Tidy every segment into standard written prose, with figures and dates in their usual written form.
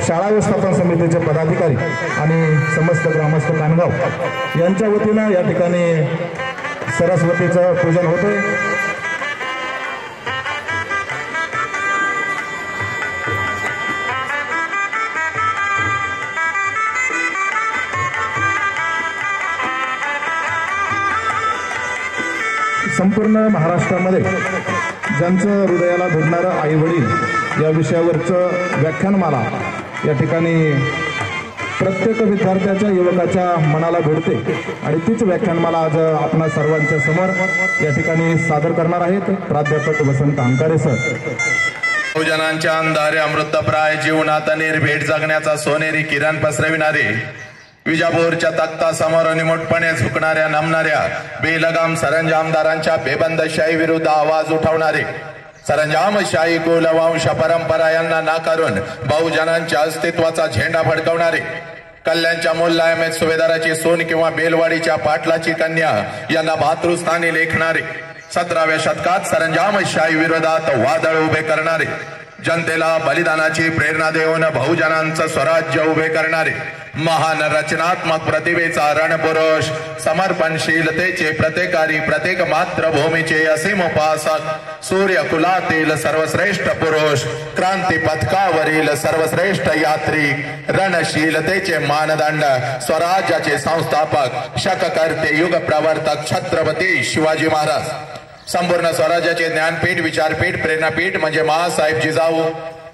शाळा व्यवस्थापन समितीचे पदाधिकारी आणि समस्त ग्रामस्थ कानगाव यांच्या वतीनं या ठिकाणी सरस्वतीचं पूजन होतंय। संपूर्ण महाराष्ट्रामध्ये ज्यांचं हृदयाला भिडणारं आई वडील या विषयावरचं व्याख्यानमाला या ठिकाणी प्रत्येक विद्यार्थ्याच्या युवकाच्या मनाला भिडते आणि तीच व्याख्यानमाला आज आपणा सर्वांच्या समोर या ठिकाणी सादर करणार आहेत प्राध्यापक वसंत अंकारे सर। बहुजनांच्या अंधारे अमृतप्राय जीवनात निर्भीड जगण्याचा सोनेरी किरण पसरविणारे विजापूरच्या तख्ता समोर निमुटपणे झुकणाऱ्या नमणाऱ्या बेलगाम सरंजामदारांच्या बेबंदशाही विरुद्ध आवाज उठवणारे सरंजामशाही कुलवंश परंपरा यांना नाकारून बहुजनांच्या अस्तित्वाचा झेंडा फडकवणारे कल्याणच्या मुल्लायमेत सुभेदाराची सून किंवा बेलवाडीच्या पाटलाची कन्या यांना भातृस्थानी लेखणारे 17व्या शतकात सरंजामशाही विरोधात वादळ उभे करणारे जनतेला बलिदानाची प्रेरणा देऊन बहुजनांचं स्वराज्य उभे करणारे महान रचनात्मक प्रतिभेचा रणपुरुष समर्पणशीलतेचे प्रत्येकारी प्रत्येक मातृभूमीचे असीम उपासक सूर्यकुलातील सर्वश्रेष्ठ पुरुष क्रांती पथकावरील सर्वश्रेष्ठ यात्री रणशीलतेचे मानदंड स्वराज्याचे संस्थापक शककर्ते युग प्रवर्तक छत्रपती शिवाजी महाराज संपूर्ण स्वराज्याचे ज्ञानपीठ विचारपीठ प्रेरणापीठ म्हणजे महासाहेब जिजाऊ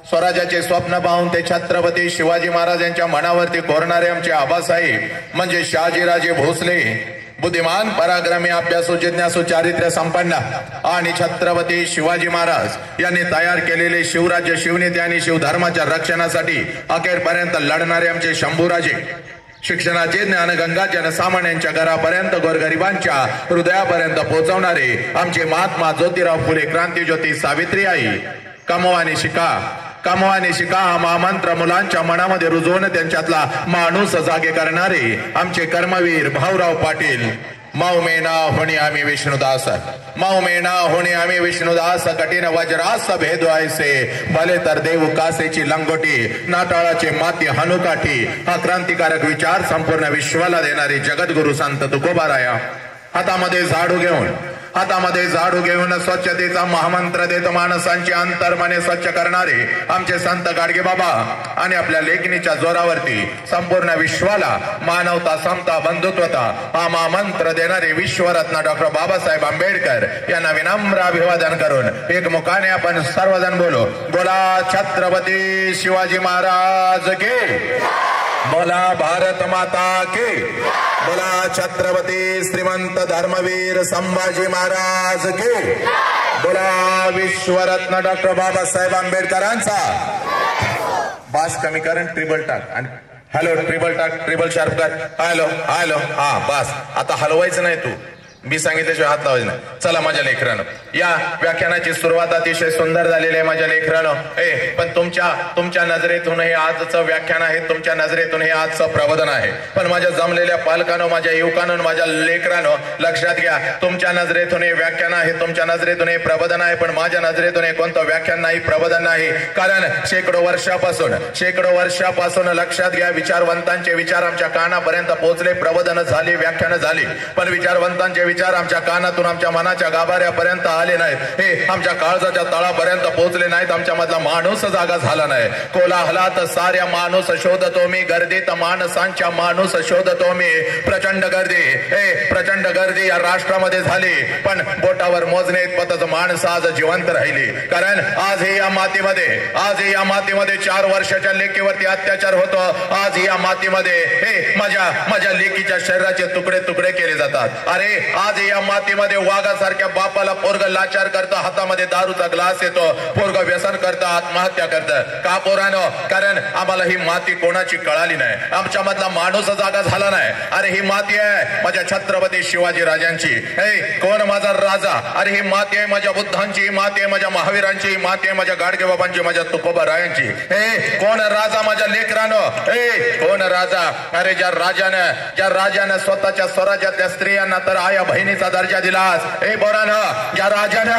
स्वराज्याचे स्वप्न पाहून ते छत्रपती शिवाजी महाराज यांच्या मनावरती कोरणारे आमचे आबासाहेब म्हणजे शहाजीराजे भोसले बुद्धिमान पराक्रमी अभ्यासू जिज्ञासू चारित्र्य संपन्न आणि छत्रपती शिवाजी महाराज यांनी तयार केलेले शिवराज्य शिवनीती आणि शिवधर्माच्या रक्षणासाठी अखेरपर्यंत लढणारे आमचे शंभूराजे शिक्षणाचे ज्ञानगंगा जनसामान्यांच्या घरापर्यंत गोरगरिबांच्या हृदयापर्यंत पोहोचवणारे आमचे महात्मा ज्योतिराव फुले क्रांतीज्योती सावित्रीबाई कमवानी शिका हा महामंत्र मुलांच्या मनामध्ये रुजवून त्यांच्यातला माणूस जागे करणारे आमचे कर्मवीर भाऊराव पाटील माऊ मेना होणी आम्ही विष्णुदास कठीण वज्रास भेद व्हायचे भले तर देव कासेची लंगोटी नाटाळाचे माती हनुकाठी हा क्रांतिकारक विचार संपूर्ण विश्वाला देणारे जगद्गुरु संत तुकोबाराया हातामध्ये झाडू घेऊन स्वच्छतेचा महामंत्र देत माणसांची अंतर्मने स्वच्छ करणारे आमचे संत गाडगे बाबा आणि आपल्या लेखणीच्या जोरावरती संपूर्ण विश्वाला मानवता समता बंधुत्वता हा महामंत्र देणारे विश्वरत्न डॉक्टर बाबासाहेब आंबेडकर यांना विनम्र अभिवादन करून एकमुखाने आपण सर्वजण बोला छत्रपती शिवाजी महाराज के बोला भारत माता के बोला छत्रपती श्रीमंत धर्मवीर संभाजी महाराज के बोला विश्वरत्न डॉक्टर बाबासाहेब आंबेडकरांचा बास कमी कर ट्रिबल टाक आणि हॅलो ट्रिबल शार्प कर हॅलो हा बस आता हलवायचं नाही तू मी सांगितल्याशिवाय हात लावायचं नाही। चला माझ्या लेकरानं या व्याख्यानाची सुरुवात अतिशय सुंदर झालेली आहे माझ्या लेकरानं पण तुमच्या नजरेतून हे आजचं व्याख्यान आहे तुमच्या नजरेतून हे आजचं प्रबोधन आहे पण माझ्या जमलेल्या पालकांनो माझ्या युवकांनो माझ्या लेकरानं लक्षात घ्या तुमच्या नजरेतून हे व्याख्यान आहे तुमच्या नजरेतून हे प्रबोधन आहे पण माझ्या नजरेतून हे कोणतं व्याख्यान नाही प्रबोधन नाही कारण शेकडो वर्षापासून लक्षात घ्या विचारवंतांचे विचार आमच्या कानापर्यंत पोहोचले प्रबोधन झाली व्याख्यान झाली पण विचारवंतांचे विचार आमच्या कानातून आमच्या मनाच्या गाभाऱ्यापर्यंत आले नाहीत हे आमच्या काळजाच्या तळापर्यंत पोहोचले नाहीत आमच्या मधला माणूस जागा झाला नाही कोलाहलात साऱ्या माणूस शोधतो मी गर्दीत माणसांच्या माणूस शोधतो मी प्रचंड गर्दी या राष्ट्रामध्ये झाली पण बोटावर मोजणे इतपतच माणसं आज जिवंत राहिली कारण आज या मातीमध्ये 4 वर्षाच्या लेकीवरती अत्याचार होतो आज या मातीमध्ये माझ्या लेकीच्या शरीराचे तुकडे केले जातात अरे आज या मातीमध्ये वाघासारख्या बापाला पोरग लाचार करतं हातामध्ये दारूचा ग्लास येतो पोरग व्यसन करतं आत्महत्या करतं का पोरानो कारण आम्हाला ही माती कोणाची कळाली नाही आमच्या मधला माणूस जागा झाला नाही अरे ही माती आहे माझ्या छत्रपती शिवाजी राजांची कोण माझा राजा अरे ही माती आहे माझ्या बुद्धांची माती आहे माझ्या महावीरांची माती आहे माझ्या गाडगे बाबांची माझ्या तुकोबा रायांची कोण राजा माझ्या लेकरानो कोण राजा अरे ज्या राजानं स्वतःच्या स्वराज्यातल्या स्त्रियांना तर आया बहिणीचा दर्जा दिलास बोरानं ज्या राजानं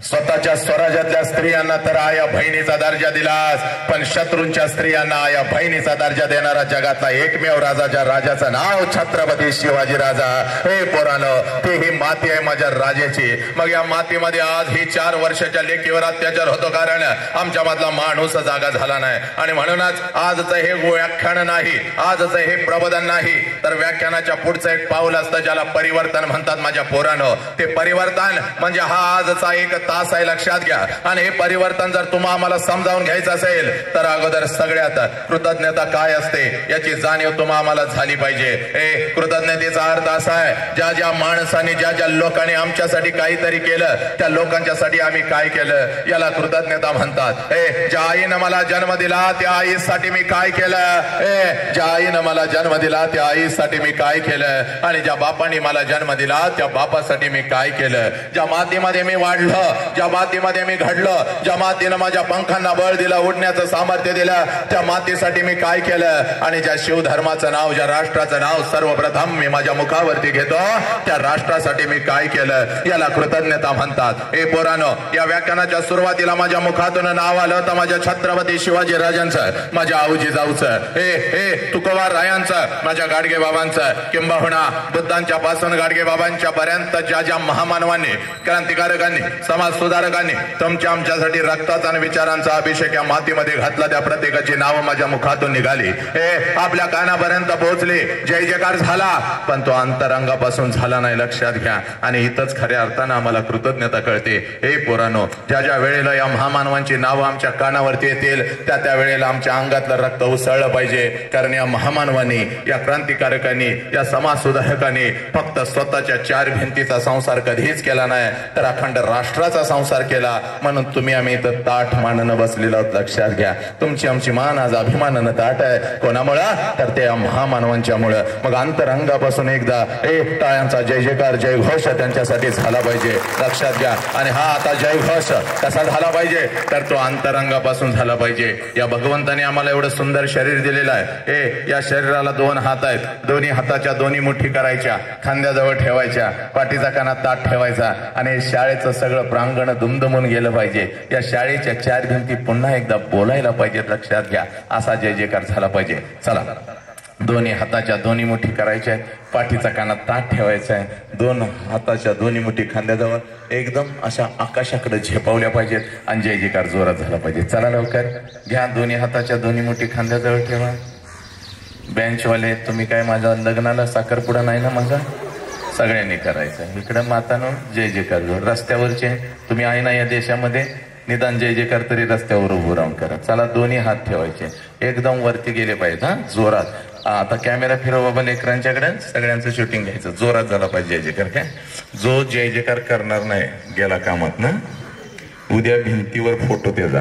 स्वतःच्या स्वराज्यातल्या स्त्रियांना तर आया बहिणीचा दर्जा दिलास, पण शत्रूंच्या स्त्रियांना आया बहिणीचा दर्जा देणारा जगातला एकमेव राजाच्या राजाचं नाव छत्रपती शिवाजी राजा. हे पोरानं, ते ही माती आहे माझ्या राजाची. मग या मातीमध्ये आज ही 4 वर्षाच्या लेकीवर अत्याचार होतो, कारण आमच्या मधला माणूस जागा झाला नाही. आणि म्हणूनच आजचं हे व्याख्यान नाही, आजचं हे प्रबोधन नाही, तर व्याख्यानाच्या पुढचं एक पाऊल असतं ज्याला परिवर्तन म्हणतात. माझ्या पोरानं, ते परिवर्तन म्हणजे हा आजचा एक तास आहे, लक्षात घ्या. आणि हे परिवर्तन जर तुम्हाला आम्हाला समजावून घ्यायचं असेल तर अगोदर सगळ्यात कृतज्ञता काय असते याची जाणीव तुम्हाला आम्हाला झाली पाहिजे. कृतज्ञतेचा अर्थ असा आहे, ज्या ज्या माणसाने ज्या ज्या लोकांनी आमच्यासाठी काहीतरी केलं त्या लोकांच्यासाठी आम्ही काय केलं याला कृतज्ञता म्हणतात. ज्या आईनं मला जन्म दिला त्या आईसाठी मी काय केलं, ज्या आईनं मला जन्म दिला त्या आईसाठी मी काय केलं, आणि ज्या बापाने मला जन्म दिला त्या बापासाठी मी काय केलं. ज्या मातीमध्ये मी वाढलो, ज्या मातीमध्ये मी घडलो, ज्या मातीनं माझ्या पंखांना बळ दिलं, उडण्याचं सामर्थ्य दिलं, त्या मातीसाठी मी काय केलं. आणि ज्या शिवधर्माचं नाव, ज्या राष्ट्राचं नाव सर्वप्रथम मी माझ्या मुखावरती घेतो त्या राष्ट्रासाठी मी काय केलं याला कृतज्ञता म्हणतात. हे पोरानो, या व्याख्यानाच्या सुरुवातीला माझ्या मुखातून नाव आलं तर माझ्या छत्रपती शिवाजी राजांचं, माझ्या आऊजी जाऊचं, हे तुकोबा रायांचं, माझ्या गाडगे बाबांचं, किंबहुना बुद्धांच्या पासून गाडगे बाबांच्या पर्यंत ज्या ज्या महामानवांनी, क्रांतिकारकांनी, समाज सुधारकांनी तुमच्या आमच्यासाठी रक्ताचा आणि विचारांचा अभिषेक या मातीमध्ये घातला, त्या प्रत्येकाची नावं माझ्या मुखातून निघाली, आपल्या कानापर्यंत पोहोचली, जय जयकार झाला, पण तो अंतरंगापासून झाला नाही, लक्षात घ्या. आणि इथंच खऱ्या अर्थानं आम्हाला कृतज्ञता कळते. हे पोरानो, ज्या ज्या वेळेला या महामानवांची नावं आमच्या कानावरती येतील त्या त्या वेळेला आमच्या अंगातलं रक्त उसळलं पाहिजे, कारण या महामानवांनी, या क्रांतिकारकांनी, या समाज सुधारकांनी फक्त स्वतःच्या 4 भिंतीचा संसार कधीच केला नाही, तर अखंड राष्ट्राचा संसार केला. म्हणून तुम्ही आम्ही इथं ताठ मानानं बसलेलो आहोत, लक्षात घ्या. तुमची आमची मान आज अभिमानानं ताठ आहे. कोणामुळं, तर त्या महामानवांच्यामुळं. मग अंतरंगापासून एकदा टाळ्यांचा जय जयकार, जय घोष त्यांच्यासाठी झाला पाहिजे, लक्षात घ्या. आणि हा आता जय घोष कसा झाला पाहिजे, तर तो अंतरंगापासून झाला पाहिजे. या भगवंताने आम्हाला एवढं सुंदर शरीर दिलेलं आहे. या शरीराला 2 हात आहेत, दोन्ही हाताच्या दोन्ही मुठी करायच्या, खांद्याजवळ ठेवायच्या, पाठीचा कानात ताट ठेवायचा, आणि शाळेचं सगळं प्रांगण दुमदुमून गेलं पाहिजे. या शाळेच्या 4 भिंती पुन्हा एकदा बोलायला पाहिजेत, लक्षात घ्या. असा जय जयकार झाला पाहिजे. चला, दोन्ही हाताच्या दोन्ही मुठी करायच्या आहेत, पाठीचा कानात ताट ठेवायचा आहे, 2 हाताच्या दोन्ही मुठी खांद्याजवळ एकदम अशा आकाशाकडे झेपावल्या पाहिजेत, आणि जय जयकार जोरात झाला पाहिजे. चला लवकर घ्या, दोन्ही हाताच्या दोन्ही मुठी खांद्याजवळ ठेवा. बेंचवाले, तुम्ही काय माझ्या लग्नाला साखरपुडा नाही ना माझा, सगळ्यांनी करायचं. इकडं मातानो जय जयकार जोर. रस्त्यावरचे तुम्ही आहे ना या देशामध्ये, निदान जय जयकार तरी रस्त्यावर उभं राहून करा. चला, दोन्ही हात ठेवायचे, एकदम वरती गेले पाहिजे, हा जोरात. आता कॅमेरा फिरव बाबा लेकरांच्याकडे, सगळ्यांचं शूटिंग घ्यायचं, जोरात झाला पाहिजे जय जयकार. काय जो जय जयकार करणार नाही गेला कामात ना, उद्या भिंतीवर फोटो त्याचा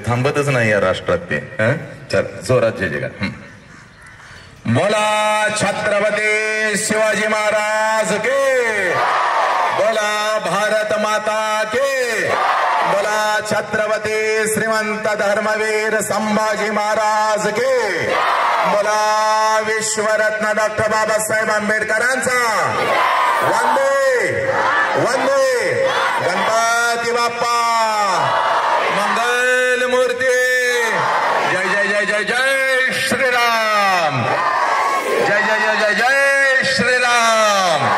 थांबतच नाही या राष्ट्रात ते. चल, जोरात जय जयकार. बोला छत्रपती शिवाजी महाराज के, बोला भारत माता के, बोला छत्रपती श्रीमंत धर्मवीर संभाजी महाराज के, बोला विश्वरत्न डॉक्टर बाबासाहेब आंबेडकरांचा वंदे वंदे गणपती बाप्पा मंगल मूर्ती. जय जय जय जय जय श्रीराम, जय जय जय जय जय श्रीराम.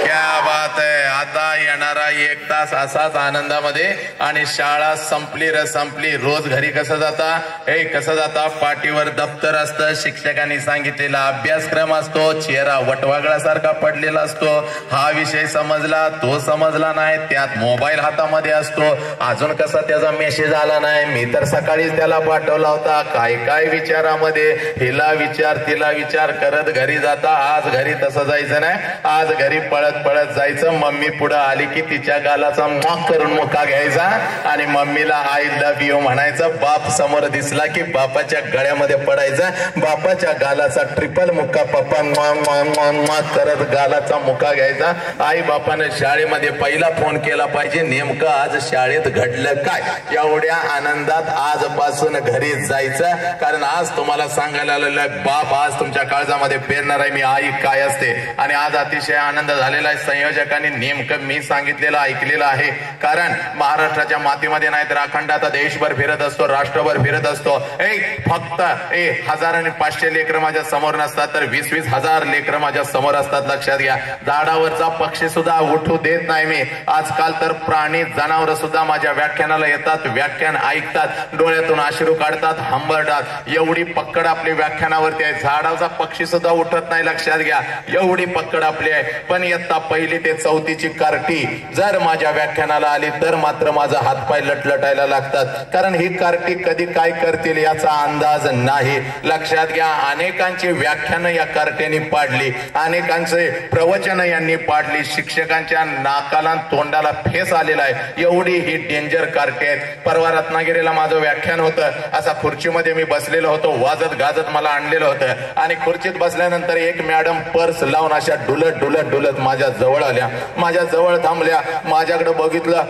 क्या बात आहे. आता येणारा 1 तास असाच आनंदामध्ये, आणि शाळा संपली रे संपली. रोज घरी कसं जाता, कसं जाता, पाठीवर दप्तर असतं, शिक्षकांनी सांगितलेला अभ्यासक्रम असतो, चेहरा वटवागळासारखा पडलेला असतो, हा विषय समजला, तो समजला नाही, त्यात मोबाईल हातामध्ये असतो, अजून कसा त्याचा मेसेज आला नाही, मी तर सकाळीच त्याला पाठवला होता, काय काय विचारामध्ये, हिला विचार तिला विचार करत घरी जाता. आज घरी तसं जायचं नाही, आज घरी पळत पळत जायचं. मम्मी पुढे आली की तिच्या गालाचा मॉक करून मुका घ्यायचा, आणि मम्मीला आय लव्ह यू म्हणायचं. बाप समोर दिसला की बापाच्या गळ्यामध्ये पडायचा, बापाच्या गालाचा ट्रिपल मुक्का पप्पा मॉक करत गालाचा मुका घ्यायचा. आई बापाने शाळेमध्ये पहिला फोन केला पाहिजे, नेमकं आज शाळेत घडलं काय. एवढ्या आनंदात आजपासून घरी जायचं, कारण आज तुम्हाला सांगायला आलेलं बाप आज तुमच्या काळजामध्ये पेरणार आहे मी आई काय असते. आणि आज अतिशय आनंद झालेला आहे. संयोजकांनी नेमकं मी सांगितलेलं ऐकलेलं केलेलं आहे. कारण महाराष्ट्राच्या मातीमध्ये नाही तर अखंड आता देशभर फिरत असतो, राष्ट्रभर फिरत असतो. फक्त हजार आणि 500 लेकरं माझ्या समोर नसतात, तर 20-20 हजार लेकरं माझ्या समोर असतात. लक्षात घ्या. झाडावरचा पक्षी सुद्धा उठू देत नाही मी. आजकाल तर प्राणी जनावर सुद्धा माझ्या व्याख्यानाला येतात, व्याख्यान ऐकतात, डोळ्यातून अश्रू काढतात, हंबरतात. एवढी पकड आपली व्याख्यानावरती आहे. झाडाचा पक्षी सुद्धा उठत नाही. लक्षात घ्या. एवढी पकड आपली आहे. पण इयत्ता 1ली ते 4थीची कार्टी जर माझ्या व्याख्यानाला आली तर मात्र माझा हातपाय लटलटायला लागतात. कारण ही कार्टी कधी काय करतील याचा अंदाज नाही. लक्षात घ्या. अनेकांची व्याख्यानं या कार्ट्याने पाडली, अनेकांचे प्रवचन यांनी पाडली. शिक्षकांच्या नाकाला तोंडाला फेस आलेला आहे. एवढी ही डेंजर कार्टे आहेत. परवा रत्नागिरीला माझं व्याख्यान होतं. असा खुर्चीमध्ये मी बसलेलो होतो, वाजत गाजत मला आणलेलं होतं. आणि खुर्चीत बसल्यानंतर एक मॅडम पर्स लावून अशा डुलत डुलत डुलत माझ्या जवळ आल्या, माझ्या जवळ थांबल्या. माझ्याकडे बघितलं,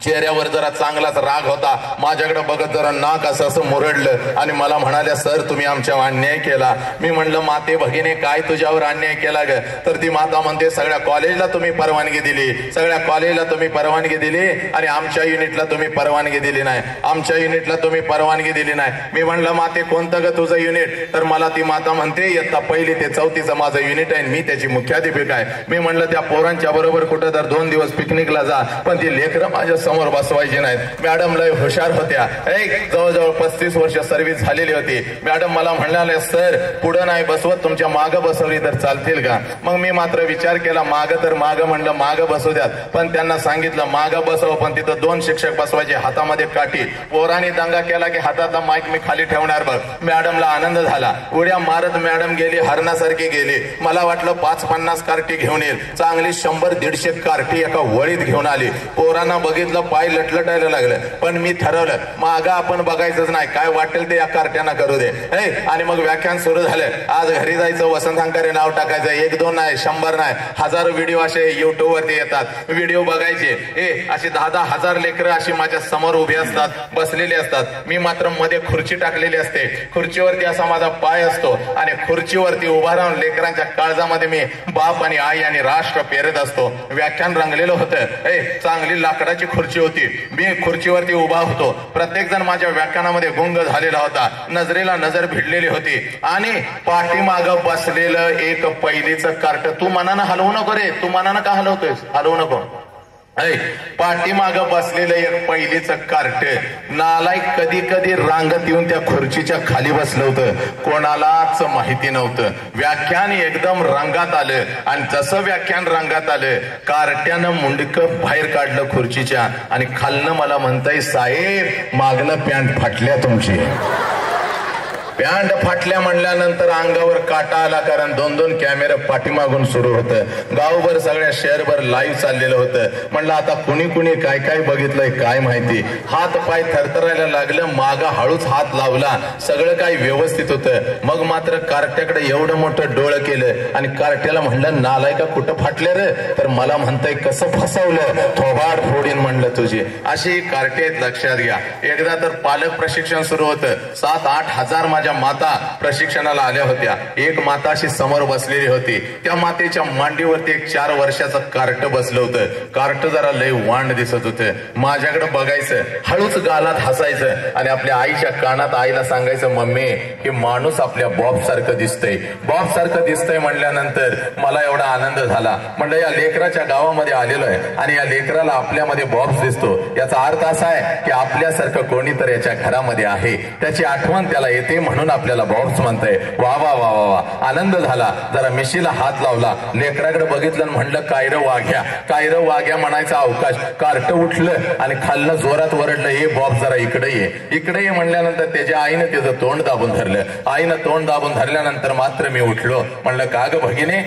चेहऱ्यावर जरा चांगलाच राग होता. माझ्याकडे बघत जरा नाक असं मुरडलं आणि मला म्हणाल्या, सर तुम्ही आमच्यावर अन्याय केला. मी म्हणलं, माते भगिनी काय तुझ्यावर अन्याय केला ग? तर ती माता म्हणते, सगळ्या कॉलेजला तुम्ही परवानगी दिली, सगळ्या कॉलेजला तुम्ही परवानगी दिली आणि आमच्या युनिटला तुम्ही परवानगी दिली नाही, आमच्या युनिटला तुम्ही परवानगी दिली नाही. मी म्हणलं, माते कोणतं ग तुझं युनिट? तर मला ती माता म्हणते, इयत्ता 1ली ते 4थीचं माझं युनिट आहे, मी त्याची मुख्याध्यापिका आहे. मी म्हणलं, त्या पोरांच्या बरोबर कुठं तर 2 दिवस पिकनिकला जा, पण ती लेकरं माझ्या समोर बसवायची नाहीत. मॅडम लय हुशार होत्या. जवळजवळ 35 वर्ष सर्व्हिस झालेली होती. मॅडम मला म्हणाले, सर पुढे नाही बसवत, तुमच्या मागं बसवली तर चालतील का? मग मी मात्र विचार केला, मागं तर मागं म्हणलं, मागं बसू द्यात. पण त्यांना सांगितलं मागं बसव, पण तिथं 2 शिक्षक बसवायचे, हातामध्ये काठी. पोरांनी दंगा केला की हातातला माईक मी खाली ठेवणार बघ. मॅडमला आनंद झाला. उड्या मारत मॅडम गेली, हरणासारखी गेली. मला वाटलं 5-50 कार्टी घेऊन येईल, चांगली 100-150 कार्टी एका वळीत घेऊन आली. पोरांना बघितलं, पाय लटलटायला लागलं. पण मी ठरवलं, मागं आपण बघायचंच नाही, काय वाटेल ते या कार्ट्यांना करू दे. आणि मग व्याख्यान सुरू झालं. आज घरी जायचं, वसंत हंकारे नाव टाकायचं. 1-2 नाही, 100 नाही, हजारो व्हिडिओ असे युट्यूब वरती येतात. व्हिडिओ बघायचे. अशी 10-10 हजार लेकरं अशी माझ्या समोर उभी असतात, बसलेली असतात. मी मात्र मध्ये खुर्ची टाकलेली असते. खुर्चीवरती असा माझा पाय असतो आणि खुर्चीवरती उभा राहून लेकरांच्या काळजामध्ये मी बाप आणि आई आणि राष्ट्र पेरत असतो. व्याख्यान रंगलेलं होतं. चांगली लाकडाची खुर्ची होती. मी खुर्चीवरती उभा होतो. प्रत्येक जण माझ्या व्याख्यानामध्ये गुंग झालेला होता. नजरेला नजर भिडलेली होती. आणि पाठीमागं बसलेलं एक 1लीचं कार्ट, तू मनानं हलवू नको रे, तू मनानं का हलवतोयस? हलवू नको. पाठीमागं बसलेलं एक 1लीचं कार्ट नालायक कधी कधी रांगत येऊन त्या खुर्चीच्या खाली बसलं होतं. कोणालाच माहिती नव्हतं. व्याख्यान एकदम रंगात आलं आणि जसं व्याख्यान रंगात आलं, कार्ट्यानं मुंडकं बाहेर काढलं खुर्चीच्या आणि खालनं मला म्हणताय, साहेब मागनं पॅन्ट फाटल्या तुमची. पॅन्ट फाटल्या म्हणल्यानंतर अंगावर काटा आला. कारण 2-2 कॅमेरा पाठीमागून सुरू होतं. गावभर सगळ्या शहरभर लाईव्ह चाललेलं होतं. म्हणलं आता कुणी कुणी काय काय बघितलंय काय माहिती. हात पाय थरथरायला लागलं. मागा हळूच हात लावला. सगळं काही व्यवस्थित होतं. मग मात्र कार्ट्याकडे एवढं मोठं डोळं केलं आणि कार्ट्याला म्हणलं, नालायका कुठं फाटले रे? तर मला म्हणताय, कसं फसवलं? थोबाड फोडीन म्हणलं तुझी. अशी कार्टे आहेत. लक्षात घ्या. एकदा तर पालक प्रशिक्षण सुरू होतं. 7-8 हजार माझ्या माता प्रशिक्षणाला आल्या होत्या. एक माता अशी समोर बसलेली होती. त्या मातेच्या मांडीवरती एक 4 वर्षाचं कार्ट बसलं होतं. कार्ट जरा लय वांड दिसत होतं. माझ्याकडे बघायचं, हळूच गालात हसायचं आणि आपल्या आईच्या कानात आईला सांगायचं, मम्मी हे माणूस आपल्या बॉब सारखं दिसतंय. बॉब सारखं दिसतंय म्हणल्यानंतर मला एवढा आनंद झाला. म्हणलं या लेकराच्या गावामध्ये आलेलो आहे आणि या लेकराला आपल्यामध्ये बॉब्स दिसतो. याचा अर्थ असा आहे की आपल्यासारखं कोणीतरी याच्या घरामध्ये आहे. त्याची आठवण त्याला येते म्हणून आपल्याला बॉब्स म्हणताय. वा वा वा वा वा. आनंद झाला. जरा मिशीला हात लावला. लेकराकडे बघितलं, म्हणलं कायरं वाघ्या, कायरं वाघ्या म्हणायचा अवकाश. कार्ट उठलं आणि खालनं जोरात वरडलं, हे बॉब जरा इकडे ये, इकडे ये म्हणल्यानंतर त्याच्या आईनं त्याचं तोंड दाबून धरलं. आईनं तोंड दाबून धरल्यानंतर मात्र मी उठलो. म्हणलं का ग भगिनी,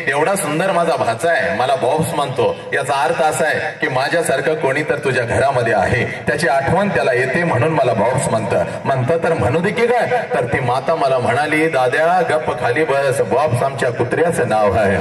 एवढा सुंदर माझा भाचा आहे, मला बॉब्स म्हणतो. याचा अर्थ असा आहे की माझ्यासारखं कोणी तर तुझ्या घरामध्ये आहे. त्याची आठवण त्याला येते म्हणून मला बॉब्स म्हणतं तर म्हणू दे की काय. तर ती माता मला म्हणाली, दाद्या गप्प खाली बस, बॉब्स आमच्या कुत्र्याचं नाव आहे.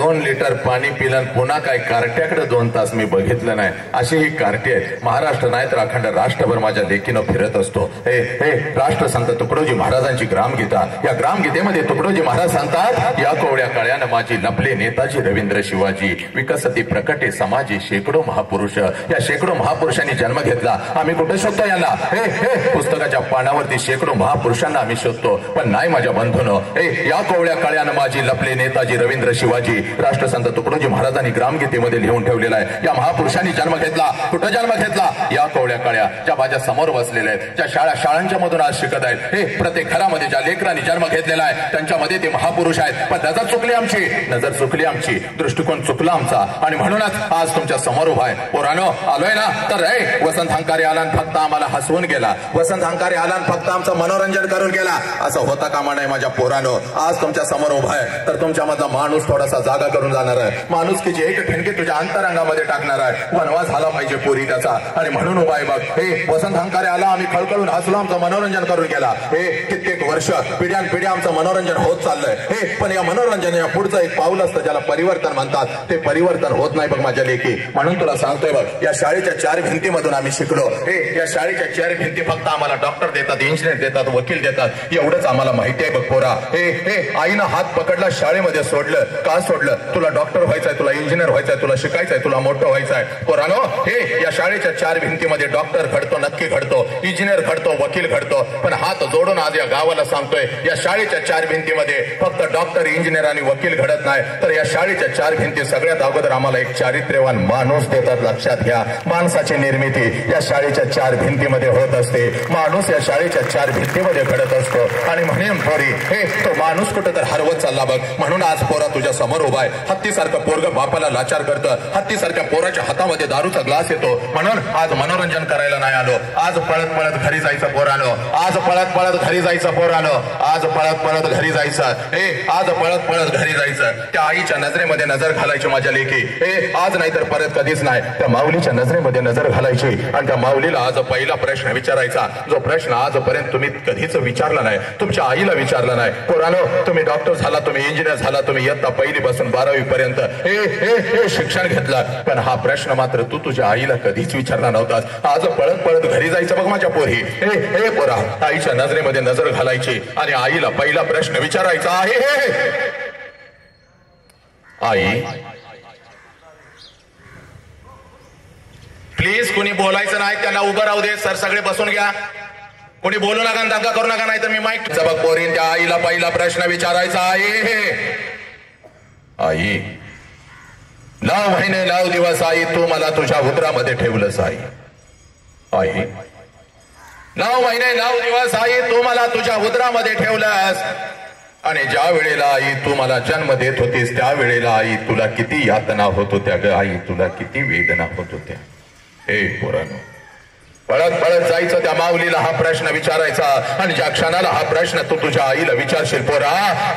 2 लिटर पाणी पिलं पुन्हा काय कार्ट्याकडे 2 तास मी बघितलं नाही. अशी ही कार्टी आहेत. महाराष्ट्र नाही तर अखंड राष्ट्रभर माझ्या लेकीनं फिरत असतो. हे हे राष्ट्रसंत तुकडोजी महाराजांची ग्रामगीता. या ग्रामगीतेमध्ये तुकडोजी महाराज सांगतात, या कोवळ्या काळ्यानं माझी लपले नेताजी रवींद्र शिवाजी, विकसती प्रकटे समाजी शेकडो महापुरुष. या शेकडो महापुरुषांनी जन्म घेतला. आम्ही कुठे शोधतो यांना? हे हे पुस्तकाच्या पानावरती शेकडो महापुरुषांना आम्ही शोधतो, पण नाही माझ्या बंधूनो. हे या कोवळ्या काळ्यानं माझी लपले नेताजी रवींद्र शिवाजी, राष्ट्रसंत तुकडोजी महाराजांनी ग्रामगीतेमध्ये लिहून ठेवलेला आहे. या महापुरुषांनी जन्म घेतला. कुठं जन्म घेतला? या कोवळ्या काळ्या ज्या माझ्या समोर बसलेल्या आहेत, ज्या शाळांच्या मधून आज शिकत आहेत. हे प्रत्येक घरामध्ये ज्या लेकरांनी जन्म घेतलेला आहे त्यांच्यामध्ये ते महापुरुष आहेत. पण नजर चुकली आमची, दृष्टिकोन चुकला आमचा, आणि म्हणूनच आज तुमच्या समोर उभा आहे. पोरानो, आलोय ना तर रे वसंत हंकारे आला फक्त आम्हाला हसवून गेला, वसंत हंकारे आला फक्त आमचं मनोरंजन करून गेला, असं होता कामा नाही माझ्या पोरानो. आज तुमच्या समोर उभा आहे तर तुमच्यामधला माणूस थोडासा जागा करून जाणार आहे. माणूस की एक ठणकी तुझ्या अंतरंगामध्ये टाकणार आहे. वनवा झाला पाहिजे पोरी त्याचा, आणि म्हणून उभा आहे बघ. हे वसंत हंकारे आला, आम्ही खळखळून हसलो, आमचं मनोरंजन करून गेला. हे कित्येक वर्ष पिढ्यानपिढ्या आमचं मनोरंजन होत चाललंय. हे पण या मनोरंजन या पुढचं एक पाऊल असतं ज्याला परिवर्तन म्हणतात. ते परिवर्तन होत नाही बघ माझ्या लेकी. म्हणून तुला सांगतोय बघ, या शाळेच्या 4 भिंतीमधून आम्ही शिकलो. हे या शाळेच्या 4 भिंती फक्त आम्हाला डॉक्टर देतात, इंजिनियर देतात, वकील देतात, एवढंच आम्हाला माहिती आहे बघ पोरा. हे हे आईनं हात पकडला, शाळेमध्ये सोडलं. का सोडलं? तुला डॉक्टर व्हायचंय, तुला इंजिनियर व्हायचंय, तुला शिकायचंय, तुला मोठं व्हायचंय. पोरानो, हे या शाळेच्या 4 भिंतीमध्ये डॉक्टर घडतो, नक्की घडतो, इंजिनियर घडतो, वकील घडतो. पण हात जोडून आज या गावाला सांगतोय, या शाळेच्या 4 भिंतीमध्ये फक्त डॉक्टर, इंजिनियर आणि वकील घडत नाही, तर या शाळेच्या 4 भिंती सगळ्यात अगोदर आम्हाला एक चारित्र्यवान माणूस देतात. लक्षात घ्या, माणसाची निर्मिती या शाळेच्या 4 भिंतीमध्ये होत असते. माणूस या शाळेच्या 4 भिंतीमध्ये घडत असतो. आणि म्हणून पोरी, हे तो माणूस कुठं तर हरवत चालला बघ. म्हणून आज पोरा तुझ्या समोर उभा आहे. हत्तीसारखं पोरग बापाला लाचार करतं, हत्तीसारख्या पोराच्या हातामध्ये दारूचा ग्लास येतो. म्हणून आज मनोरंजन करायला नाही आलो, आज पळत पळत घरी जायचं पोरानो, आज पळत पळत घरी जायचं पोरानो, आज पळत पळत घरी जायचं. हे आज पळत पळत घरी जायचं. त्या आईच्या नजरेमध्ये नजर घालायची माझ्या लेकी. हे आज नाही तर परत कधीच नाही. त्या माऊलीच्या नजरेमध्ये नजर घालायची, आणि त्या माऊलीला आज पहिला प्रश्न विचारायचा, जो प्रश्न आजपर्यंत तुम्ही कधीच विचारला नाही, तुमच्या आईला विचारला नाही. पोरानो, तुम्ही डॉक्टर झाला, तुम्ही इंजिनियर झाला, तुम्ही इयत्ता 1ली पासून 12वी पर्यंत हे हे हे शिक्षण घेतलं, पण हा प्रश्न मात्र तू तुझ्या आईला कधीच विचारला नव्हतास. आज पळत पळत घरी जायचं बघ माझ्या पोरी. हे हे पोरा, आईच्या नजरेमध्ये नजर घालायची आणि आईला पहिला प्रश्न विचारायचा आहे, आई प्लीज कुणी बोलायचं नाही, त्यांना उभं राहू दे. सर सगळे बसून घ्या, कोणी बोलू नका, दंगा करू नका, नाही तर मी माईक बघ. पोरीन त्या आईला पहिला प्रश्न विचारायचा आहे, आई 9 महिने 9 दिवस आई तू मला तुझ्या उदरामध्ये ठेवलंस. आई 9 महिने 9 दिवस आई तू मला तुझ्या उदरामध्ये ठेवलंस, आणि ज्या वेळेला आई तू मला जन्म देत होतीस त्यावेळेला आई तुला किती यातना होत होत्या ग आई, तुला किती वेदना होत होत्या. हे पोरानो, पळत पळत जायचं, त्या माऊलीला हा प्रश्न विचारायचा, आणि ज्या क्षणाला हा प्रश्न तू तुझ्या आईला विचारशील पोरा,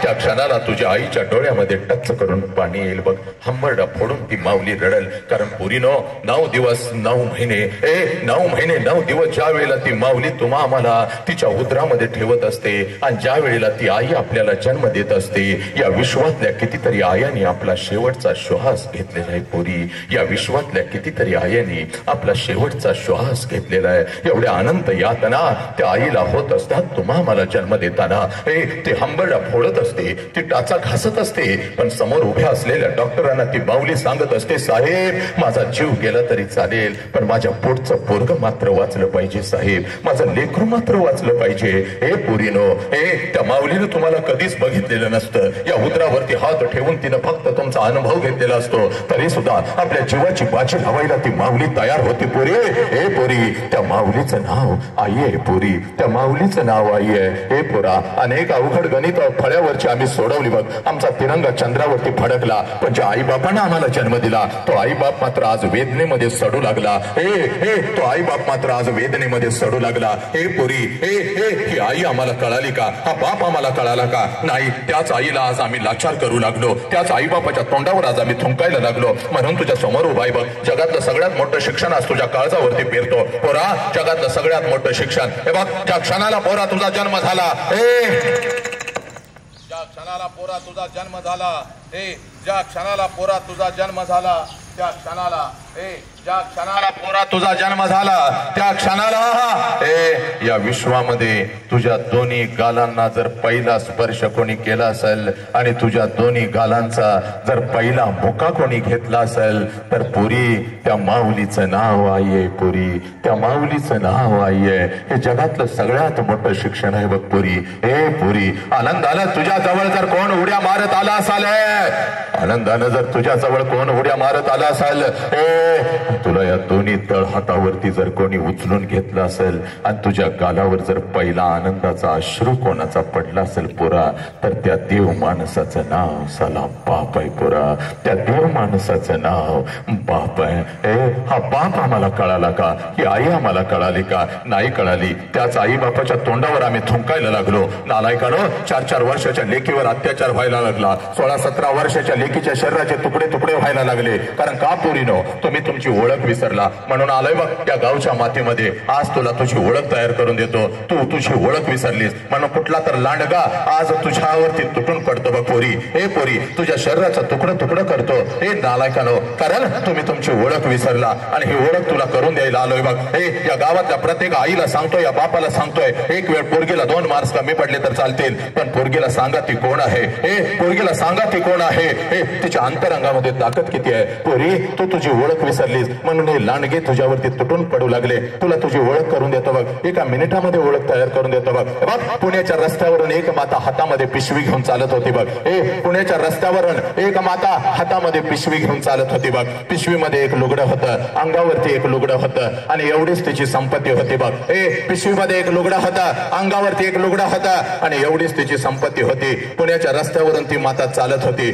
त्या क्षणाला तुझ्या आईच्या डोळ्यामध्ये टच करून पाणी येईल बघ. हंबरडा फोडून ती माऊली रडल. कारण पोरीनो, 9 दिवस 9 महिने 9 महिने 9 दिवस ज्या वेळेला ती माऊली तुम्हा आम्हाला तिच्या उदरामध्ये ठेवत असते, आणि ज्या वेळेला ती आई आपल्याला जन्म देत असते, या विश्वातल्या कितीतरी आयांनी आपला शेवटचा श्वास घेतलेला आहे पोरी. या विश्वातल्या कितीतरी आयांनी आपला शेवटचा श्वास घेतलेला. एवढ्या अनंत यातना त्या आईला होत असतात तुम्हा मला जन्म देताना. ते हंबरडा फोडत असते, ती टाचा घासत असते, पण समोर उभ्या असलेल्या डॉक्टरांना ती माऊली सांगत असते, साहेब माझा जीव गेला तरी चालेल, पण माझ्या पोटचं पोरग मात्र वाचलं पाहिजे साहेब, माझं लेकरू मात्र वाचलं पाहिजे. हे पोरीनो, त्या माऊलीनं तुम्हाला कधीच बघितलेलं नसतं. या उदरावरती हात ठेवून तिनं फक्त तुमचा अनुभव घेतलेला असतो, तरी सुद्धा आपल्या जीवाची बाजी लावायला ती माऊली तयार होती पोरी. हे पोरी, त्या माऊलीचं नाव आई आहे पोरी, त्या माऊलीचं नाव आई आहे. हे पोरा, अनेक अवघड गणित फळ्यावरची आम्ही सोडवली बघ. आमचा तिरंगा चंद्रावरती फडकला, पण ज्या आईबापांना आम्हाला जन्म दिला तो आईबाप मात्र आज वेदनेमध्ये सडू लागला. तो आईबाप मात्र आज वेदनेमध्ये सडू लागला. हे पोरी, ही आई आम्हाला कळाली का? हा बाप आम्हाला कळाला का? नाही. त्याच आईला आज आम्ही लाचार करू लागलो, त्याच आईबापाच्या तोंडावर आज आम्ही थुंकायला लागलो. म्हणून तुझ्या समोर उभा आहे बघ. जगातलं सगळ्यात मोठं शिक्षण आज तुझ्या काळजावरती पेरतो पोरा, जगातलं सगळ्यात मोठं शिक्षण. हे बघ, ज्या क्षणाला पोरा तुझा जन्म झाला, ज्या क्षणाला क्षणाला पोरा तुझा जन्म झाला, ज्या क्षणाला पोरा तुझा जन्म झाला त्या क्षणाला, ज्या क्षणाला पोरा तुझा जन्म झाला त्या क्षणाला या विश्वामध्ये तुझ्या दोन्ही गालांना जर पहिला स्पर्श कोणी केला असेल आणि तुझ्या दोन्ही गालांचा जर पहिला मुका कोणी घेतला असेल तर पुरी त्या माऊलीचं नाव आहे. पुरी त्या माऊलीचं नाव आहे. हे जगातलं सगळ्यात मोठं शिक्षण आहे बघ पुरी. पुरी आनंदानं तुझ्या जवळ जर कोण उड्या मारत आला असाल, आनंदानं जर तुझ्या जवळ कोण उड्या मारत आला असाल, तुला या दोन्ही तळ हातावरती जर कोणी उचलून घेतलं असेल आणि तुझ्या गालावर जर पहिला आनंदाचा अश्रू कोणाचा पडला असेल पोरा, तर त्या देव माणसाचं नाव साला बाप आहे पोरा. त्या देव माणसाचं नाव बाप आहे. हा बाप आम्हाला कळाला का? ही आई आम्हाला कळाली का? नाही कळाली. त्याच आई बापाच्या तोंडावर आम्ही थुंकायला लागलो. नालायकानो, 4-4 वर्षाच्या लेकीवर अत्याचार व्हायला लागला. 16-17 वर्षाच्या लेकीच्या शरीराचे तुकडे तुकडे व्हायला लागले. कारण का पोरीनो, तुम्ही तुमची ओळख विसरला. म्हणून आलोय बघ त्या गावच्या मातीमध्ये. आज तुला तुझी ओळख तयार करून देतो. तू तुझी ओळख विसरलीस म्हणून कुठला तर लांडगा आज तुझ्यावरती तुटून पडतो बघ पोरी. पोरी, तुझ्या शरीराचं तुकडं तुकडं करतो. नालायकानो, कारण तुम्ही तुमची ओळख विसरला आणि ही ओळख तुला करून द्यायला आलोय बघ. या गावातल्या प्रत्येक आईला सांगतोय, या बापाला सांगतोय, एक वेळ पोरगीला 2 मार्क्स कमी पडले तर चालतील, पण पोरगीला सांगा ती कोण आहे. पोरगीला सांगा ती कोण आहे. तिच्या अंतरंगामध्ये ताकद किती आहे. पोरी, तू तुझी ओळख विसरलीस म्हणून हे लांडगे तुझ्यावरती तुटून पडू लागले. तुला तुझी ओळख करून देतो बघ. एका मिनिटामध्ये ओळख तयार करून देतो बघ. पुण्याच्या रस्त्यावरून एक माता हातामध्ये पिशवी घेऊन चालत होती बघ. पुण्याच्या रस्त्यावरून एक माता हातामध्ये पिशवी घेऊन चालत होती बघ. पिशवीमध्ये एक लुगडं होतं, अंगावरती एक लुगडं होतं आणि एवढीच तिची संपत्ती होती बघ. पिशवीमध्ये एक लुगडं होतं, अंगावरती एक लुगडं होतं आणि एवढीच तिची संपत्ती होती. पुण्याच्या रस्त्यावरून ती माता चालत होती.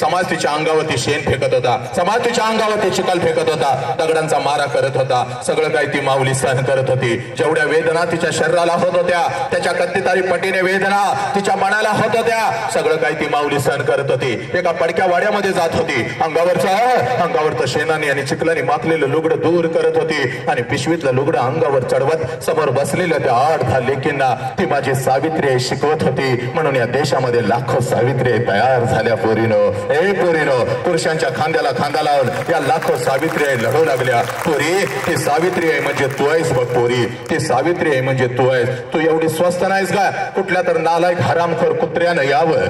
समाज तिच्या अंगावरती शेण फेकत होता, समाज तिच्या अंगावरती चिखल फेकत होता, दगडांचा मारा करत होता. सगळं काही ती माऊली सहन करत होती. जेवढ्या वेदना तिच्या शरीराला होत होत्या, त्याच्या कितीतरी पटीने वेदना तिच्या मनाला होत होत्या, सगळं काही ती माऊली सहन करत होती. एका पडक्या वाड्यामध्ये जात होती. अंगावरचं शेणाने आणि चिखलाने माखलेलं लुगडं दूर करत होती आणि पिशवीतलं लुगडं अंगावर चढवत समोर बसलेल्या त्या 8-10 लेकींना ती माझी सावित्री शिकवत होती. म्हणून या देशामध्ये लाखो सावित्री तयार झाल्या पोरीनो. पोरीनो, पुरुषांच्या खांद्याला खांदा लावून या लाखो सावित्री लढू लागल्या. पोरी, ती सावित्री आहे म्हणजे तू आहेस बघ पोरी. ती सावित्री आहे म्हणजे तू आहेस. तू एवढी स्वस्त नाहीस का कुठल्या तर नालायक हरामखोर कुत्र्यानं यावं,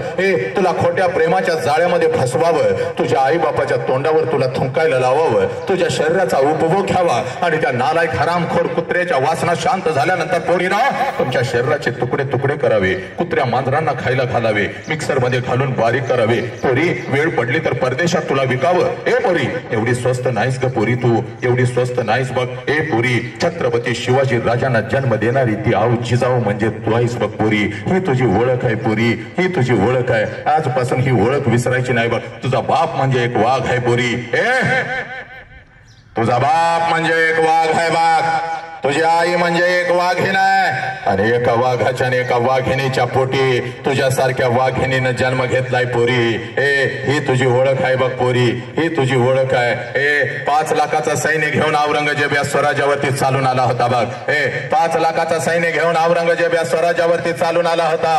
तुला खोट्या प्रेमाच्या जाळ्यामध्ये फसवावं, तुझ्या आई बापाच्या तोंडावर तुला थुंकायला लावावं, तुझ्या शरीराचा उपभोग घ्यावा आणि त्या नालायक हरामखोर कुत्र्याच्या वासना शांत झाल्यानंतर पोरीनो तुमच्या शरीराचे तुकडे तुकडे करावे, कुत्र्या मांजरांना खायला घालावे, मिक्सर मध्ये घालून बारीक करावे. पोरी, वेळ पडली तर परदेशात तुला विकावं. पोरी, एवढी स्वस्त नाहीस ग पोरी तू, एवढी स्वस्त नाहीस बघ. पोरी, छत्रपती शिवाजी राजांना जन्म देणारी ती आऊ जिजाऊ म्हणजे तू आहेस बघ पोरी. ही तुझी ओळख आहे पोरी, ही तुझी ओळख आहे. आजपासून ही ओळख विसरायची नाही बघ. तुझा बाप म्हणजे एक वाघ आहे पोरी. तुझा बाप म्हणजे एक वाघ आहे बाघ. तुझी आई म्हणजे एक वाघीण आहे आणि एका वाघाच्या आणि एका वाघिणीच्या पोटी तुझ्यासारख्या वाघिणीनं जन्म घेतलाय पोरी. ही तुझी ओळख आहे बघ पोरी, ही तुझी ओळख आहे. 5 लाखाचा सैन्य घेऊन औरंगजेब या स्वराज्यावरती चालून आला होता बघ. 5 लाखाचा सैन्य घेऊन औरंगजेब या स्वराज्यावरती चालून आला होता.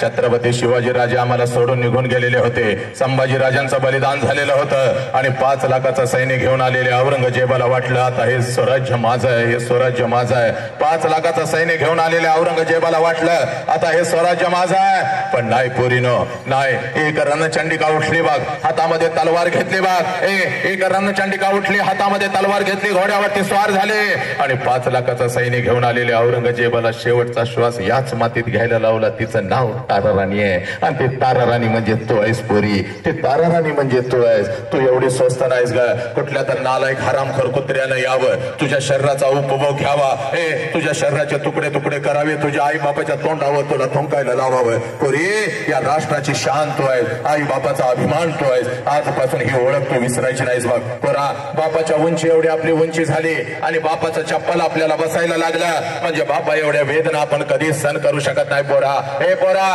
छत्रपती शिवाजी राजे आम्हाला सोडून निघून गेलेले होते. संभाजी राजांचं बलिदान झालेलं होतं आणि 5 लाखाचा सैन्य घेऊन आलेले औरंगजेबाला वाटलं आता हे स्वराज्य माझं आहे, हे स्वराज्य माझं आहे. 5 लाखाचा सैन्य घेऊन आलेल्या औरंगजेबाला वाटलं आता हे स्वराज्य माझं आहे. पण नाही पोरीनो, नाही. एक रणचंडिका उठली बघ, हातामध्ये तलवार घेतली बघ. एक रणचंडिका उठली, हातामध्ये तलवार घेतली, घोड्यावरती स्वार झाले आणि 5 लाखाचा सैन्य घेऊन आलेल्या औरंगजेबाला शेवटचा श्वास याच मातीत घ्यायला लावला. तिचं नाव ताराराणी आहे आणि ती ताराराणी म्हणजे तू आहेस पोरी. ती ताराराणी म्हणजे तू आहेस. तू एवढी स्वस्त नाहीस ग कुठल्या तर नालायक हरामखोर कुत्र्यानं यावं, तुझ्या शरीराचा उपभोग घ्यावा, तुझ्या शरीराचे तुकडे तुकडे करावे, तुझ्या आई बापाच्या तोंडावर तुला थुंकायला लावावं. पोरी, या राष्ट्राची शान तू आहेस, आई बापाचा अभिमान तू आहेस. आजपासून ही ओळख तू विसरायची नाहीस बघ. पोरा, बापाच्या उंची एवढी आपली उंची झाली आणि बापाचं चप्पल आपल्याला बसायला लागलं म्हणजे बापा एवढ्या वेदना आपण कधीच सहन करू शकत नाही पोरा. पोरा,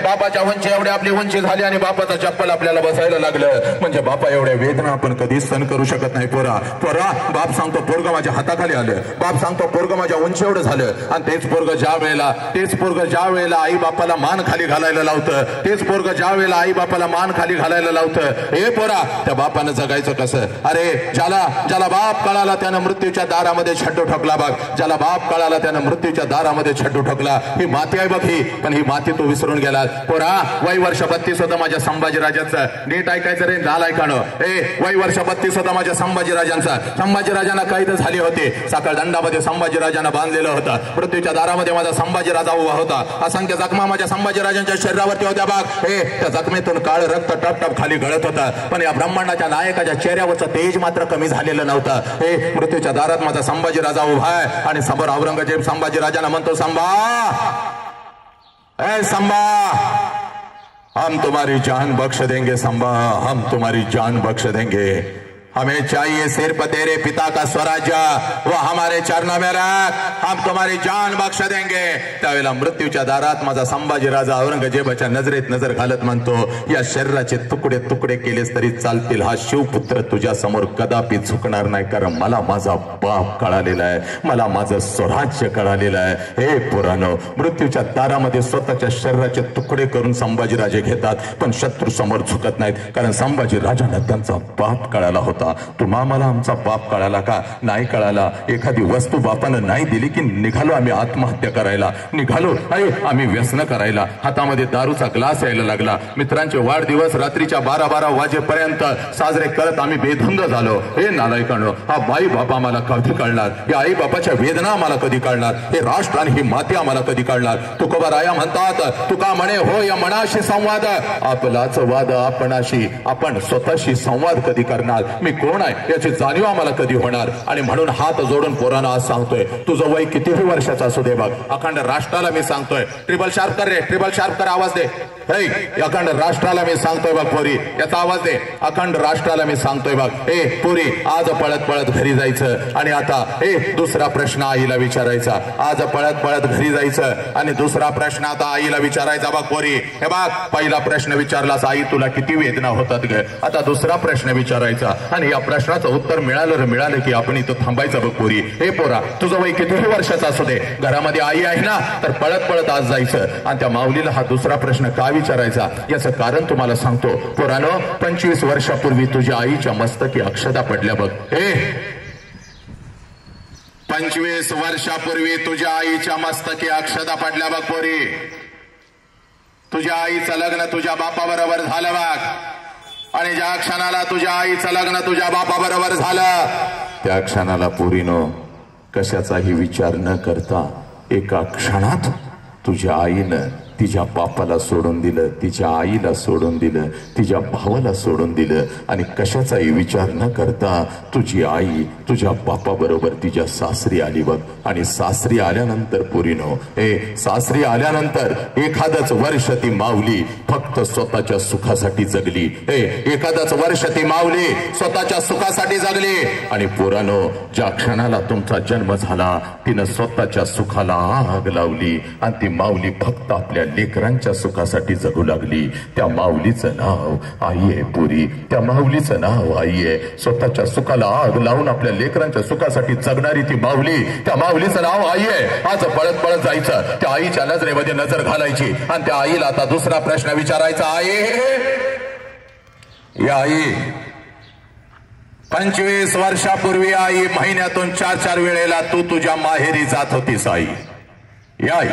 बापाच्या उंची एवढी आपली उंची झाली आणि बापाचं चप्पल आपल्याला बसायला लागलं म्हणजे बापा एवढ्या वेदना आपण कधीच सहन करू शकत नाही पोरा. पोरा, बाप सांगतो पोरग माझ्या हाताखाली आलं, बाप सांगतो पोरग माझ्या उंची एवढं झालं. आणि तेच पोरग ज्या वेळेला आई बापाला मान खाली घालायला लावतं, तेच पोरग ज्या वेळेला आई बापाला मान खाली घालायला लावतं. हे पोरा, त्या बापानं जगायचं कसं? अरे ज्याला बाप कळाला त्यानं मृत्यूच्या दारामध्ये छड्डू ठोकला बघ. ज्याला बाप कळाला त्यानं मृत्यूच्या दारामध्ये छड्डू ठोकला. ही माती आहे बघ ही, पण ही माती तू विसरून गेला. पोरा, वय वर्ष 32 होतं माझ्या संभाजीराजांचं. नीट ऐकायचं रे नालायकानं. वय वर्ष 32 होतं माझ्या संभाजीराजांचा. संभाजीराजांना कैद झाली होती. साखळ दंडामध्ये संभाजीराजांना बांधलेलं होतं. मृत्यूच्या दारामध्ये माझा संभाजीराजा उभा होता. असंख्य जखमा माझ्या संभाजीराजांच्या शरीरावरती होत्या बघ. त्या जखमेतून काळ रक्त टप टप खाली गळत होतं. पण या ब्रह्मांडाच्या नायकाच्या चेहऱ्यावरचं तेज मात्र कमी झालेलं नव्हतं. मृत्यूच्या दारात माझा संभाजीराजा उभा आहे आणि समोर औरंगजेब संभाजीराजांना म्हणतो, संभा, हम तुम्हारी जान बख्श देंगे संभा, हम तुम्हारी जान बख्श देंगे. हमें चाहिए सिर्फ तेरे पिता का स्वराज्य, वो हमारे चरणों में रख, हम तुम्हारी जान बख्श देंगे. त्यावेळेला मृत्यूच्या दारात माझा संभाजीराजा औरंगजेबाच्या नजरेत नजर घालत म्हणतो, या शरीराचे तुकडे तुकडे केलेस तरी चालतील, हा शिवपुत्र तुझ्या समोर कदापि झुकणार नाही. कारण मला माझा बाप कळालेला आहे, मला माझं स्वराज्य कळालेलं आहे. हे पुराणो, मृत्यूच्या दारामध्ये स्वतःच्या शरीराचे तुकडे करून संभाजीराजे घेतात, पण शत्रू समोर झुकत नाहीत. कारण संभाजीराजांना त्यांचा बाप कळाला होता. तुम्हाला आमचा बाप कळाला का? नाही कळाला. एखादी वस्तू बापानं नाही दिली की निघालो आम्ही आत्महत्या करायला, निघालो आम्ही व्यसन करायला. हातामध्ये दारूचा ग्लास यायला लागला. मित्रांचे वाढदिवस रात्रीच्या 12-12 वाजेपर्यंत साजरे करत आम्ही बेधुंद झालो. हे नालायकांनो, हा बाई बापा आम्हाला कधी कळणार? या आई बापाच्या वेदना आम्हाला कधी कळणार? हे राष्ट्र आणि ही माती आम्हाला कधी कळणार? तुकोबाराया म्हणतात, तुका म्हणे हो या मनाशी संवाद, आपलाच वाद आपणाशी. आपण स्वतःशी संवाद कधी करणार? मी कोण आहे याची जाणीव आम्हाला कधी होणार? आणि म्हणून हात जोडून पोरांना आज सांगतोय, तुझं वय कितीही वर्षाचं असू दे बघ, अखंड राष्ट्राला मी सांगतोय, ट्रिपल शार्प कर रे, ट्रिपल शार्प कर, आवाज दे. अखंड राष्ट्राला मी सांगतोय बघ पोरी, याचा आवाज दे. अखंड राष्ट्राला मी सांगतोय बघ, पोरी, आज पळत पळत घरी जायचं. आणि आता दुसरा प्रश्न आईला विचारायचा. आज पळत पळत घरी जायचं आणि दुसरा प्रश्न आता आईला विचारायचा बघ पोरी. हे बघ, पहिला प्रश्न विचारलास, आई तुला किती वेदना होतात ग. आता दुसरा प्रश्न विचारायचा आणि या प्रश्नाचं उत्तर मिळालं की आपण इथं थांबायचं बघ पोरी. हे पोरा, तुझं वय कितीही वर्षाचं असू दे, घरामध्ये आई आहे ना, तर पळत पळत आज जायचं. आणि त्या माऊलीला हा दुसरा प्रश्न का विचारायचा याचं कारण तुम्हाला सांगतो. पोरानो, 25 वर्षापूर्वी तुझ्या आईच्या मस्तकी अक्षता पडल्या बघ. 25 वर्षापूर्वी तुझ्या आईच्या मस्तकी अक्षता पडल्या बघ पोरी. तुझ्या आईचं लग्न तुझ्या बापाबरोबर झालं बघ. आणि ज्या क्षणाला तुझ्या आईचं लग्न तुझ्या बापाबरोबर झालं, त्या क्षणाला पोरीनो कशाचाही विचार न करता एका क्षणात तुझ्या आईनं तिच्या बापाला सोडून दिलं, तिच्या आईला सोडून दिलं, तिच्या भावाला सोडून दिलं. आणि कशाचाही विचार न करता तुझी आई तुझ्या बापाबरोबर तिच्या सासरी आली बघ. आणि सासरी आल्यानंतर पोरीनो, सासरी आल्यानंतर एखादच वर्ष ती माऊली फक्त स्वतःच्या सुखासाठी जगली. एखादच वर्ष ती माऊली स्वतःच्या सुखासाठी जगली. आणि पोरानो, ज्या क्षणाला तुमचा जन्म झाला तिनं स्वतःच्या सुखाला आग लावली आणि ती माऊली फक्त आपल्या लेकरांच्या सुखासाठी जगू लागली. त्या माऊलीचं नाव आई आहे पोरी, त्या माऊलीचं नाव आई आहे. स्वतःच्या सुखाला आग लावून आपल्या लेकरांच्या सुखासाठी जगणारी ती माऊली, त्या माऊलीचं नाव आई आहे. आज पळत पळत जायचं, त्या आईच्या नजरेमध्ये नजर घालायची आणि त्या आईला आता दुसरा प्रश्न विचारायचा. आई, या आई, 25 वर्षापूर्वी आई महिन्यातून 4-4 वेळेला तू तुझ्या माहेरी जात होतीस आई. या आई,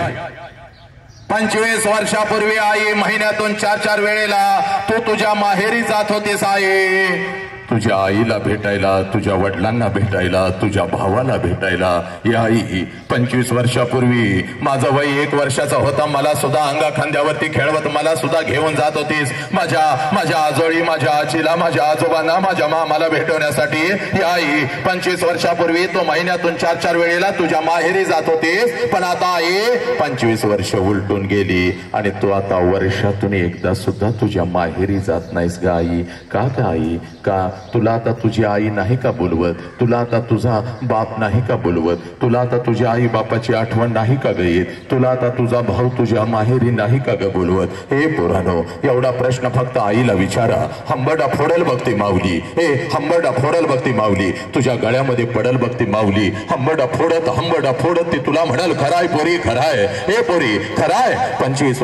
25 वर्षापूर्वी आई महिन्यातून 4-4 वेळेला तू तुझ्या माहेरी जात होतीस आई. तुझ्या आईला भेटायला, तुझ्या वडिलांना भेटायला, तुझ्या भावाला भेटायला. या आई, 25 वर्षापूर्वी माझं वय 1 वर्षाचा होता, मला सुद्धा अंगा खांद्यावरती खेळवत मला सुद्धा घेऊन जात होतीस माझ्या आजोळी, माझ्या आजीला, माझ्या आजोबांना, माझ्या मामाला भेटवण्यासाठी. या आई, 25 वर्षापूर्वी तो महिन्यातून 4-4 वेळेला तुझ्या माहेरी जात होतीस. पण आता आई 25 वर्ष उलटून गेली आणि तू आता वर्षातून एकदा सुद्धा तुझ्या माहेरी जात नाहीस ग आई. का ग आई? का? तुला आता तुझी आई नाही का बोलवत? तुला आता तुझा बाप नाही का बोलवत? तुला आता तुझ्या आई बापाची आठवण नाही का ग येत? तुला आता तुझा भाऊ तुझ्या माहेरी नाही का ग बोलवत? हे पोरानो, एवढा प्रश्न फक्त आईला विचारा. हंबरडा फोडल बघती माऊली, हे हंबरडा फोडल बघती माऊली, तुझ्या गळ्यामध्ये पडल बघती माऊली. हंबरडा फोडत ती तुला म्हणाल खराय पोरी खराय, हे पोरी खराय. 25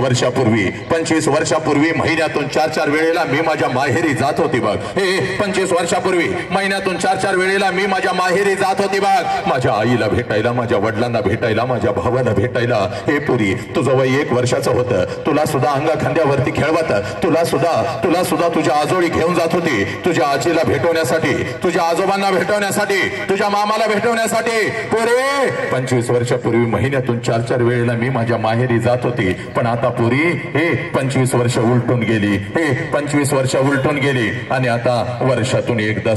वर्षापूर्वी महिन्यातून 4 वेळेला मी माझ्या माहेरी जात होती बघ. हे 25 वर्षापूर्वी महिन्यातून 4 वेळेला मी माझ्या माहेरी जात होती बघ. माझ्या आईला भेटायला, माझ्या वडिलांना भेटायला, माझ्या भावाला भेटायला. हे पुरी, तुझं वय 1 वर्षाचं होतं. तुला सुद्धा अंगा खांद्यावरती खेळवत, तुला सुद्धा तुझ्या आजोळी घेऊन जात होती. तुझ्या आजीला भेटवण्यासाठी, तुझ्या आजोबांना भेटवण्यासाठी, तुझ्या मामाला भेटवण्यासाठी. पुरी, 25 वर्षापूर्वी महिन्यातून 4 वेळेला मी माझ्या माहेरी जात होती. पण आता पुरी, हे 25 वर्ष उलटून गेली. हे 25 वर्ष उलटून गेली आणि आता वर्षातून एकदा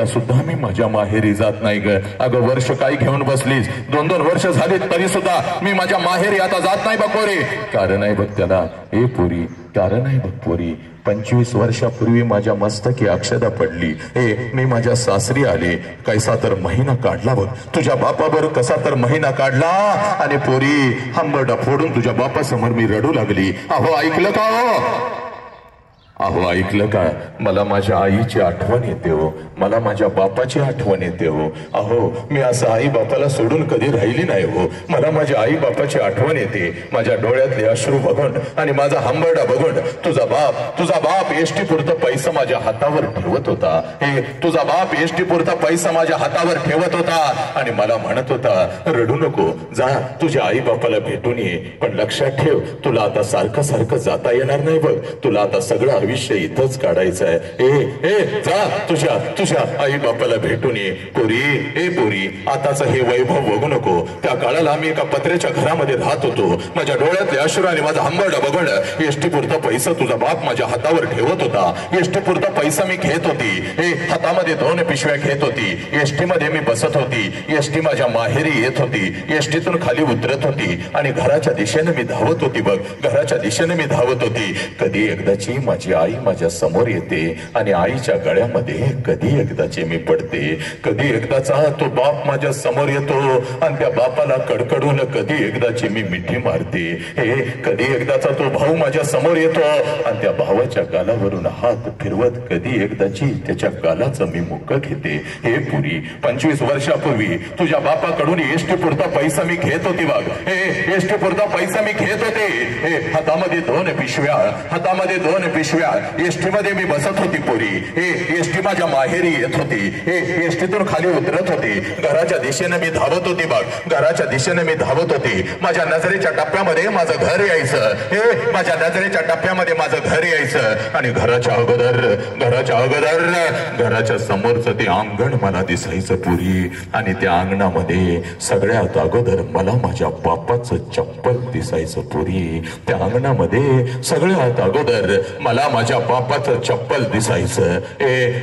सुद्धा मी माझ्या माहेरी जात नाही ग. अगं वर्ष काय घेऊन बसलीस? 2-2 वर्ष झाली तरी सुद्धा मी माझ्या माहेरी आता जात नाही बघ पोरी. कारण आहे बघ त्याला, हे पोरी, कारण आहे बघ पोरी. 25 वर्षापूर्वी माझ्या मस्तकी अक्षदा पडली. हे मी माझ्या सासरी आले, कैसा तर महिना काढला बघ. तुझ्या बापाबरोबर कसा तर महिना काढला आणि पोरी हंबरडा फोडून तुझ्या बापासमोर मी रडू लागली. अहो ऐकलं का हो? अहो ऐकलं का? मला माझ्या आईची आठवण येते हो, मला माझ्या बापाची आठवण येते हो. अहो मी असं आई बापाला सोडून कधी राहिली नाही हो. मला माझ्या आई बापाची आठवण येते. माझ्या डोळ्यातले अश्रू बघून आणि माझा हंबरडा बघून तुझा बाप एसटी पुरता पैसा माझ्या हातावर ठेवत होता. हे तुझा बाप एसटी पुरता पैसा माझ्या हातावर ठेवत होता आणि मला म्हणत होता रडू नको, जा तुझ्या आई बापाला भेटून ये. पण लक्षात ठेव, तुला आता सारखं जाता येणार नाही बघ. तुला आता सगळं आयुष्य इथंच काढायचं आहे. ए जा तुझ्या आई बापाला भेटून ये. पोरी, आताच हे वैभव बघू नको. त्या काळाला आम्ही एका पत्र्याच्या घरामध्ये राहत होतो. माझ्या डोळ्यातले अश्रू आणि माझा हंबरडा बघून एसटी पुरता पैसा तुझा बाप माझ्या हातावर ठेवत होता. एसटी पुरता पैसा मी घेत होती. हे हातामध्ये 2 पिशव्या घेत होती. एसटी मध्ये मी बसत होती. एसटी माझ्या माहेरी येत होती. एसटीतून खाली उतरत होती आणि घराच्या दिशेने मी धावत होती बघ. घराच्या दिशेने मी धावत होती. कधी एकदाची माझी आई माझ्या समोर येते आणि आईच्या गळ्यामध्ये कधी एकदाची मी पडते. कधी एकदाचा तो बाप माझ्या समोर येतो आणि त्या बापाला कडकडून कधी एकदाची मी मिठी मारते. हे कधी एकदाचा तो भाऊ माझ्या समोर येतो आणि त्या भावाच्या गालावरून हात फिरवत कधी एकदाची त्याच्या गालाचं मी मुक्क घेते. हे पुरी, 25 वर्षापूर्वी तुझ्या बापाकडून एसटी पुरता पैसा मी घेत होती बघ. हे एसटी पुरता पैसा मी घेत होते. हे हातामध्ये 2 पिशव्या एसटी मध्ये मी बसत होती पोरी. हे एसटी माझ्या माहेरी येत होती. हे एसटीतून खाली उतरत होती. घराच्या दिशेने मी धावत होती बघ. घराच्या दिशेने मी धावत होती. माझ्या नजरेच्या टप्प्यामध्ये माझं घर यायचं. हे माझ्या नजरेच्या टप्प्यामध्ये माझं घर यायचं आणि घराच्या अगोदर घराच्या समोरचं ते अंगण मला दिसायचं पुरी. आणि त्या अंगणामध्ये सगळ्यात अगोदर मला माझ्या बापाचं चप्पल दिसायचं पुरी. त्या अंगणामध्ये सगळ्यात अगोदर मला माझ्या बापाचं चप्पल दिसायचं.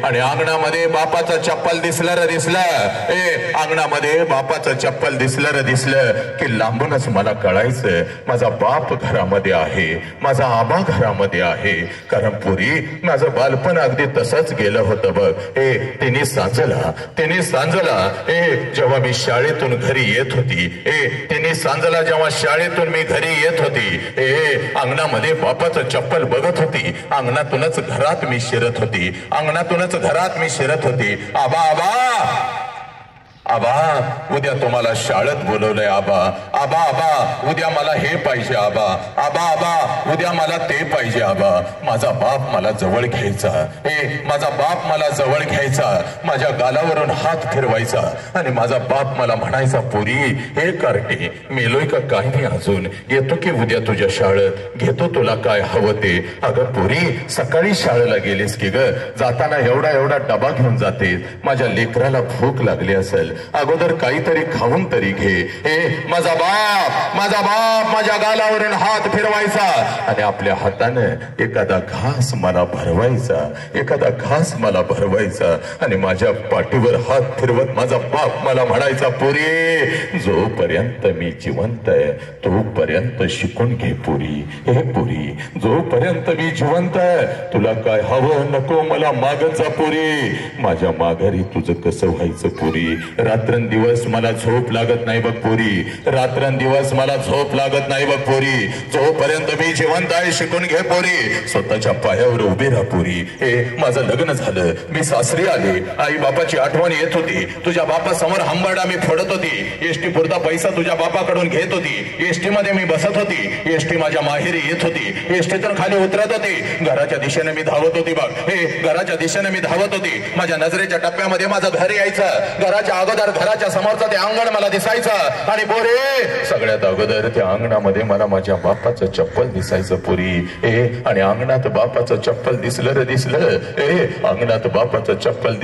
आणि अंगणामध्ये बापाचं चप्पल दिसलं. अंगणामध्ये बापाचं चप्पल दिसलं की लांबूनच मला कळायचं माझा बाप घरामध्ये आहे, माझा आबा घरामध्ये आहे. कारण पुरी माझं बालपण अगदी तसंच गेलं होतं बघ. तिने सांजला जेव्हा मी शाळेतून घरी येत होती. तिने सांजला जेव्हा शाळेतून मी घरी येत होती. अंगणामध्ये बापाचं चप्पल बघत होती. अंगणातूनच घरात मी शिरत होती. आबा उद्या तुम्हाला शाळेत बोलवलंय. आबा उद्या मला हे पाहिजे. आबा उद्या मला ते पाहिजे. आबा माझा बाप मला जवळ घ्यायचा. माझा बाप मला जवळ घ्यायचा. माझ्या गालावरून हात फिरवायचा आणि माझा बाप मला म्हणायचा पोरी हे कार्टे मेलोय का काय नाही अजून, येतो की उद्या तुझ्या शाळेत, घेतो तुला काय हवं ते. अगं पोरी सकाळी शाळेला गेलीस की ग, जाताना एवढा डबा घेऊन जाते. माझ्या लेकराला भूक लागली असेल, अगोदर काहीतरी खाऊन तरी घे. माझा बाप माझ्या गालावरून हात फिरवायचा आणि आपल्या हाताने एखादा घास मला भरवायचा आणि माझ्या पाठीवर हात फिरवत माझा बाप मला म्हणायचा, पोरी जोपर्यंत मी जिवंत आहे तोपर्यंत शिकून घे पोरी. पोरी जोपर्यंत मी जिवंत आहे तुला काय हवं नको मला मागत जा पोरी. माझ्या माघारी तुझं कसं व्हायचं पोरी. रात्रंदिवस मला झोप लागत नाही बघ पोरी. जोपर्यंत मी जिवंत आहे शिकून घे पोरी. स्वतःच्या पायावर उभे राहा पोरी. माझं लग्न झालं, मी सासरी आले, आई बापाची आठवण येत होती. तुझ्या बापासमोर हंबरडा मी फोडत होती. एसटी पुरता पैसा तुझ्या बापाकडून घेत होती. एसटी मध्ये मी बसत होती. एसटी माझ्या माहेरी येत होती. एसटीतून खाली उतरत होती. घराच्या दिशेने मी धावत होती बघ. माझ्या नजरेच्या टप्प्यामध्ये माझं घर यायचं. घराच्या अगोदर घराच्या समोरचं ते अंगण मला दिसायचं आणि पोरी सगळ्यात अगोदर त्या अंगणामध्ये मला माझ्या बापाचं चप्पल दिसायचं पोरी. आणि अंगणात बापाचं चप्पल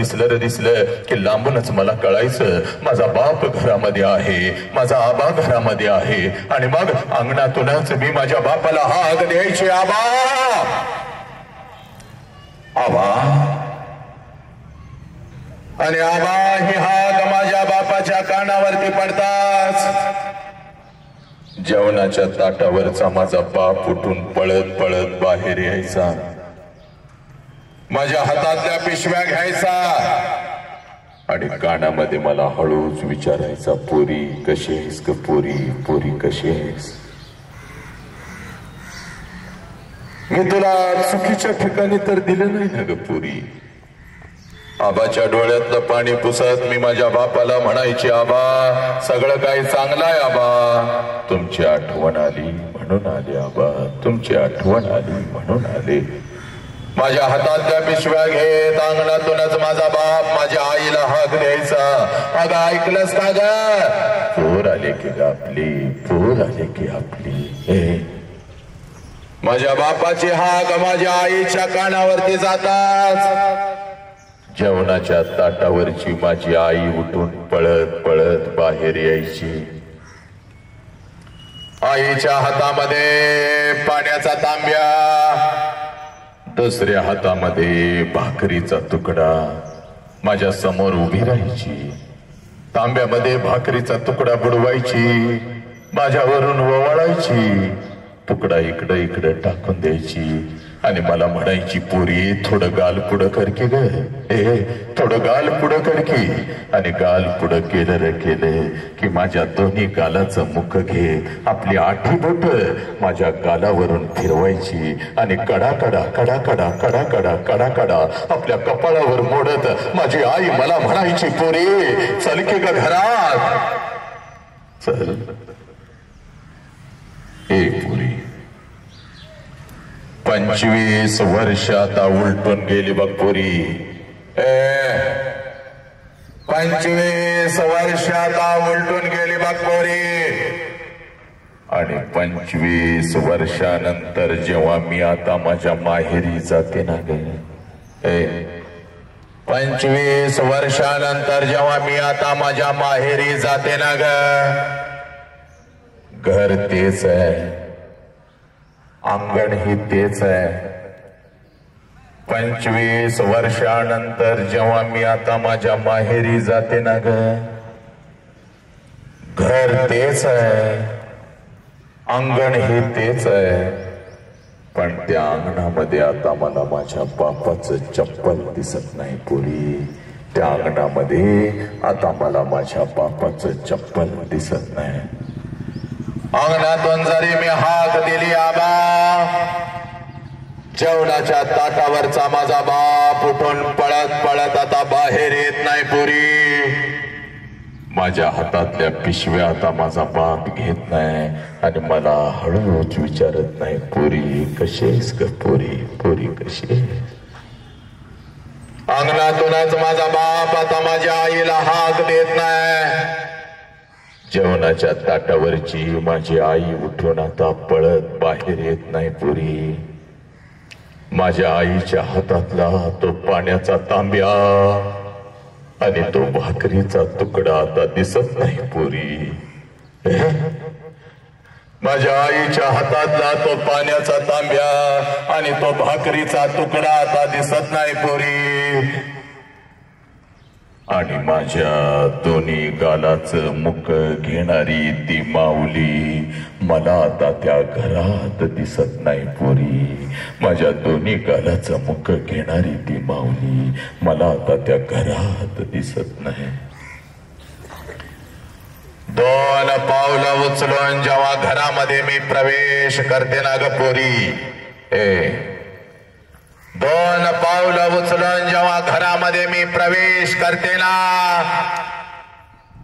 दिसलं की लांबूनच मला कळायचं माझा बाप घरामध्ये आहे, माझा आबा घरामध्ये आहे. आणि मग अंगणातूनच मी माझ्या बापाला हाक द्यायची, आबा. आणि आबा ही हाक माझ्या बापाच्या कानावरती पडताच जेवणाच्या ताटावरचा माझा बाप उठून पळत पळत बाहेर यायचा. माझ्या हातातल्या पिशव्या घ्यायचा आणि कानामध्ये मला हळूच विचारायचा, पोरी कशी आहेस ग पोरी कशी आहेस. मी तुला चुकीच्या ठिकाणी तर दिलं नाही ना ग पोरी. आबाच्या डोळ्यातलं पाणी पुसत मी माझ्या बापाला म्हणायची, आबा सगळं काही चांगलं आहे आबा. तुमची आठवण आली म्हणून आले आबा, तुमची आठवण आली म्हणून आले. माझ्या हातातल्या पिशव्या घेत अंगणातूनच माझा बाप माझ्या आईला हाक द्यायचा, अगं ऐकलंस का ग, पोर आले की आपली. माझ्या बापाची हाक माझ्या आईच्या कानावरती जाताच जेवणाच्या ताटावरची माझी आई उठून पळत पळत बाहेर यायची. आईच्या हातामध्ये पाण्याचा तांब्या, दुसऱ्या हातामध्ये भाकरीचा तुकडा. माझ्या समोर उभी राहायची, तांब्यामध्ये भाकरीचा तुकडा बुडवायची, माझ्यावरून ववाळायची, तुकडा इकडे टाकून द्यायची आणि मला म्हणायची, पोरी थोडं गाल पुढं कर की ग, थोडं गाल पुढं कर की. आणि गाल पुढं केलं की माझ्या दोन्ही गालाचं मुख घे, आपली आठी बोट माझ्या गालावरून फिरवायची आणि कडा कडा आपल्या कपाळावर मोडत माझी आई मला म्हणायची, पोरी चल की ग घरात चल. पोरी 25 वर्ष आता उलटून गेली बघ पोरी. 25 वर्ष आता उलटून गेली बघ पोरी. आणि 25 वर्षानंतर जेव्हा मी आता माझ्या माहेरी जाते ना ग, 25 वर्षानंतर जेव्हा मी आता माझ्या माहेरी जाते ना ग, घर तेच आहे, अंगण ही तेच आहे. 25 वर्षानंतर जेव्हा मी आता माझ्या माहेरी जाते ना ग, घर तेच आहे, अंगण ही तेच आहे. पण त्या अंगणामध्ये आता मला माझ्या बापाचं चप्पल दिसत नाही पोरी. त्या अंगणामध्ये आता मला माझ्या बापाचं चप्पल दिसत नाही. अंगणातून जरी मी हाक दिली आबा, जेवणाच्या ताटावरचा माझा बाप उठून पळत पळत आता बाहेर येत नाही पोरी. माझ्या हातातल्या पिशव्या आता माझा बाप घेत नाही आणि मला हळूच विचारत नाही, पोरी कशी आहेस ग पोरी कशी आहे. अंगणातूनच माझा बाप आता माझ्या आईला हाक देत नाही. जेवणाच्या ताटावरची माझी आई उठून आता पळत बाहेर येत नाही पोरी. माझ्या आईच्या हातातला तो पाण्याचा तांब्या आणि तो भाकरीचा तुकडा आता दिसत नाही पोरी. माझ्या आईच्या हातातला तो पाण्याचा तांब्या आणि तो भाकरीचा तुकडा आता दिसत नाही पोरी. आणि माझ्या दोन्ही गालाचं मुक घेणारी ती माऊली मला आता त्या घरात दिसत नाही पोरी. माझ्या दोन्ही गालाचं मुक घेणारी ती माऊली मला आता त्या घरात दिसत नाही. 2 पावलं उचलून जेव्हा घरामध्ये मी प्रवेश करते ना ग पोरी, 2 पावलं उचलून जेव्हा घरामध्ये मी प्रवेश करते ना,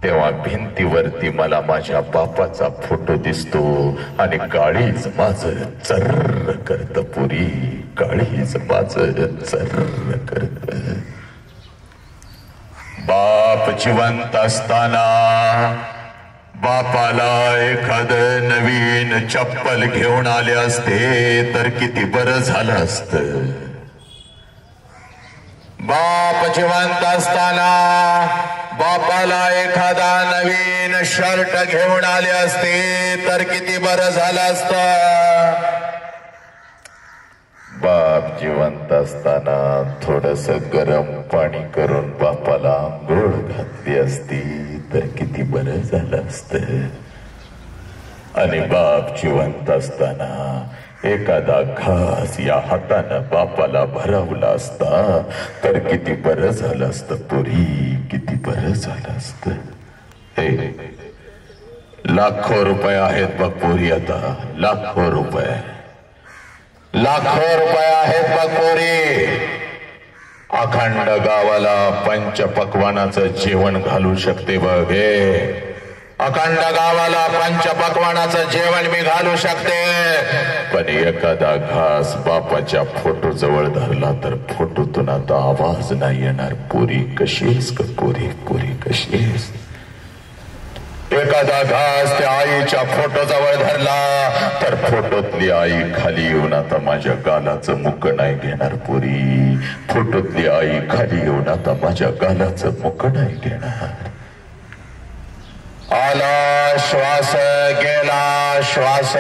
तेव्हा भिंतीवरती मला माझ्या बापाचा फोटो दिसतो आणि काळीच माझं चर्र करत पुरी. काळीच माझं चर्र करत. बाप जिवंत असताना बापाला एखाद नवीन चप्पल घेऊन आले असते तर किती बरं झालं असतं. बाप जिवंत असताना बापाला एखादा नवीन शर्ट घेऊन आले असते तर किती बरं झालं असतं. बाप जिवंत असताना थोडस गरम पाणी करून बापाला आंघोळ घातली असती तर किती बरं झालं असतं. आणि बाप जिवंत असताना एखादा घास या हातानं बापाला भरवला असता तर किती बरं झालं असतं पोरी. किती बरं झालं असतं. लाखो रुपये आहेत बघ पोरी. आता लाखो रुपये आहेत बघ पोरी. अखंड गावाला पंचपक्वानाचं जेवण घालू शकते बघ. अखंड गावाला पंचपक्वानाचं जेवण मी घालू शकते. पण एखादा घास बापाच्या फोटो जवळ धरला तर फोटोतून आता आवाज नाही येणार पोरी. कशीस ग पोरी. पोरी कशीस. एखादा घास त्या आईच्या फोटो जवळ धरला तर फोटोतली आई खाली येऊन आता माझ्या गालाचं मुक नाही घेणार पोरी. फोटोतली आई खाली येऊन आता माझ्या गालाचं मुक नाही घेणार. आला श्वास गेला श्वास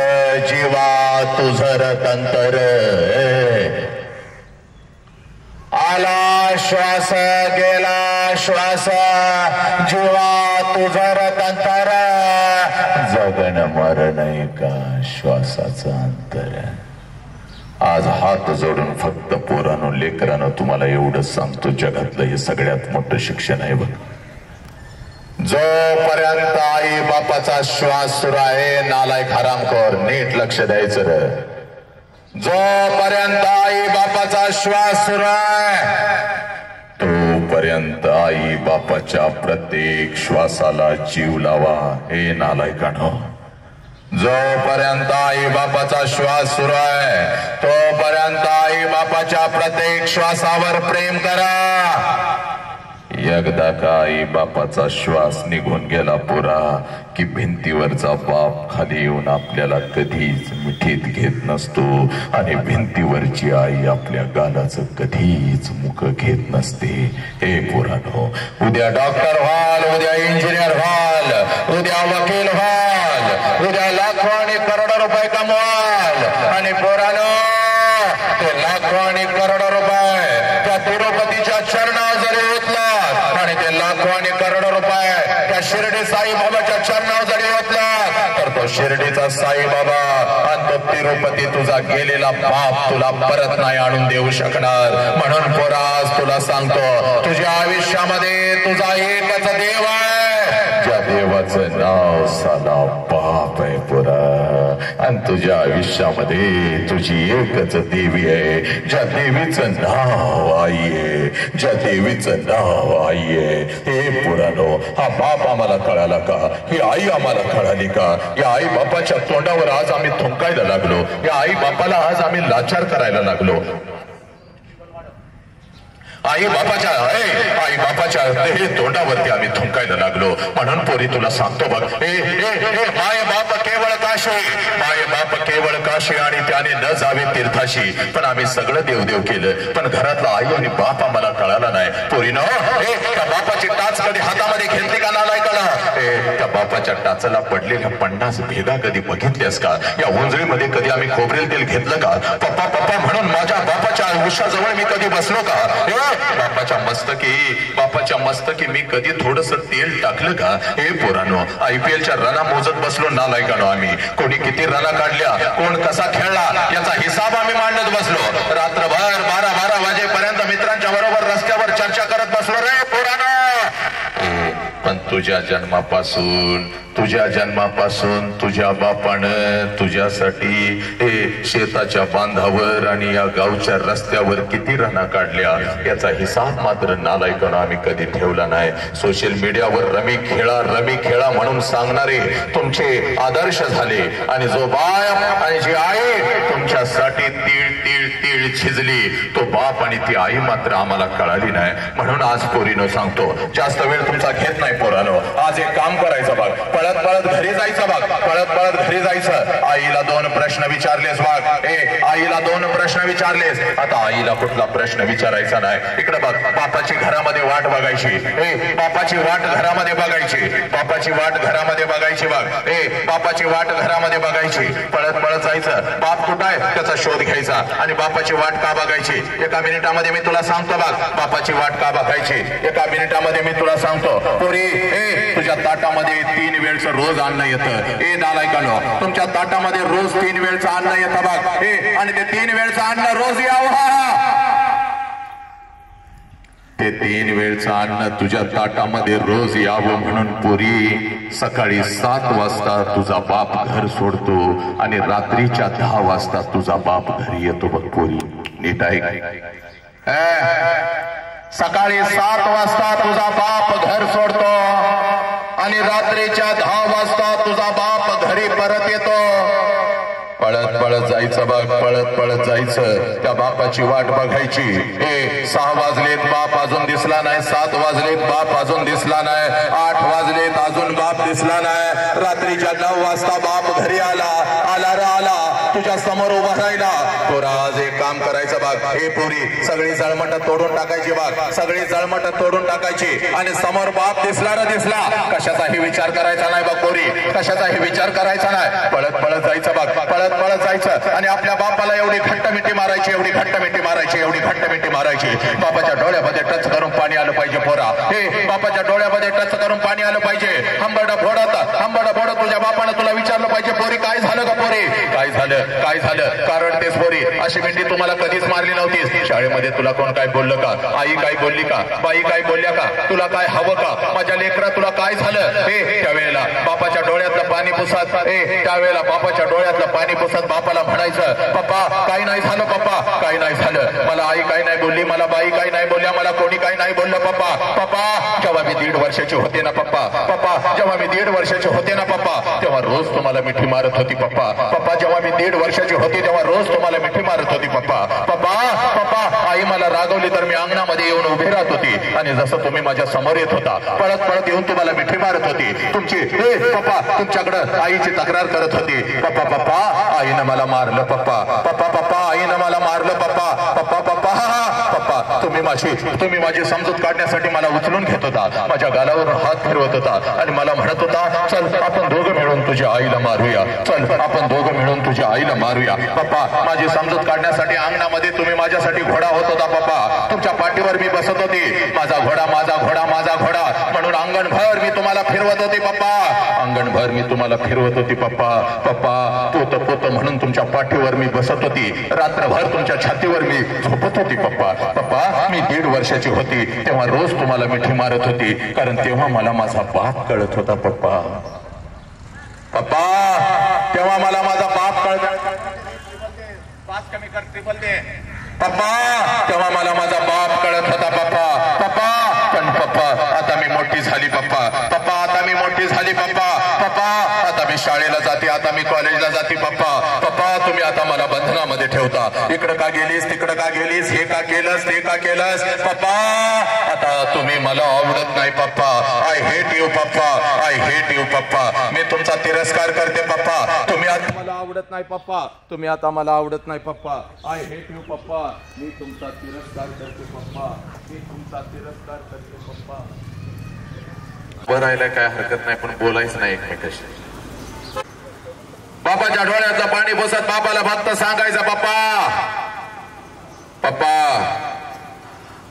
जीवा तुझर तंतर. आला श्वास गेला श्वास जीवा तुझर तंतर. जगण मरण का श्वासाचं अंतर. आज हात जोडून फक्त पोरानो लेकरानं तुम्हाला एवढंच सांगतो, जगातलं हे सगळ्यात मोठं शिक्षण आहे बघ. जोपर्यंत आई बापाचा श्वास सुरू आहे नालायक हरामखोर नीट लक्ष द्यायचं रे. जोपर्यंत आई बापाचा श्वास सुरू आहे तोपर्यंत आई बापाच्या प्रत्येक श्वासाला जीव लावा. हे नालायकानो. जोपर्यंत आई बापाचा श्वास सुरू आहे तोपर्यंत आई बापाच्या प्रत्येक श्वासावर प्रेम करा. एकदा का आई बापाचा श्वास निघून गेला पोरा की भिंतीवरचा बाप खाली येऊन आपल्याला कधीच मिठीत घेत नसतो आणि भिंतीवरची आई आपल्या गालाचं कधीच मुख घेत नसते. हे पोरानो, उद्या डॉक्टर व्हाल, उद्या इंजिनियर व्हाल, उद्या वकील व्हाल, उद्या लाखो आणि करोडो रुपये कमवाल. आणि पोरानो ते लाखो आणि करोडो रुपये त्या तिरुपतीच्या चरणावर जरी ओतलात आणि ते लाखो आणि करोडो रुपये त्या शिर्डी साईबाबाच्या चरणावर जरी ओतलात तर तो शिर्डीचा साईबाबा आणि तो तिरुपती तुझा गेलेला बाप तुला परत नाही आणून देऊ शकणार. म्हणून पोरास तुला सांगतो, तुझ्या आयुष्यामध्ये तुझा एकच देव आहे, ज्या देवाचं नाव साला बाप आहे पोरा. आणि तुझ्या आयुष्यामध्ये तुझी एकच देवी आहे, ज्या देवीचं नाव आई आहे, ज्या देवीचं नाव आई आहे. हे पुरानो, हा बाप आम्हाला कळाला का? ही आई आम्हाला कळाली का? या आई बापाच्या तोंडावर आज आम्ही थुंकायला लागलो, या आई बापाला आज आम्ही लाचार करायला लागलो. आई बापाच्या हे तोंडावरती आम्ही थुंकायला लागलो. म्हणून पोरी तुला सांगतो बघ, माय बाप केवळ काय काशी, माय बाप केवळ काशी आणि त्याने न जावे तीर्थाशी. पण आम्ही सगळं देवदेव केलं, पण घरातला आई आणि बाप आम्हाला कळाला नाही. पोरीनो, त्या बापाची टाच कधी हातामध्ये घेतली का नालाय कळा? त्या बापाच्या टाचाला पडलेल्या 50 भेगा कधी बघितल्यास का? या उंजळीमध्ये कधी आम्ही खोबरेल तेल घेतलं का? पप्पा पप्पा म्हणून माझ्या बापाच्या उशाजवळ मी कधी बसलो का? बापाच्या मस्तकी मी कधी थोडस तेल टाकलं का? हे पोरानो, IPLच्या रना मोजत बसलो नालायकानो आम्ही. कोणी किती रना काढल्या, कोण कसा खेळला याचा हिसाब आम्ही मांडत बसलो. रात्रभर 12 वाजेपर्यंत मित्रांच्या बरोबर रस्त्यावर चर्चा करत बसलो रे पोरानो. पण तुझ्या जन्मापासून तुझ्या बापानं तुझ्यासाठी शेताच्या बांधावर आणि या गावच्या रस्त्यावर किती रना काढल्या याचा हिसाब मात्र नालायकानं आम्ही कधी ठेवला नाही. सोशल मीडियावर रमी खेळा म्हणून सांगणारे तुमचे आदर्श झाले, आणि जो बाप आणि जी आई तुमच्यासाठी तीळ झिजली, तो बाप आणि ती आई मात्र आम्हाला कळाली नाही. म्हणून आज पोरीनो सांगतो, जास्त वेळ तुमचा घेत नाही पोरानो. आज एक काम करायचं बघ, पळत घरी जायचं बघ, पळत घरी जायचं. आईला 2 प्रश्न विचारलेस बघ. आईला 2 प्रश्न विचारलेस, आता आईला कुठला प्रश्न विचारायचा नाही. इकडे बघ, बापाची घरामध्ये वाट बघायची. बापाची वाट घरामध्ये बघायची. बापाची वाट घरामध्ये बघायची बघ. बापाची वाट घरामध्ये बघायची. पळत जायचं. बाप कुठं आहे त्याचा शोध घ्यायचा, आणि बापाची वाट का बघायची? एका मिनिटामध्ये मी तुला सांगतो बघ, बापाची वाट का बघायची. एका मिनिटामध्ये मी तुला सांगतो. पोरी, तुझ्या ताटामध्ये 3 वेळचं रोज अन्न येतं. नालायकानो, तुमच्या ताटामध्ये रोज 3 वेळचं अन्न येतं बघ. आणि ते 3 वेळचं अन्न रोज यावं. ते 3 वेळचं अन्न तुझ्या ताटामध्ये रोज यावं म्हणून पोरी, सकाळी 7 वाजता तुझा बाप घर सोडतो आणि रात्रीच्या 10 वाजता तुझा बाप घरी येतो बघ पोरी. नीट आहे. सकाळी 7 वाजता तुझा बाप घर सोडतो आणि रात्रीच्या 10 वाजता तुझा बाप घरी परत येतो. पळत जायचं बघ, पळत जायचं. त्या बापाची वाट बघायची. 6 वाजलेत, बाप अजून दिसला नाही. 7 वाजलेत, बाप अजून दिसला नाही. 8 वाजलेत, अजून बाप दिसला नाही. रात्रीच्या 9 वाजता बाप घरी आला तुझ्या समोर उभा राहिला. पोरा, आज एक काम करायचं बघ. पोरी, सगळी जळमट तोडून टाकायची बघ, सगळी जळमट तोडून टाकायची. आणि समोर बाप दिसला ना दिसला, कशाचाही विचार करायचा नाही बघ पोरी, कशाचाही विचार करायचा नाही. पळत जायचं बघ, पळत जायचं. आणि आपल्या बापाला एवढी घट्ट मिठी मारायची, बापाच्या डोळ्यामध्ये टच करून पाणी आलं पाहिजे पोरा. बापाच्या डोळ्यामध्ये टच करून पाणी आलं पाहिजे. हंबड फोडत तुझ्या बापानं तुला विचारलं पाहिजे, पोरी काय झालं का पोरी, काय झालं? कारण तेच पोरी, अशी मिठी तुम्हाला कधीच मारली नव्हतीस. शाळेमध्ये तुला कोण काय बोललं का? आई काय बोलली का? बाई काय बोलल्या का? तुला काय हवं का? माझ्या लेकरा तुला काय झालं? त्यावेळेला बापाच्या डोळ्यातलं पाणी पुसत, त्यावेळेला बापाच्या डोळ्यातलं पाणी पुसत बापाला म्हणायचं, पप्पा काही नाही झालं, पप्पा काही नाही झालं. मला आई काय नाही बोलली, मला बाई काय नाही बोलल्या, मला कोणी काय नाही बोललं. पप्पा जेव्हा मी 1.5 वर्षाची होते ना पप्पा जेव्हा मी 1.5 वर्षाची होते ना पप्पा, तेव्हा रोज तुम्हाला मिठी मारत होती पप्पा जेव्हा मी 1.5 वर्षाची होती तेव्हा रोज तुम्हाला मिठी मारत होती पप्पा आई मला रागवली तर मी अंगणामध्ये येऊन उभी राहत होती, आणि जसं तुम्ही माझ्या समोर येत होता पळत येऊन तुम्हाला मिठी मारत होती. तुमची पप्पा तुमच्याकडं आईची तक्रार करत होती, पप्पा आईनं मला मारलं, पप्पा आईनं मला मारलं, पप्पा तुम्ही माझी समजूत काढण्यासाठी मला उचलून घेत होता, माझ्या गालावरून हात फिरवत होता आणि मला म्हणत होता, चल आपण दोघं मिळून तुझ्या आईला मारूया, पप्पा माझी समजूत काढण्यासाठी अंगणामध्ये तुम्ही माझ्यासाठी घोडा होत होता पप्पा, तुमच्या पाठीवर मी बसत होती, माझा घोडा म्हणून अंगणभर मी तुम्हाला फिरवत होती पप्पा पोत म्हणून तुमच्या पाठीवर मी बसत होती, रात्रभर तुमच्या छातीवर मी झोपत होती पप्पा मी 1.5 वर्षाची होती तेव्हा रोज तुम्हाला मिठी मारत होती, कारण तेव्हा मला माझा बाप कळत होता पप्पा तेव्हा मला माझा बाप तेव्हा मला माझा बाप कळत होता पप्पा पण पप्पा आता मी मोठी झाली पप्पा आता मी मोठी झाली पप्पा. पप्पा आता मी शाळेला जाते, आता मी कॉलेजला जाते पप्पा. पप्पा तुम्ही आता मला बंधनामध्ये ठेवता. इकडं का गेलीस, तिकडं का गेलीस, हे का केलंस, ते का केलंस पप्पा. आता तुम्ही मला आवडत नाही पप्पा. आय हेट यू पप्पा, आय हेट यू पप्पा. मी तुमचा तिरस्कार करते पप्पा. तुम्ही आता मला आवडत नाही पप्पा. तुम्ही आता मला आवडत नाही पप्पा. आय हेट यू पप्पा. मी तुमचा तिरस्कार करते पप्पा. मी तुमचा तिरस्कार करते पप्पा. बोलायला काय हरकत नाही, पण बोलायचं नाही एकमेकाशी. बापाच्या डोळ्याचं पाणी पुसत बापाला फक्त सांगायचं पप्पा. पप्पा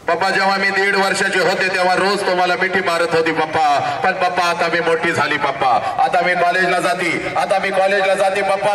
पप्पा जेव्हा मी 1.5 वर्षाचे होते तेव्हा रोज तुम्हाला मिठी मारत होती पप्पा. पण पप्पा आता मी मोठी झाली पप्पा. आता मी कॉलेजला जाती, आता मी कॉलेजला जाते पप्पा.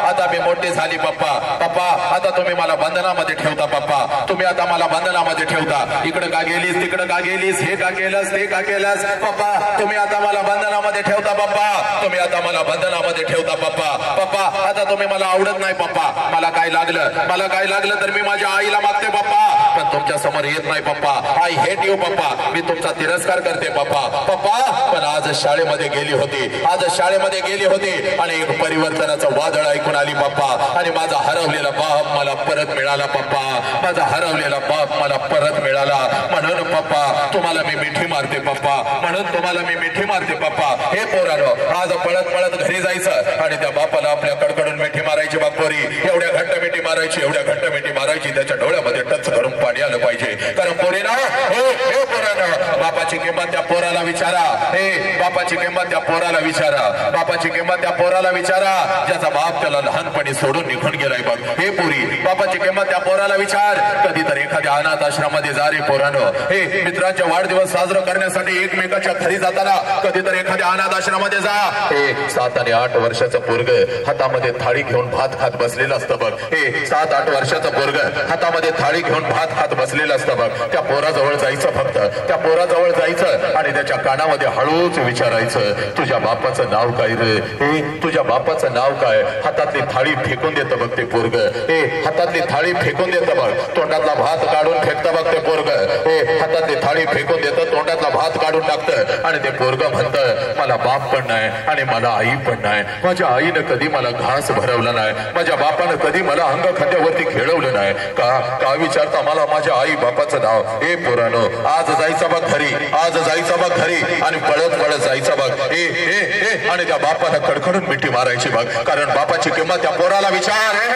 आता मी मोठी झाली पप्पा. पप्पा आता तुम्ही मला बंधनामध्ये ठेवता पप्पा. तुम्ही आता मला बंधनामध्ये ठेवता. इकडं का गेलीस, तिकडं का गेलीस, हे का केलंस, ते का केलंस पप्पा. तुम्ही आता मला बंधनामध्ये ठेवता पप्पा. तुम्ही आता मला बंधनामध्ये ठेवता पप्पा. पप्पा आता तुम्ही मला आवडत नाही पप्पा. मला काय लागलं तर मी माझ्या आईला मागते पप्पा. पण तुमच्या समोर येत नाही पप्पा. आय हेट यू पप्पा. मी तुमचा तिरस्कार करते पप्पा. पप्पा पण आज शाळेमध्ये गेली होती आणि एक परिवर्तनाचं वादळ ऐकून आली पप्पा. आणि माझा हरवलेला बाप मला परत मिळाला पप्पा. माझा हरवलेला बाप मला परत मिळाला. म्हणून पप्पा तुम्हाला मी मिठी मारते पप्पा. म्हणून तुम्हाला मी मिठी मारते पप्पा. हे पोरानो आज पळत पळत घरी जायचं आणि त्या बापाला आपल्या कडकडून मिठी मारायची बापोरी. एवढ्या घट्ट मिठी मारायची त्याच्या डोळ्यामध्ये टच करून पाणी आलं पाहिजे. कारण पोरीना हे पोरानं बापाची किंमत त्या पोराला विचारा. हे बापाची किंमत त्या पोराला विचारा. बापाची किंमत त्या पोराला विचारा ज्याचा बाप त्याला लहानपणी सोडून निघून गेलाय बघ. हे पोरी बापाची किंमत त्या पोराला विचार. कधीतरी एखाद्या अनाथ आश्रमामध्ये जा रे पोरानं. हे मित्रांचे वाढदिवस साजरा करण्यासाठी एकमेकाच्या घरी जाताना कधीतरी एखाद्या अनाथ आश्रमामध्ये जा. हे 7 आणि 8 वर्षाचं पोरग हातामध्ये थाळी घेऊन भात खात बसलेलं असतं बघ. हे 7-8 वर्षाचं पोरग हातामध्ये थाळी घेऊन भात खात बसलेलं असतं बघ. त्या पोराजवळ जायचं फक्त. त्या पोराजवळ जायचं आणि त्याच्या कानामध्ये हळूच विचारायचं तुझ्या बापाचं नाव काय रे. हे तुझ्या बापाचं नाव काय. हातातली थाळी फेकून देतं बघ ते पोरग. हे हातातली थाळी फेकून देतं बघ. तोंडातला भात काढून फेकतं बघ ते पोरग. हे हातातली थाळी फेकून देतं, तोंडातला भात काढून टाकतं आणि ते पोरग म्हणतं मला बाप पण नाही आणि मला आई पण नाही. माझ्या आईनं कधी मला घास भरवला नाही. माझ्या बापानं कधी मला अंग खांद्यावरती खेळवलं नाही. का विचारता मला माझ्या आई बापाचं नाव. हे पोरानो आज जायचं बघ घरी. आणि पळत जायचं बघ. आणि त्या बापाला कडकडून मिठी मारायची बघ. कारण बापाची किंमत त्या पोराला विचार.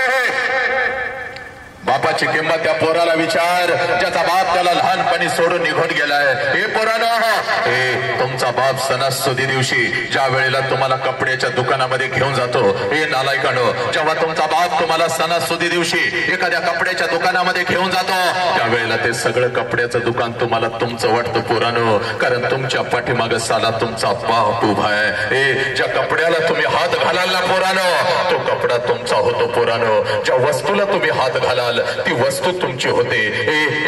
बापाची किंमत त्या पोराला विचार ज्याचा बाप त्याला लहानपणी सोडून निघून गेलाय. हे पोरानो हे तुमचा बाप सणासुदी दिवशी ज्या वेळेला तुम्हाला कपड्याच्या दुकानामध्ये घेऊन जातो. हे नालायकानो जेव्हा तुमचा बाप तुम्हाला सणासुदी दिवशी एखाद्या कपड्याच्या दुकानामध्ये घेऊन जातो त्यावेळेला ते सगळं कपड्याचं दुकान तुम्हाला तुमचं वाटतं पोरानो. कारण तुमच्या पाठीमागे साला तुमचा बाप उभा आहे. हे ज्या कपड्याला तुम्ही हात घालाल ना पोरानो तो कपडा तुमचा होतो पोरानो. ज्या वस्तूला तुम्ही हात घालाल ती वस्तू तुमची होते.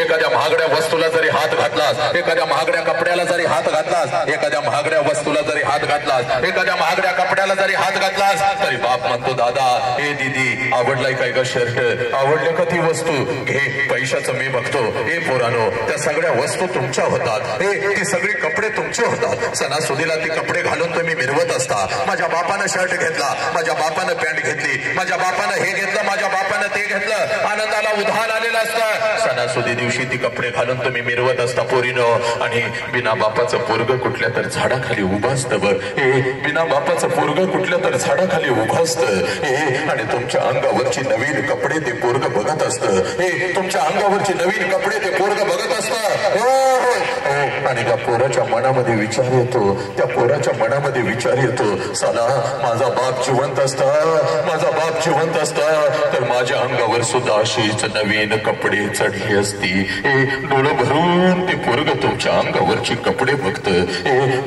एखाद्या महागड्या वस्तूला जरी हात घातलास, एखाद्या महागड्या कपड्याला जरी हात घातलास, एखाद्या महागड्या वस्तूला जरी हात घातलास, एखाद्या महागड्या कपड्याला जरी हात घातलास तरी बाप म्हणतो दादा हे दीदी आवडलाय काय का शर्ट, आवडलं का ती वस्तू घे पैशाचं मी बघतो. हे पोरानो त्या सगळ्या वस्तू तुमच्या होतात. ती सगळी कपडे तुमचे होतात. सणासुदीला ती कपडे घालून तुम्ही मिरवत असता. माझ्या बापानं शर्ट घेतला, माझ्या बापानं पॅन्ट घेतली, माझ्या बापानं हे घेतलं, माझ्या बापानं ते घेतलं. आनंदाला उधाण आलेलं असतं. सणासुदी दिवशी ती कपडे घालून तुम्ही मिरवत असता पोरीनो. आणि बिना बापाचं पोरग कुठल्या तर झाडाखाली उभं असतं बघ. बिना बापाचं पोरग कुठल्या तर झाडाखाली उभं असतं. आणि तुमच्या अंगावरची नवीन कपडे ते पोरग बघत असतं. तुमच्या अंगावरची नवीन कपडे ते पोरग बघत असतं. आणि त्या पोराच्या मनामध्ये विचार येतो, त्या पोराच्या मनामध्ये विचार येतो साला माझा बाप जिवंत असता, माझा बाप जिवंत असता तर माझ्या अंगावर सुद्धा अशीच नवीन कपडे चढली असती. डोळं भरून ते पोरग तुमच्या अंगावरची कपडे बघतं.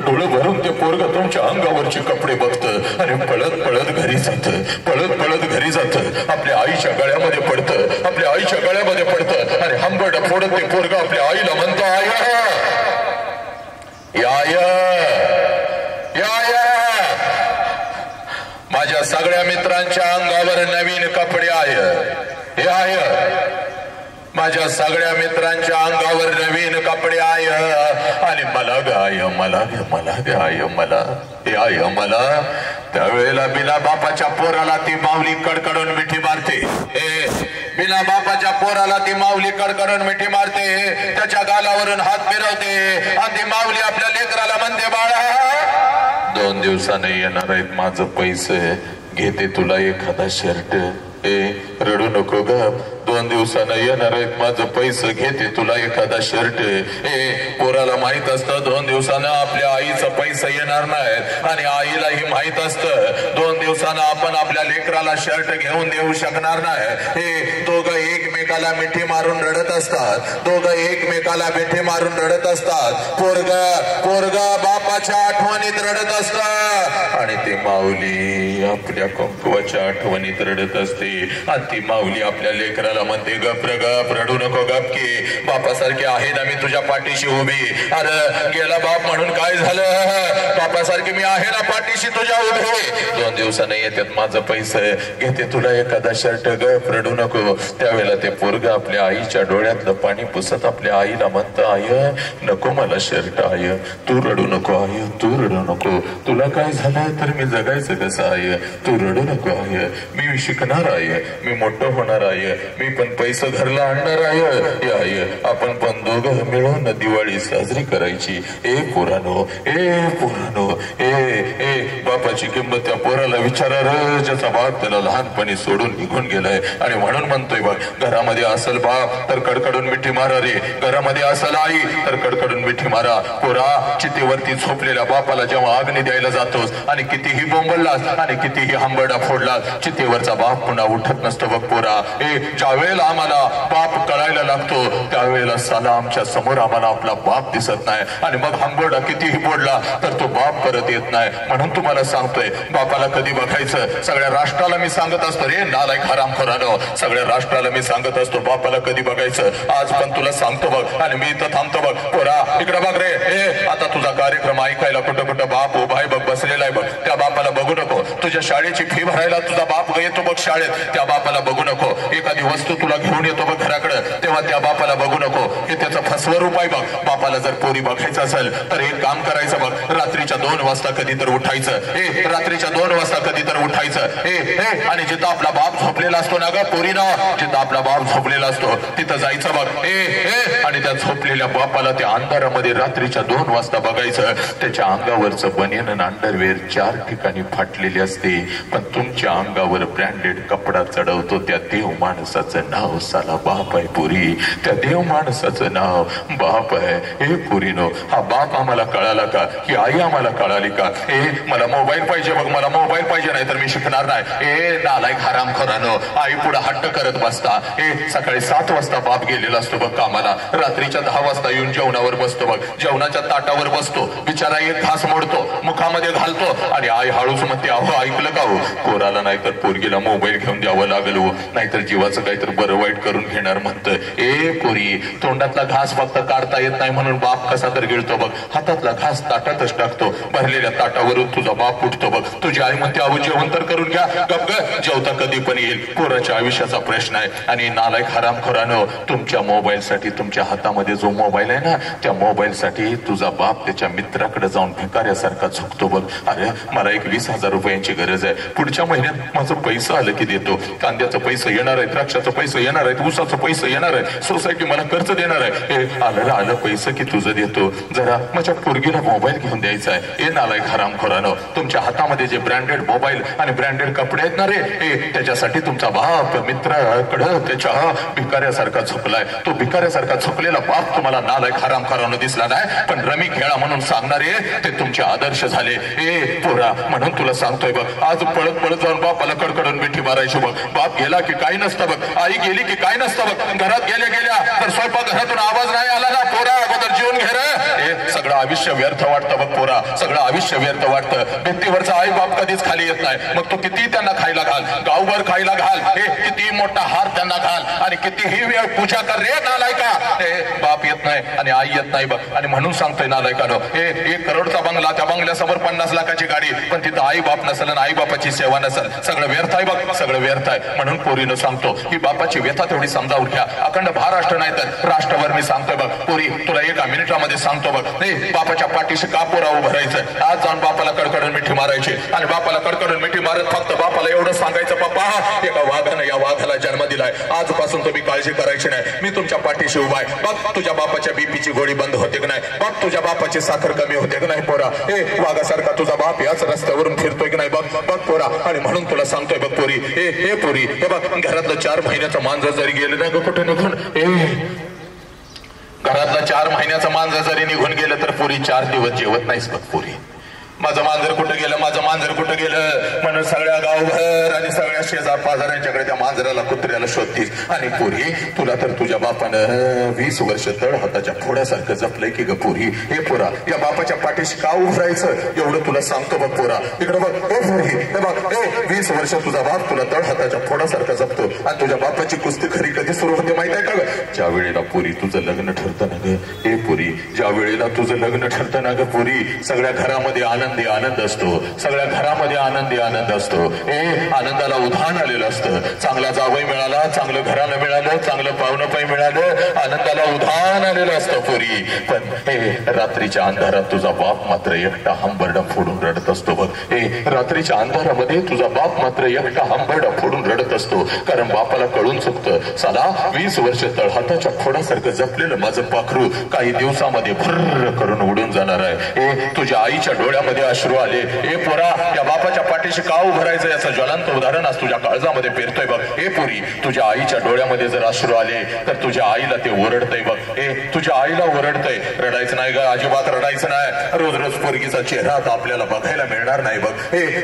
डोळं भरून ते पोरग तुमच्या अंगावरची कपडे बघतं आणि पळत पळत घरी जातं, पळत पळत घरी जातं. आपल्या आईच्या गळ्यामध्ये पडतं, आपल्या आईच्या गळ्यामध्ये पडतं आणि हंबड फोडत ते पोरग आपल्या आईला म्हणतं आय माझ्या सगळ्या मित्रांच्या अंगावर नवीन कपडे आहे. माझ्या सगळ्या मित्रांच्या अंगावर नवीन कपडे आय आणि मला गाय मला गाय मला हे आय मला त्यावेळेला बिना बापाच्या पोराला ती माऊली कडकडून मिठी मारते बिना बापाच्या पोराला ती माऊली कडकडून मिठी मारते त्याच्या गालावरून हात फिरवते आणि ती माऊली आपल्या लेकराला म्हणते बाळा 2 दिवसाने येणार आहेत माझं पैसे घेते तुला एखादा शर्ट रडू नको ग 2 दिवसानं येणार आहेत माझं पैसे घेते तुला एखादा शर्ट पोराला माहित असतं 2 दिवसानं आपल्या आईचं पैसे येणार नाहीत आणि आईलाही माहित असतं 2 दिवसानं आपण आपल्या लेकराला शर्ट घेऊन देऊ शकणार नाही दोघं एकमेकाला मिठी मारून रडत असतात दोघं एकमेकाला मिठी मारून रडत असतात पोरगा बापाच्या आठवणीत रडत असतात आणि ती माऊली आपल्या कुंकवाच्या आठवणीत रडत असते आणि ती माऊली आपल्या लेकराला म्हणते गप रडू नको गप की बापासारखी आहे ना मी तुझ्या पाठीशी उभी अरे गेला बाप म्हणून काय झालं बापासारखी मी आहे ना पाठीशी तुझ्या उभी 2 दिवसानं येतात माझं पैसे घेते तुला एखादा शर्ट गप रडू नको त्यावेळेला ते पोरग आपल्या आईच्या डोळ्यातलं पाणी पुसत आपल्या आईला म्हणतं आय नको मला शर्ट आय तू रडू नको आय तू रडू नको तुला काय झालं तर मी जगायचं कसं आय तू रडू नको आय मी शिकणार आहे मी मोठं होणार आहे मी पण पैसे घरला आणणार आहे आपण पण दोघं मिळून दिवाळी साजरी करायची पोरानो बापाची किंमत त्या पोराला विचारा ज्याचा बाप त्याला लहानपणी सोडून निघून गेलाय आणि म्हणून म्हणतोय बघ घरामध्ये असल बाप तर कडकडून मिठी मारा रे घरामध्ये असल आई तर कडकडून मिठी मारा पोरा चितेवरती झोपलेल्या बापाला जेव्हा अग्नी द्यायला जातोस आणि कितीही बोंबललास आणि कितीही हंबरडा फोडलास चितेवरचा बाप पुन्हा उठत नसतो बघ पोरा ज्या वेळेला आम्हाला बाप कळायला लागतो त्यावेळेला साला आमच्या समोर आम्हाला आपला बाप दिसत नाही आणि मग हंबरडा कितीही फोडला तर तो बाप परत येत नाही म्हणून तुम्हाला सांगतोय बापाला कधी बघायचं सगळ्या राष्ट्राला मी सांगत असतो रे नालायक हरामखोरानो सगळ्या राष्ट्राला मी सांगत असतो बापाला कधी बघायचं आज पण तुला सांगतो बघ आणि मी इथं थांबतो बघ पोरा इकडे बघ रे आता तुझा कार्यक्रम ऐकायला कुठं बाप उभा आहे बघ बसलेला आहे बघ त्या बापाला बघू नको तुझ्या शाळेची फी भरायला तुझा बाप येतो बघ शाळेत त्या बापाला बघू नको एखादी वस्तू तुला घेऊन येतो बघ घराकडे तेव्हा त्या बापाला बघू नको हे त्याचं फसवं रूप आहे बघ बापाला जर पोरी बघायचं असेल तर एक काम करायचं बघ रात्रीच्या 2 वाजता कधी तर उठायचं रात्रीच्या 2 वाजता कधी तर उठायचं आणि जिथं आपला बाप झोपलेला असतो ना ग पोरीनं जिथं आपला बाप झोपलेला असतो तिथं जायचं बघ आणि त्या झोपलेल्या बापाला त्या अंधारामध्ये रात्रीच्या 2 वाजता बघायचं त्याच्या अंगावरचं बनियन आणि अंडरवेअर 4 ठिकाणी फाटलेले असते पण तुमच्या अंगावर ब्रँडेड कपडा चढवतो त्या देव माणसाचं नाव साला बाप आहे पुरी त्या देव माणसाचं नाव बाप आहे पुरीनो हा बाप आम्हाला कळाला का ही आई आम्हाला कळाली का मला मोबाईल पाहिजे बघ मला मोबाईल पाहिजे नाही तर मी शिकणार नाही नालायक हरामखोरानो आई पुढे हट्ट करत बसता सकाळी 7 वाजता बाप गेलेला असतो बघ कामाला रात्रीच्या 10 वाजता येऊन जेवणावर बसतो बघ जेवणाच्या ताटावर बसतो बिचारा एक घास मोडतो मुखामध्ये घालतो आणि आई हळूच म्हणते अहो ऐकलं का हो पोराला नाही तर पोरगीला मोबाईल घेऊन द्यावं लागल नाहीतर जीवाचं काहीतरी बरं वाईट करून घेणार म्हणतं पोरी तोंडातला घास फक्त काढता येत नाही म्हणून बाप कसा तर गिळतो बघ हातातला घास ताटातच टाकतो भरलेल्या ताटावरून तुझा बाप उठतो बघ तुझी आई म्हणते अहो जेवण तर करून घ्या गप जेवता कधी पण येईल पोराच्या आयुष्याचा प्रश्न आहे आणि नालायक हरामखोरानो तुमच्या मोबाईल साठी तुमच्या हातामध्ये जो मोबाईल आहे ना त्या मोबाईल साठी तुझा बाप त्याच्या मित्राकडे जाऊन भिकाऱ्यासारखा झुकतो बघ अरे मला एक 20,000 रुपयांची गरज आहे पुढच्या महिन्यात माझं पैसे आलं की देतो कांद्याचं पैसे येणार आहे द्राक्षाचं पैसे येणार आहेत ऊसाचं पैसे येणार आहे सोसायटी मला कर्ज देणार आहे आलं पैसे की तुझं देतो जरा माझ्या पोरगीला मोबाईल घेऊन द्यायचा आहे नालायक हरामखोरानो तुमच्या हातामध्ये जे ब्रँडेड मोबाईल आणि ब्रँडेड कपडे आहेत ना रे त्याच्यासाठी तुमचा बाप मित्राकडं त्याच्या भिकाऱ्यासारखा झुकलाय तो भिकाऱ्यासारखा झुकलेला बाप तुम्हाला नालायक हरामखोरानो दिसला नाही पण रमी खेळा म्हणून सांगणारे ते तुमचे आदर्श झाले पोरा म्हणून तुला सांगतोय बघ आज पळत जाऊन बापाला कडकडून मिठी मारायची बघ बाप गेला की काय नसतं बघ आई गेली की काय नसतं बघ घरात गेल्या तर स्वयंपाक घरातून आवाज नाही आला ना पोरा अगोदर जेवून घे रे सगळं आयुष्य व्यर्थ वाटतं बघ पोरा सगळं आयुष्य व्यर्थ वाटतं भिंतीवरचा आई बाप कधी काहीच खाली येत नाही. मग तू किती त्यांना खायला घाल, गावभर खायला घाल, हे किती मोठा हार त्यांना घाल आणि कितीही वेळ पूजा कर रे नालायका. बाप येत नाही आणि आई येत नाही बघ. आणि म्हणून सांगतोय नालायकानो, 1 करोडचा बंगला, त्या बंगल्यासमोर 50 लाखाची गाडी, पण तिथं आई बाप नसेल आणि आई बापाची सेवा नसेल, सगळं व्यर्थ आहे बघ, सगळं व्यर्थ आहे. म्हणून पोरीनं सांगतो की बापाची व्यथा तेवढी समजावून घ्या. अखंड महाराष्ट्र नाही तर राष्ट्रभर मी सांगतोय बघ पोरी, तुला 1 मिनिटामध्ये सांगतो बघ. नाही बापाच्या पाठीशी का पोरा उभं राहायचं, आज जाऊन बापाला कडकडून मिठी मारायची आणि बापाला कडकडून मिठी मारत फक्त बापाला एवढं सांगायचं, पप्पा एका वाघानं या वाघाला जन्म दिलाय, आजपासून तुम्ही काळजी करायची नाही, मी तुमच्या पाठीशी उभा आहे. बघ तुझ्या बापाच्या बीपीची गोळी बंद होते की नाही, बघ तुझ्या बापाची साखर कमी होते की नाही पोरा, वाघासारखा तुझा बाप याच रस्त्यावरून फिरतोय की नाही, बघ बघ पोरा. आणि म्हणून तुला सांगतोय बघ पोरी, हे पोरी, हे बघ घरातलं 4 महिन्याचं मांजर जरी गेलं नाही ग कुठे निघून, घरातलं 4 महिन्याचं मांजर जरी निघून गेलं तर पोरी 4 दिवस जेवत नाहीस बघ पोरी. माझं मांजर कुठं गेलं, माझं मांजर कुठं गेलं म्हणून सगळ्या गावभर आणि सगळ्या शेजार पाजाऱ्यांच्याकडे त्या मांजराला कुत्र्याला शोधतीस. आणि पोरी तुला तर तुझ्या बापानं 20 वर्ष तळ हाताच्या फोड्यासारखं जपलंय की ग पोरी. हे पोरा या बापाच्या पाठीशी का उभरायचं एवढं तुला सांगतो बघ पोरा. इकडे बघ हे पोरी, हे बघ 20 वर्ष तुझा बाप तुला तळ हाताच्या फोड्यासारखं जपतो आणि तुझ्या बापाची कुस्ती खरी कधी सुरू होते माहित आहे का ग, ज्या वेळेला पोरी तुझं लग्न ठरतं ना ग. हे पोरी ज्या वेळेला तुझं लग्न ठरतं ना ग पोरी, सगळ्या घरामध्ये आनंद असतो, सगळ्या घरामध्ये आनंद असतो. आनंदाला उधाण आलेलं असतं. चांगला जावई मिळाला, चांगलं घरानं मिळालं, चांगलं पाहुणपाई मिळालं, आनंदाला उधाण आलेलं असतं पोरी. पण रात्रीच्या अंधारात तुझा बाप मात्र एकटा हंबरडा फोडून रडत असतो बघ. रात्रीच्या अंधारामध्ये तुझा बाप मात्र एकटा हंबरडा फोडून रडत असतो. कारण बापाला कळून चुकतं, साला 20 वर्ष तळहाताच्या फोडासारखं जपलेलं माझं पाखरू काही दिवसामध्ये भर्र करून उडून जाणार आहे. तुझ्या आईच्या डोळ्यामध्ये अश्रू आले. पोरा या बापाच्या पाठीशी का उभरायचं याचं ज्वलंत उदाहरण आज तुझ्या काळजामध्ये पेरतोय बघ. पोरी तुझ्या आईच्या डोळ्यामध्ये जर अश्रू आले तर तुझ्या आईला ते ओरडतंय बघ. तुझ्या आईला ओरडतंय. रडायचं नाही ग, अजिबात रडायचं नाही. रोज रोज पोरगीचा चेहरा आता आपल्याला बघायला मिळणार नाही बघ.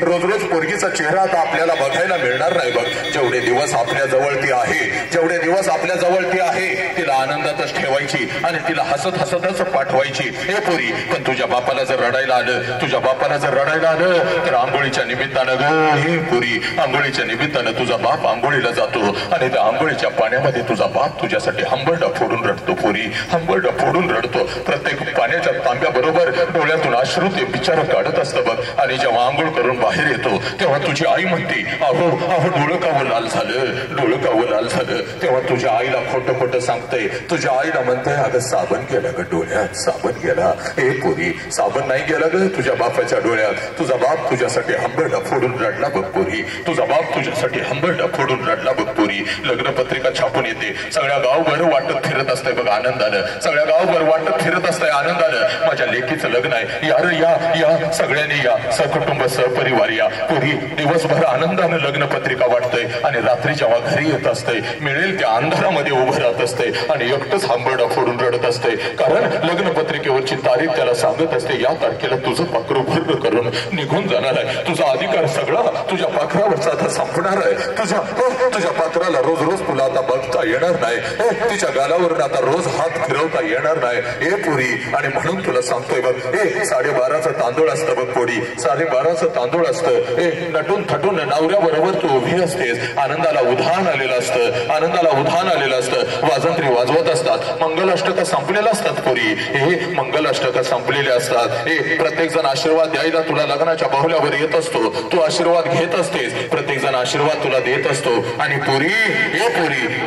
रोज रोज पोरगीचा चेहरा आता आपल्याला बघायला मिळणार नाही बघ. जेवढे दिवस आपल्या जवळ ती आहे, जेवढे दिवस आपल्या जवळ ती आहे, तिला आनंदातच ठेवायची आणि तिला हसत हसतच पाठवायची. पोरी पण तुझ्या बापाला जर रडायला आलं, तुझ्या बापाला जर रडायला आलं तर आंघोळीच्या निमित्तानं ग हे पुरी, आंघोळीच्या निमित्तानं तुझा बाप आंघोळीला जातो आणि त्या आंघोळीच्या पाण्यामध्ये तुझा बाप तुझ्यासाठी हंबरडा फोडून रडतो पोरी, हंबरडा फोडून रडतो. प्रत्येक पाण्याच्या तांब्याबरोबर डोळ्यातून अश्रू ते बिचारं काढत असतं बघ. आणि जेव्हा आंघोळ करून बाहेर येतो तेव्हा तुझी आई म्हणते, अहो अहो डोळं कावं लाल झालं, डोळं कावं लाल झालं. तेव्हा तुझ्या आईला खोटं खोटं सांगते. तुझ्या आईला म्हणते, अगं साबण गेला ग डोळ्यात, साबण गेला. पोरी साबण नाही गेला ग तुझ्या बापाच्या डोळ्यात. तुझा बाप तुझ्यासाठी हंबरडा फोडून रडला बघ पोरी, तुझा बाप तुझ्यासाठी हंबरडा फोडून रडला बघ पोरी. लग्नपत्रिका छापून येते, सगळ्या गावभर वाटत फिरत असतंय बघ आनंदानं, सगळ्या गावभर वाटत फिरत असतंय आनंदानं. माझ्या लेकीचं लग्न आहे, यार या या सगळ्यांनी या, सहकुटुंब सहपरिवार या. पोरी दिवसभर आनंदानं लग्नपत्रिका वाटतंय आणि रात्री जेव्हा घरी येत असतंय मिळेल त्या अंधारामध्ये उभं राहत असते आणि एकटंच हंबरडा फोडून रडत असते. कारण लग्नपत्रिकेवरची तारीख त्याला सांगत असते, या तारखेला तुझं पाखरू भर्र करून निघून जाणार आहे. तुझा अधिकार सगळा तुझ्या पाखरावरचा आता संपणार आहे. तुझ्या पाखराला रोज रोज तुला आता बघता येणार नाही. तिच्या गालावरून आता रोज हात फिरवता येणार नाही. पुरी आणि म्हणून तुला सांगतोय बघ, 12.5चं तांदूळ असतं बघ पोरी, 12.5चं तांदूळ असतं. नटून थटून नवऱ्याबरोबर तू उभी असतेस. आनंदाला उधाण आलेलं असतं, आनंदाला उधाण आलेलं असतं. वाजंत्री वाजवत असतात, मंगलाष्टका संपलेलं असतात पोरी. मंगलाष्टका संपलेले असतात. प्रत्येक जण आशीर्वाद द्यायला तुला लग्नाच्या बाहुल्यावर येत असतो, तू आशीर्वाद घेत असतेस. प्रत्येक जण आशीर्वाद तुला देत असतो. आणि पोरी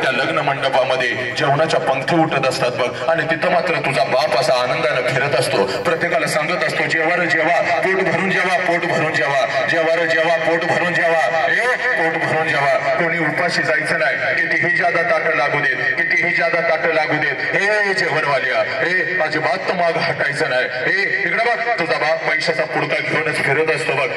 त्या लग्न मंडपामध्ये जेवणाच्या पंक्ती उठत असतात बघ. आणि तिथं मात्र तुझा बाप असा आनंदानं फिरत असतो, प्रत्येकाला सांगत असतो, जेवा जेवा, पोट भरून जेवा, पोट भरून जेवा, जेवा जेवा, पोट भरून जेवा, पोट भरून जेवा. कोणी उपाशी जायचं नाही. कितीही जादा ताटं लागू देत, कितीही जादा ताटं लागू देत. जेवणवाल्या अजिबात माग हटायचं नाही. इकडे बघ तुझा बाप पैशाचा पुडका घेऊनच फिरत असतो बघ.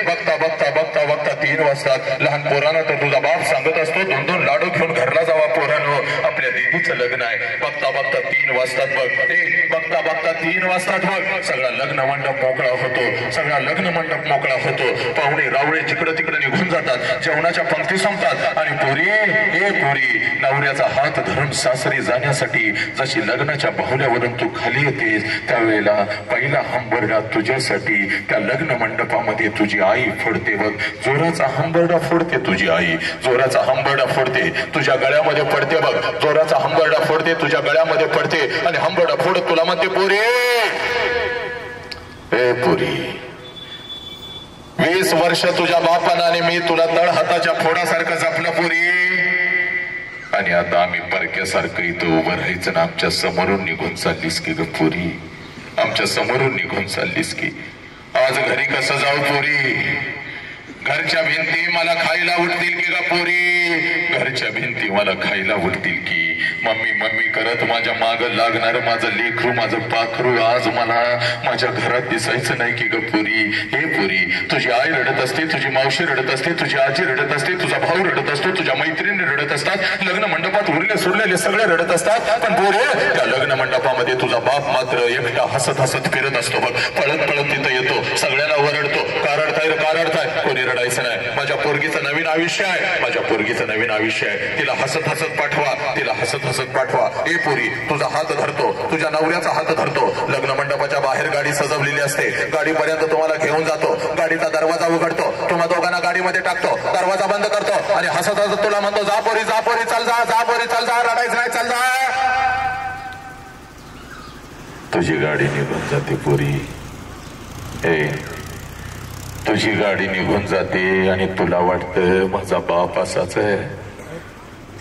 बघता बघता बघता बघता 3 वाजतात. लहान पोरांना तर तुझा बाप सांगत असतो, 2-2 लाडू घेऊन घरला जावा पोरांनो, आपल्या दीदीचं लग्न आहे. बघता बघता 3 3 वाजतात बघ. बघता बघता 3 वाजतात बघ. सगळा लग्न मंडप मोकळा होतो. सगळा लग्न मंडप मोकळा होतो. पाहुणे रावळे जिकडे तिकडे निघून जातात. जेवणाच्या पंक्ती संपतात आणि पोरी नवऱ्याचा हात धरून सासरी जाण्यासाठी जशी लग्नाच्या बाहुल्यावरून तू खाली येतेस त्यावेळेला पहिला हंबरडा तुझ्यासाठी त्या लग्न मंडपामध्ये तुझी आई फोडते बघ. जोराचा हंबरडा फोडते तुझी आई. जोराचा हंबरडा फोडते तुझ्या गळ्यामध्ये पडते बघ. जोराचा हंबरडा फोडते तुझ्या गळ्यामध्ये पडते आणि हंबरडा फोडत तुला म्हणते पोरी 20 वर्ष तुझ्या बापानं आणि मी तुला तळहाताच्या फोडासारखं जपलं पोरी. आणि आता आम्ही परक्यासारखं इथं उभं राहायचं ना आमच्या समोरून निघून चाललीस की ग पोरी. आमच्या समोरून निघून चाललीस की. आज घरी कसं जाऊ पोरी. घरच्या भिंती मला खायला उठतील की ग पोरी. घरच्या भिंती मला खायला उठतील की. मम्मी मम्मी करत माझ्या माग लागणार माझं लेकरू माझं पाखरू आज मला माझ्या घरात दिसायचं नाही की ग पोरी. हे पोरी तुझी आई रडत असते. तुझी मावशी रडत असते. तुझी आजी रडत असते. तुझा भाऊ रडत असतो. तुझ्या मैत्रिणी रडत असतात. लग्न मंडपात उरले सुरलेले सगळे रडत असतात. पण पोरी त्या लग्न मंडपामध्ये तुझा बाप मात्र एकटा हसत हसत फिरत असतो बघ. पळत पळत तिथं येतो. सगळ्यांना ओरडतो का रडताय. कोणी रडायचं नाही. माझ्या पोरगीचं नवीन आयुष्य आहे. माझ्या पोरगीचं नवीन आयुष्य आहे. तिला हसत हसत पाठवा. तिला हसत हसत पाठवा. ए पोरी तुझा हात धरतो. तुझ्या नवऱ्याचा हात धरतो. लग्न मंडपाच्या बाहेर गाडी सजवलेली असते. गाडीपर्यंत तुम्हाला घेऊन जातो. गाडीचा दरवाजा उघडतो. तुम्हा दोघांना गाडीमध्ये टाकतो. दरवाजा बंद करतो आणि हसत हसत तुला म्हणतो जा पोरी चल जा. जा पोरी चल जा. रडायचं नाही चल जा. तुझी गाडी निघून जाते पोरी. तुझी गाडी निघून जाते आणि तुला वाटतं माझा बाप असाच आहे.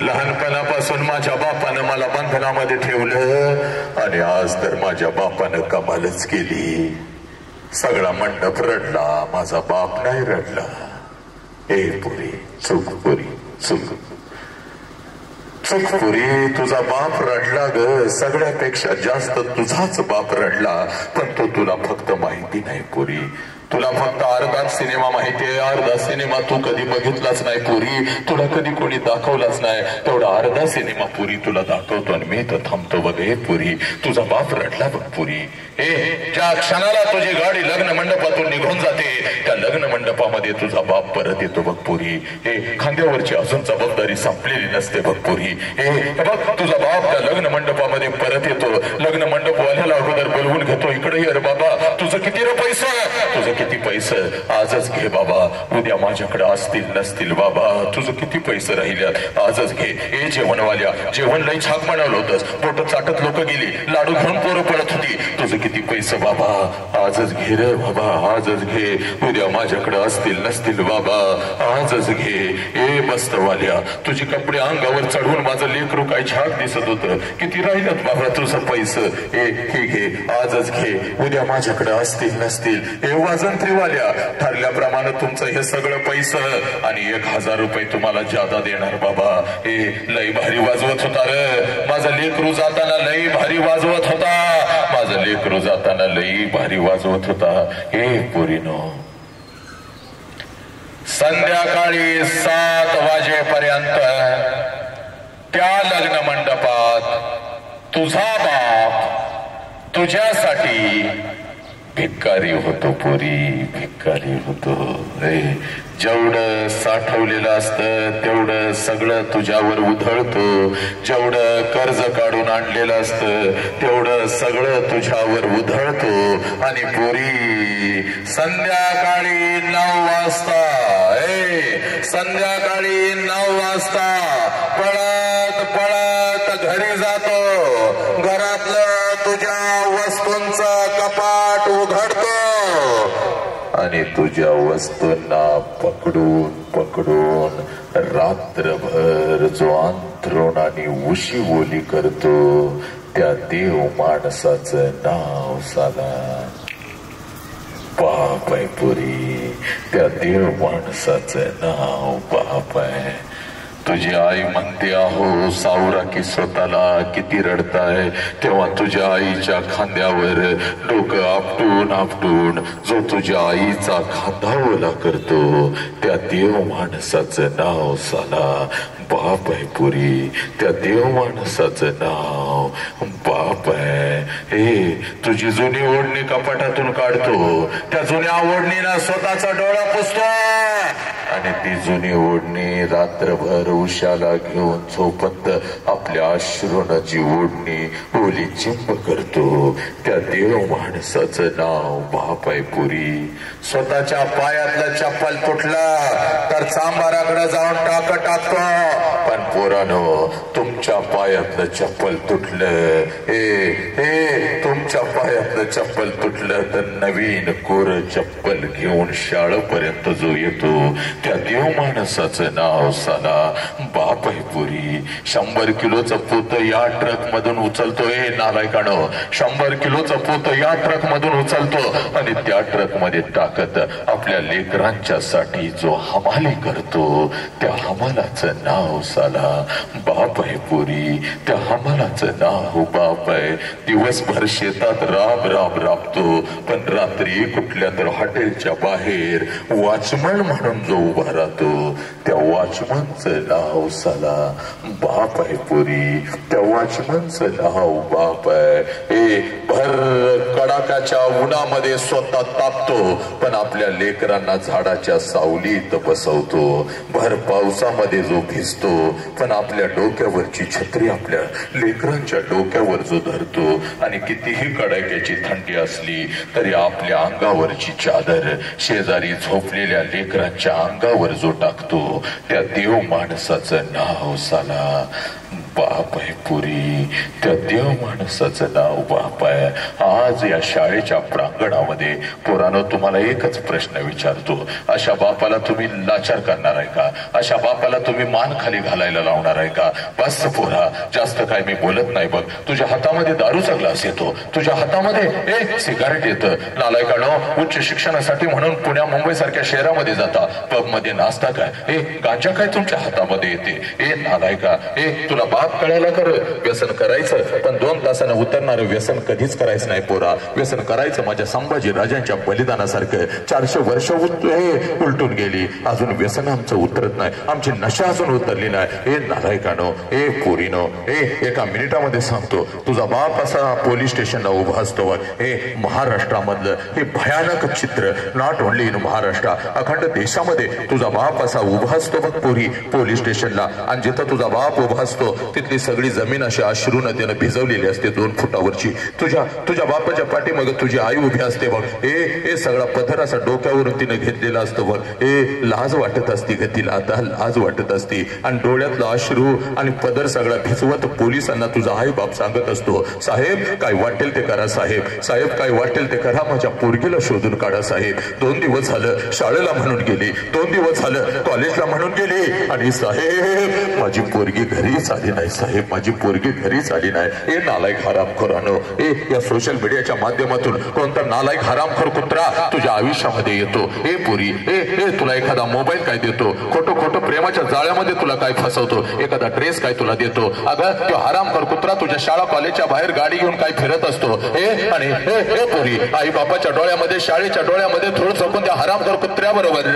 लहानपणापासून माझ्या बापानं मला बंधनामध्ये ठेवलं आणि आज तर माझ्या बापानं कमालच केली. सगळा मंडप रडला. माझा बाप नाही रडला. पुरी चूक पुरी चूक पुरी. तुझा बाप रडला ग. सगळ्यापेक्षा जास्त तुझाच बाप रडला. पण तो तुला फक्त माहिती नाही पुरी. तुला फक्त अर्धाच सिनेमा माहितीये. अर्धा सिनेमा तू कधी बघितलाच नाही पुरी. तुला कधी कोणी दाखवलाच नाही. तेवढा अर्धा सिनेमा पुरी तुला दाखवतो आणि मी तर थांबतो बघ. पुरी तुझा बाप रडला बघ पुरी. ज्या क्षणाला तुझी गाडी लग्न मंडपातून निघून जाते त्या लग्न मंडपामध्ये तुझा बाप परत येतो बघ पुरी. खांद्यावरची अजून जबाबदारी संपलेली नसते बघ पुरी. बघ तुझा बाप त्या लग्न मंडपामध्ये परत येतो. लग्न मंडपवाल्याला अगोदर बोलवून घेतो. इकडे ये रे बाबा. तुझं किती रे पैसा. तुझं किती पैसे आजच घे बाबा. उद्या माझ्याकडे असतील नसतील बाबा. तुझं किती पैसे राहिल्यात आजच घे. जेवणवाल्या जेवण लई छाक बनवलं होतंस. बोट चाटत लोक गेली. लाडू घेऊन पोरं पळत होती. तुझं किती पैसे बाबा आजच घे रे बाबा. आजच घे. उद्या माझ्याकडे असतील नसतील बाबा. आजच घे. मस्तवाल्या तुझे कपडे अंगावर चढवून माझं लेकरू काय छाक दिसत होतं. किती राहिल्यात बाबा तुझं पैसे. हे घे. आजच घे. उद्या माझ्याकडे असतील नसतील. वाजंत्रीवाल्या ठरल्याप्रमाणे तुमचं हे सगळं पैसे आणि 1000 रुपये तुम्हाला ज्यादा देणार बाबा. लई भारी वाजवत होता रे माझं लेकरू जाताना. लई भारी वाजवत होता माझं लेकरू जाताना. लई भारी वाजवत होता. पोरीनो संध्याकाळी 7 वाजेपर्यंत त्या लग्न मंडपात तुझा बाप तुझ्यासाठी भिकारी होतो पोरी. भिकारी होतो. जेवढं साठवलेलं असतं तेवढं सगळं तुझ्यावर उधळतो. जेवढं कर्ज काढून आणलेलं असतं तेवढं सगळं तुझ्यावर उधळतो. आणि पोरी संध्याकाळी 9 वाजता संध्याकाळी 9 वाजता पळत पळत घरी जातो. घरातलं तुझ्या वस्तूंचं कपाट उघडतो आणि तुझ्या वस्तूंना पकडून पकडून रात्रभर जो अंथरूण आणि उशी ओली करतो त्या देव माणसाचं नाव साला बाप आहे पुरी. त्या देव माणसाचं नाव बाप आहे. तुझी आई म्हणते अहो सावरा की स्वतःला किती रडताय, तेव्हा तुझ्या आईच्या खांद्यावर डोकं आपटून आपटून जो तुझ्या आईचा खांदा ओला करतो त्या देव माणसाचं नाव साला बाप आहे पुरी. त्या देव माणसाचं नाव बाप आहे. हे तुझी जुनी ओढणी कपाटातून काढतो, त्या जुन्या ओढणीला स्वतःचा डोळा पुसतो आणि ती जुनी ओढणी रात्रभर उशाला घेऊन झोपत आपल्या अश्रूनं जी ओढणी ओली चिंब करतो त्या देव माणसाचं नाव बाप आहे पुरी. स्वतःच्या पायातलं चप्पल तुटलं तर चांबाराकडे जाऊन टाकतो, पण पोरानो तुमच्या पायातलं चप्पल तुटलं, तुमच्या पायातलं चप्पल तुटलं तर नवीन कोर चप्पल घेऊन शाळेपर्यंत जो येतो त्या देव माणसाचं नाव साला बाप आहे पुरी. 100 किलोचं पोत या ट्रक मधून उचलतोय नालायकानं, 100 किलोचं पोत या ट्रक मधून उचलतो आणि त्या ट्रक मध्ये टाकत आपल्या लेकरांच्या साठी जो हमाली करतो त्या हमालाचं नाव साला बाप आहे पुरी. त्या हमालाचं नाव बाप आहे. दिवसभर शेतात राब राब राबतो, पण रात्री कुठल्या तर हॉटेलच्या बाहेर वॉचमन म्हणून जो उभा राहतो त्या वॉचमनचं नाव साला बाप आहे पुरी. त्या वॉचमनचं नाव बाप आहे. भर कडाक्याच्या उन्हामध्ये स्वतः तापतो, पण आपल्या लेकरांना झाडाच्या सावलीत बसवतो. भर पावसामध्ये जो भिजतो, पण आपल्या डोक्यावरची छत्री आपल्या लेकरांच्या डोक्यावर जो धरतो आणि कितीही कडाक्याची थंडी असली तरी आपल्या अंगावरची चादर शेजारी झोपलेल्या लेकरांच्या अंगावर जो टाकतो त्या देव माणसाचं नाव साला बाप आहे पुरी. त्या देव माणसाचं नाव बाप आहे. आज या शाळेच्या प्रांगणामध्ये पोरांनो तुम्हाला एकच प्रश्न विचारतो, अशा बापाला तुम्ही लाचार करणार आहे का? अशा बापाला तुम्ही मान खाली घालायला लावणार आहे का? बस पोरा, जास्त काय मी बोलत नाही बघ. तुझ्या हातामध्ये दारूचा ग्लास येतो, तुझ्या हातामध्ये सिगारेट येतं. नालायकानो उच्च शिक्षणासाठी म्हणून पुण्या मुंबई सारख्या शहरामध्ये जाता, पब मध्ये नाचता काय गांजा काय तुमच्या हातामध्ये येते. नालायका तुला बाप कळायला कर व्यसन करायचं, पण 2 तासानं उतरणारं व्यसन कधीच करायचं नाही पोरा. व्यसन करायचं माझ्या संभाजी राजांच्या बलिदानासारखं 400 वर्ष उलटून गेली, अजून व्यसन आमचं उतरत नाही, आमची नशा अजून उतरली नाही. नालायकानो पोरीनो एका मिनिटामध्ये सांगतो, तुझा बाप असा पोलीस स्टेशनला उभा असतो. महाराष्ट्रामधलं हे भयानक चित्र, नॉट ओनली इन महाराष्ट्र, अखंड देशामध्ये तुझा बाप असा उभा असतो बघ पोरी पोलीस स्टेशनला. आणि जिथं तुझा बाप उभा असतो तिथली सगळी जमीन अशी अश्रूनं त्यानं भिजवलेली असते 2 फुटावरची. तुझ्या बापाच्या पाठीमागे तुझी आई उभी असते बघ. सगळा पदर असा डोक्यावरून तिनं घेतलेला असतो बघ. लाज वाटत असती ग तिला, आता लाज वाटत असती. आणि डोळ्यातला अश्रू आणि पदर सगळा भिजवत पोलिसांना तुझा आई बाप सांगत असतो, साहेब काय वाटेल ते करा साहेब, साहेब काय वाटेल ते करा, माझ्या पोरगीला शोधून काढा साहेब. 2 दिवस झालं शाळेला म्हणून गेली, 2 दिवस झालं कॉलेजला म्हणून गेली, आणि साहेब माझी पोरगी घरीच आली नाही साहेब, माझी पोरगी घरीच आली नाही. नालायक हरामखोरानो, या सोशल मीडियाच्या माध्यमातून कोणता नालायक हरामखोर कुत्रा तुझ्या आयुष्यामध्ये येतो. पोरी तुला एखादा मोबाईल काय देतो, खोटं प्रेमाच्या जाळ्यामध्ये तुला काय फसवतो, एखादा ड्रेस काय तुला देतो. अगं तो हरामखोर कुत्रा तुझ्या शाळा कॉलेजच्या बाहेर गाडी घेऊन काय फिरत असतो. आणि पोरी आई बापाच्या डोळ्यामध्ये शाळेच्या डोळ्यामध्ये थोडं चकून त्या हरामखोर कुत्र्याबरोबर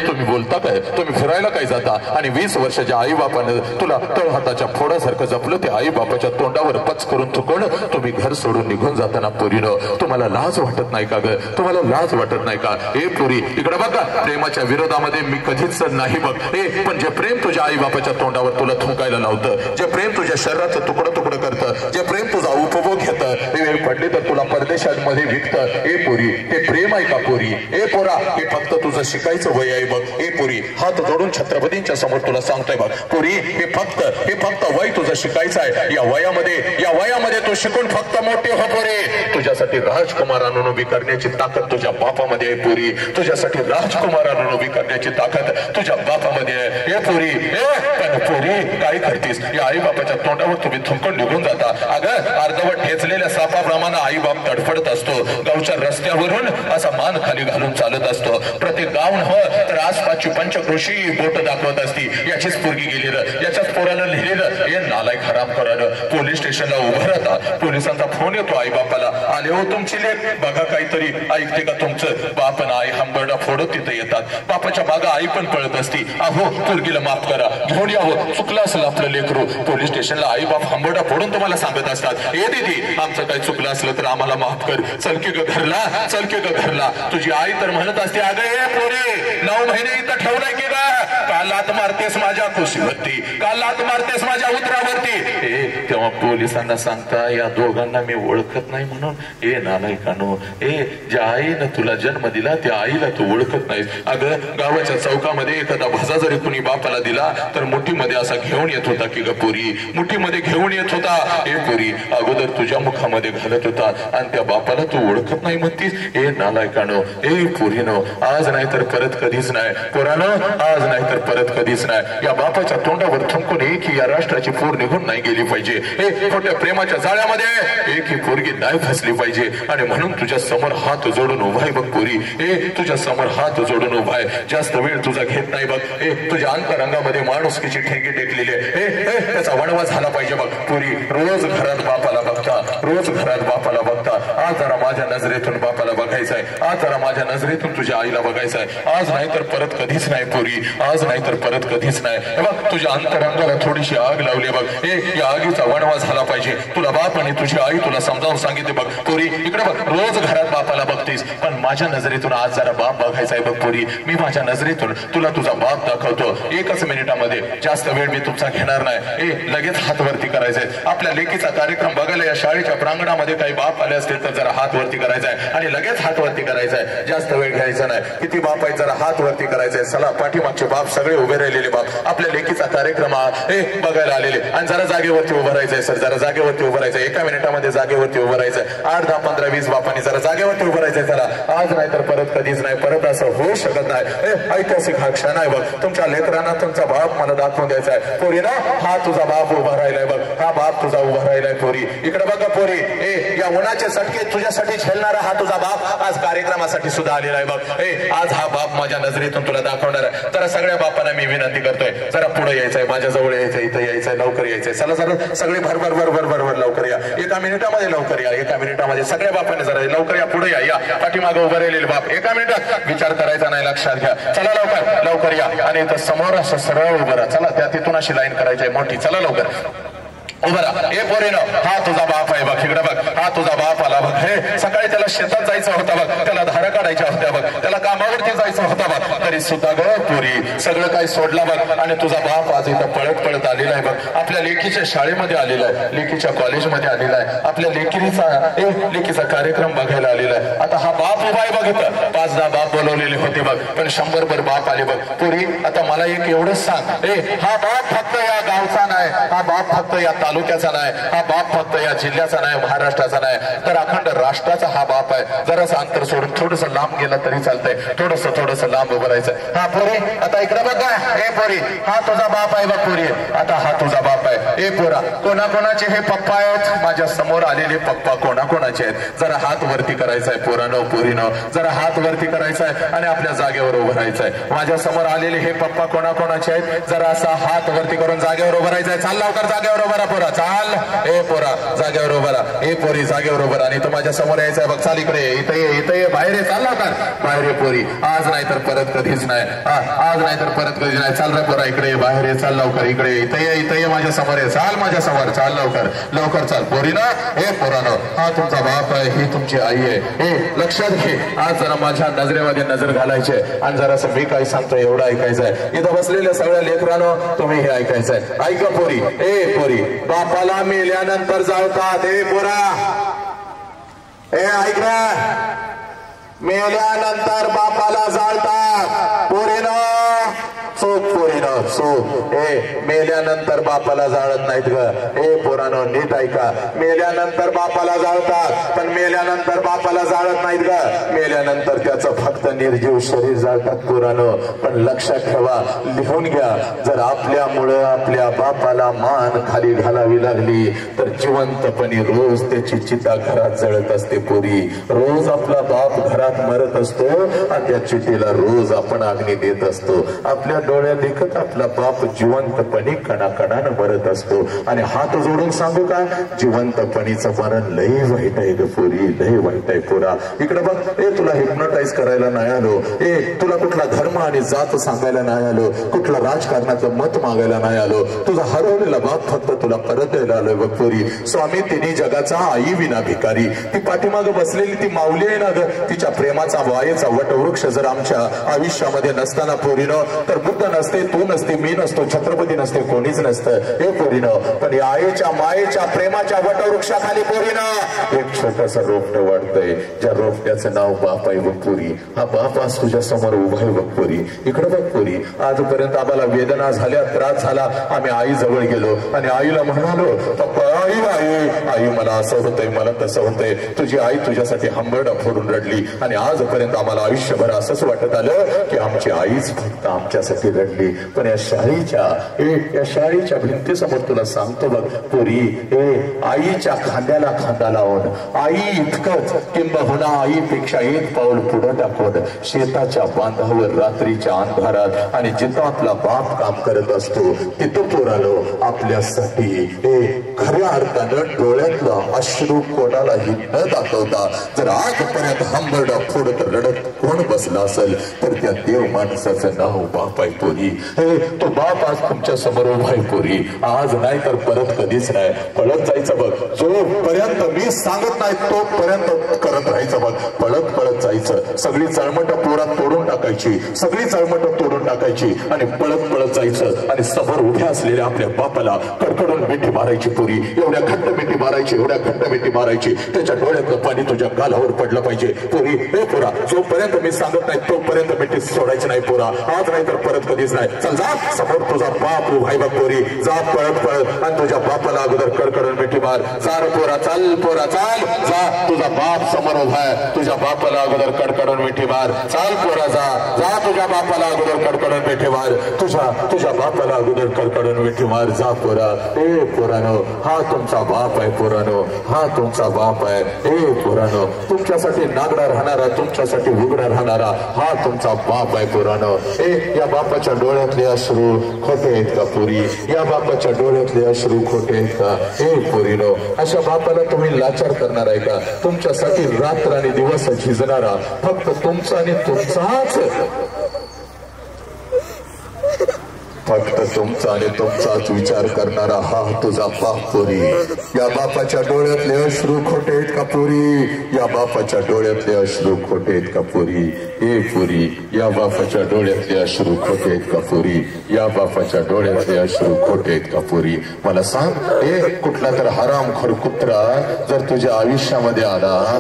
तुम्ही बोलता काय, तुम्ही फिरायला काय जाता. आणि 20 वर्षाच्या आई बापानं तुला तळ हाताच्या फोडासारखं जपलं, ते आई बापाच्या तोंडावर पच करून चुकवणं. तुम्ही घर सोडून निघून जाताना पोरीनं तुम्हाला लाज वाटत नाही का ग, तुम्हाला लाज वाटत नाही का. पोरी इकडे बघा, प्रेमाच्या विरोधामध्ये मी कधीच नाही बघ. पण जे प्रेम तुझ्या आई बापाच्या तोंडावर तुला थुंकायला लावतं, जे प्रेम तुझ्या शरीराचं तुकडं करतं, जे प्रेम तुझा उपभोग घेतं, पडले तर तुला परदेशांमध्ये विकतं. पोरी हे प्रेम आहे का पोरी. पोरा हे फक्त तुझं शिकायचं वय आहे बघ. पोरी हात जोडून छत्रपतींच्या समोर तुला सांगतोय बघ पोरी, हे फक्त वय तुझं शिकायचं आहे. या वयामध्ये तू शिकून फक्त मोठे हो पोरी. तुझ्यासाठी राजकुमारांना उभी करण्याची ताकद तुझ्या बापामध्ये आहे पोरी. तुझ्यासाठी राजकुमारांना उभी करण्याची ताकद तुझ्या बापामध्ये आहे. पोरी अगं पोरी काय करतेस? या आई बापाच्या तोंडावर तुम्ही थुंकून निघून जाता. अगं अर्धवट ठेचलेल्या सापाप्रमाणे आई बाप तडफडत असतो. गावच्या रस्त्यावरून असा मान खाली घालून चालत असतो. प्रत्येक गाव तर आसपासची पंचक्रोशी बोट दाखवत असती. याचीच पोरगी गेलेलं, याच्याच पोरानं लिहिलेलं. हे नालायक हराम करायला पोलीस स्टेशनला उभं राहता. पोलिसांचा फोन येतो आई बापाला, आले हो तुमची लेक, बघा काहीतरी ऐकते का तुमचं? बाप आणि आई हंबरडा फोडत तिथे येतात. बापाच्या मागा आई पण पळत असती. अहो पोरगीला माफ करा, घेऊन यावं, चुकलं असेल आपलं लेकरू. पोलीस स्टेशनला आई बाप हंबरडा फोडून तुम्हाला सांगत असतात, हे दीदी आमचं काही चुकलं असलं तर आम्हाला माफ कर, चल की ग घरला, चल की ग घरला. तुझी आई तर म्हणत असते, अगं हे पोरे 9 महिने इथं ठेवलंय की ग? काल लात मारतेस माझ्या खुशीवरती, काल लात मारतेस माझ्या उतरावरती. तेव्हा पोलिसांना सांगता, या दोघांना मी ओळखत नाही म्हणून. नालायकानो, ज्या आईनं तुला जन्म दिला त्या आईला तू ओळखत नाहीस. अगं गावाच्या चौकामध्ये एखादा भजा जरी कुणी बापाला दिला तर मुठीमध्ये असा घेऊन येत होता की ग पोरी, मुठीमध्ये घेऊन येत होता. पोरी अगोदर तुझ्या मुखामध्ये घालत होता आणि त्या बापाला तू ओळखत नाही म्हणतीस. नालायकानो, पोरीनो, आज नाही तर परत कधीच नाही. पोरानो, आज नाही तर परत कधीच नाही. या बापाच्या तोंडावर थुंकून की या राष्ट्राची पोर निघून नाही गेली पाहिजे. खोट्या प्रेमाच्या जाळ्यामध्ये ही पोरगी नाही फसली पाहिजे. आणि म्हणून तुझ्या समोर हात जोडून उभा आहे बघ पोरी, तुझ्या समोर हात जोडून उभा आहे. जास्त वेळ तुझा घेत नाही बघ. तुझ्या अंतरंगामध्ये माणुसकीची ठेंगी टेकलेली आहे. त्याचा वणवा झाला पाहिजे बघ पोरी. रोज घरात बापाला बघता, रोज घरात बापाला बघता. आज जरा माझ्या नजरेतून बापाला बघायचंय, आज जरा माझ्या नजरेतून तुझ्या आईला बघायचंय. आज नाही तर परत कधीच नाही पोरी, आज नाही तर परत कधीच नाही. बघ तुझ्या अंतरंगाला थोडीशी आग लावली बघ. या आगीचा वणवा झाला पाहिजे. तुला बाप आणि तुझी आई तुला समजावून सांगितले बघ पोरी. इकडे बघ, रोज घरात बापाला बघतेस, पण माझ्या नजरेतून आज जरा बाप बघायचाय बघ पोरी. मी माझ्या नजरेतून तुला तुझा बाप दाखवतो. 1च मिनिटामध्ये, जास्त वेळ मी तुमचा घेणार नाही. लगेच हात वरती करायचंय. आपल्या लेकीचा कार्यक्रम बघायला या शाळेच्या प्रांगणामध्ये काही बाप आले असतील तर जरा हात वरती करायचाय आणि लगेच हात वरती करायचाय. जास्त वेळ घ्यायचा नाही. किती बाप आहेत जरा हात वरती करायचंय. चला, पाठीमागचे बाप सगळे उभे राहिलेले बाप आपल्या लेकीचा कार्यक्रम बघायला आलेले आणि जरा जागेवरती उभं राहायचंय. सर जरा जागेवरती उभं राहायचंय. 1 मिनिटामध्ये जागेवरती उभं राहायचंय. 8, 10, 15, 20 बापांनी जरा जागेवरती उभं राहायचंय. चला, आज नाही तर परत कधीच नाही. परत असं होऊ शकत नाही. ऐतिहासिक हा क्षण आहे बघ. तुमच्या लेकरांना तुमचा बाप मला दाखवून द्यायचा आहे. पोरी ना, हा तुझा बाप उभा राहिलाय बघ. हा बाप तुझा उभा राहिलाय पोरी. इकडे बघ पोरी, या उन्हाचे चटके तुझ्यासाठी झेलणारा हा तुझा बाप आज कार्यक्रमासाठी सुद्धा आलेला आहे बघ. आज हा बाप माझ्या नजरेतून तुला दाखवणार आहे. तर सगळ्या बापांना मी विनंती करतोय, जरा पुढे यायचंय, माझ्या जवळ यायचंय, इथं यायचंय, लवकर यायचंय. चला जरा सगळे भरभर भरभर भरभर लवकर या. 1 मिनिटामध्ये लवकर या. 1 मिनिटामध्ये सगळ्या बापांनी जरा लवकर या, पुढे या. पाठीमागे उभं राहिलेले बाप 1 मिनिटात विचार करायचा नाही, लक्षात घ्या. चला लवकर लवकर या. आणि इथं समोर असं सरळ उभं राहा. चला, त्या तिथून अशी लाईन करायची आहे मोठी. चला लवकर उभं राहा. पोरीनो, हा तुझा बाप आहे बघ. इकडे बघ, हा तुझा बाप आला बघ. सकाळी त्याला शेतात जायचं होता बघ, त्याला धारा काढायच्या होत्या बघ, त्याला कामावरती जायचं होता बघ. तरी सुद्धा ग पोरी सगळं काही सोडला बघ. आणि तुझा बाप आज इथं पळत पळत आलेला आहे बघ. आपल्या लेकीच्या शाळेमध्ये आलेला आहे, लेकीच्या कॉलेजमध्ये आलेला आहे, आपल्या लेकीचा कार्यक्रम बघायला आलेला आहे. आता हा बाप उभा आहे बघ. इथं 5-10 बाप बोलवलेले होते बघ, पण 100 बाप आले बघ. पोरी आता मला एक एवढंच सांग, हा बाप फक्त या गावचा नाही, हा बाप फक्त या तालुक्याचा नाही, हा बाप फक्त या जिल्ह्याचा नाही, महाराष्ट्राचा नाही, तर अखंड राष्ट्राचा हा बाप आहे. जरासं अंतर सोडून थोडस लांब गेलं तरी चालतंय. थोडस लांब उभं राहायचं. हा पोरी आता इकडे बघा. पोरी, हा तुझा बाप आहे बघ पोरी. आता हा तुझा बाप आहे. पोरा, कोणाकोणाचे हे पप्पा आहेत? माझ्या समोर आलेले पप्पा कोणाकोणाचे आहेत? जरा हात वरती करायचा आहे पोरानो, पोरीनो, जरा हात वरती करायचा आहे आणि आपल्या जागेवर उभं राहायचंय. माझ्या समोर आलेले हे पप्पा कोणाकोणाचे आहेत? जरा असा हात वरती करून जागेवर उभं राहायचंय. चाल लवकर जागेवर उभं राहा पोरा. चाल पोरा, जागेवर उभं राहा. पोरी जागेवर उभं राहा. आणि तू माझ्या समोर यायचंय बघ. चाल इकडे, इथं ये, बाहेर ये. चाल लवकर बाहेर ये पोरी. आज नाही तर परत कधीच नाही. आज नाही तर परत कधीच नाही. चाल रे पोरा, इकडे बाहेर ये. चाल लवकर इकडे, इथं ये माझ्या समोर ये. चाल माझ्या समोर, चाल लवकर चाल पोरी ना. पोरानो, हा तुमचा बाप आहे, ही तुमची आई आहे. लक्षात घे. आज जरा माझ्या नजरेमध्ये नजर घालायचे आणि जरासं मी काय सांगतोय एवढं ऐकायचंय. इथं बसलेल्या सगळ्या लेकरांनो तुम्ही हे ऐकायचंय. ऐका पोरी, पोरी, बापाला मेल्यानंतर जाळतात. पोरा, ऐक ना, मेल्यानंतर बापाला जाळतात. पोरीनो, चूक पोरीनं चूक. मेल्यानंतर बापाला जाळत नाहीत ग. पोरानो नीट ऐका, मेल्यानंतर बापाला जाळतात पण मेल्यानंतर बापाला जाळत नाहीत ग. मेल्यानंतर त्याचं फक्त निर्जीव शरीर जाळतात पोरानो. पण लक्षात ठेवा, लिहून घ्या, जर आपल्यामुळं आपल्या बापाला मान खाली घालावी लागली तर जिवंतपणी रोज त्याची चिता घरात जळत असते पोरी. रोज आपला बाप घरात मरत असतो आणि त्या चितेला रोज आपण अग्नी देत असतो. आपल्या डोळ्यात देखत आपला बाप जिवंतपणी कणाकणानं मरत असतो. आणि हात जोडून सांगू का, जिवंतपणीचं मरण लय वाईट आहे ग पोरी, लय वाईट आहे पोरा. इकडे बघ, तुला हिप्नोटाईज करायला नाही आलो, तुला कुठला धर्म आणि जात सांगायला नाही आलो, कुठला राजकारणाचं मत मागायला नाही आलो. तुझा हरवलेला बाप फक्त तुला परत द्यायला आलोय बघ पोरी. स्वामी तिन्ही जगाचा आई विना भिकारी. ती पाठीमाग बसलेली ती माऊली आहे ना ग, तिच्या प्रेमाचा वायेचा वटवृक्ष जर आमच्या आयुष्यामध्ये नसताना पोरीनं, तर बुद्ध नसते, तू नसते, मी नसतो, छत्रपती नसते, कोणीच नसतं हे पोरीनं. पण या आईच्या मायेच्या प्रेमाच्या वटवृक्षाखाली पोरीनं एक छोटस रोपटं वाढतंय, ज्या रोपट्याचं नाव बाप आहे बघ पोरी. हा बाप आज तुझ्या समोर उभा आहे बघ पोरी. इकडे बघ पोरी, आजपर्यंत आम्हाला वेदना झाल्या, त्रास झाला, आम्ही आई जवळ गेलो आणि आईला म्हणालो, पप्पा आई आई आई मला असं होतंय, मला तसं होतंय. तुझी आई तुझ्यासाठी हंबरडा फोडून रडली आणि आजपर्यंत आम्हाला आयुष्यभर असंच वाटत आलं की आमची आईच फक्त आमच्यासाठी रडली. पण या शाळेच्या भिंतीसमोर तुला सांगतो बघ पोरी, आईच्या खांद्याला खांदा लावून, आई इतकंच किंबहुना आईपेक्षा एक पाऊल पुढे टाकून शेताच्या बांधावर रात्रीच्या अंधारात आणि जिथं आपला बाप काम करत असतो तिथं पोरालो आपल्यासाठी खऱ्या अर्थानं डोळ्यातलं अश्रू कोणालाही न दाखवता जर आजपर्यंत हंबरडा फोडत रडत कोण बसला असेल तर त्या देव माणसाचं नाव बाप आहे पोरी. तो बाप आज तुमच्या समोर उभा आहे पोरी. आज नाही तर परत कधीच नाही. पळत जायचं बघ, जोपर्यंत मी सांगत नाही तोपर्यंत करत राहायचं बघ. पळत पळत जायचं, सगळी चळमट पोरात तोडून टाकायची, सगळी चळमट तोडून टाकायची आणि पळत पळत जायचं आणि समोर उभ्या असलेल्या आपल्या बापाला कडकडून मिठी मारायची पोरी. एवढ्या घट्ट मिठी मारायची, एवढ्या घट्ट मिठी मारायची, त्याच्या डोळ्यातलं पाणी तुझ्या गालावर पडलं पाहिजे पोरी. पोरा, जोपर्यंत मी सांगत नाही तोपर्यंत मिठी सोडायची नाही पोरा. आज नाही तर परत कधीच नाही. चल जा, समोर तुझा बाप उभा आहे बघ पोरी. जा पळत पळत आणि तुझ्या बापाला अगोदर कडकडून मिठी मार. जा रे पोरा, चाल पोरा चाल. जा, तुझा बाप समोर उभा आहे, तुझ्या बापाला अगोदर कडकडून मिठी मार. चाल पोरा, जा जा, तुझ्या बापाला अगोदर कडकडून मिठी मार. तुझ्या बापाला अगोदर कडकडून मिठी मार. जा पोरा. पोरानो, हा तुमचा बाप आहे पोरानो, हा तुमचा बाप आहे. पोरानो, तुमच्यासाठी नागडा राहणारा, तुमच्यासाठी उघडा राहणारा हा तुमचा बाप आहे पोरानो. या बापाच्या डोळ्यातले अश्रू खोटे आहेत का पोरी? या बापाच्या डोळ्यातले अश्रू खोटे आहेत का? पोरीनो, अशा बापाला तुम्ही लाचार करणार आहे का? तुमच्यासाठी रात्र आणि दिवस झिजणारा फक्त तुमचा आणि तुमचाच, फक्त तुमचा आणि तुमचाच विचार करणारा हा तुझा बाप पोरी. या बापाच्या डोळ्यातले अश्रू खोटे आहेत का पोरी? या बापाच्या डोळ्यातले अश्रू खोटे आहेत का पोरी? पोरी, या बापाच्या डोळ्यातले अश्रू खोटे आहेत का पोरी? या बापाच्या डोळ्यातले अश्रू खोटे आहेत का पोरी? मला सांग, कुठला तर हरामखोर कुत्रा जर तुझ्या आयुष्यामध्ये आला,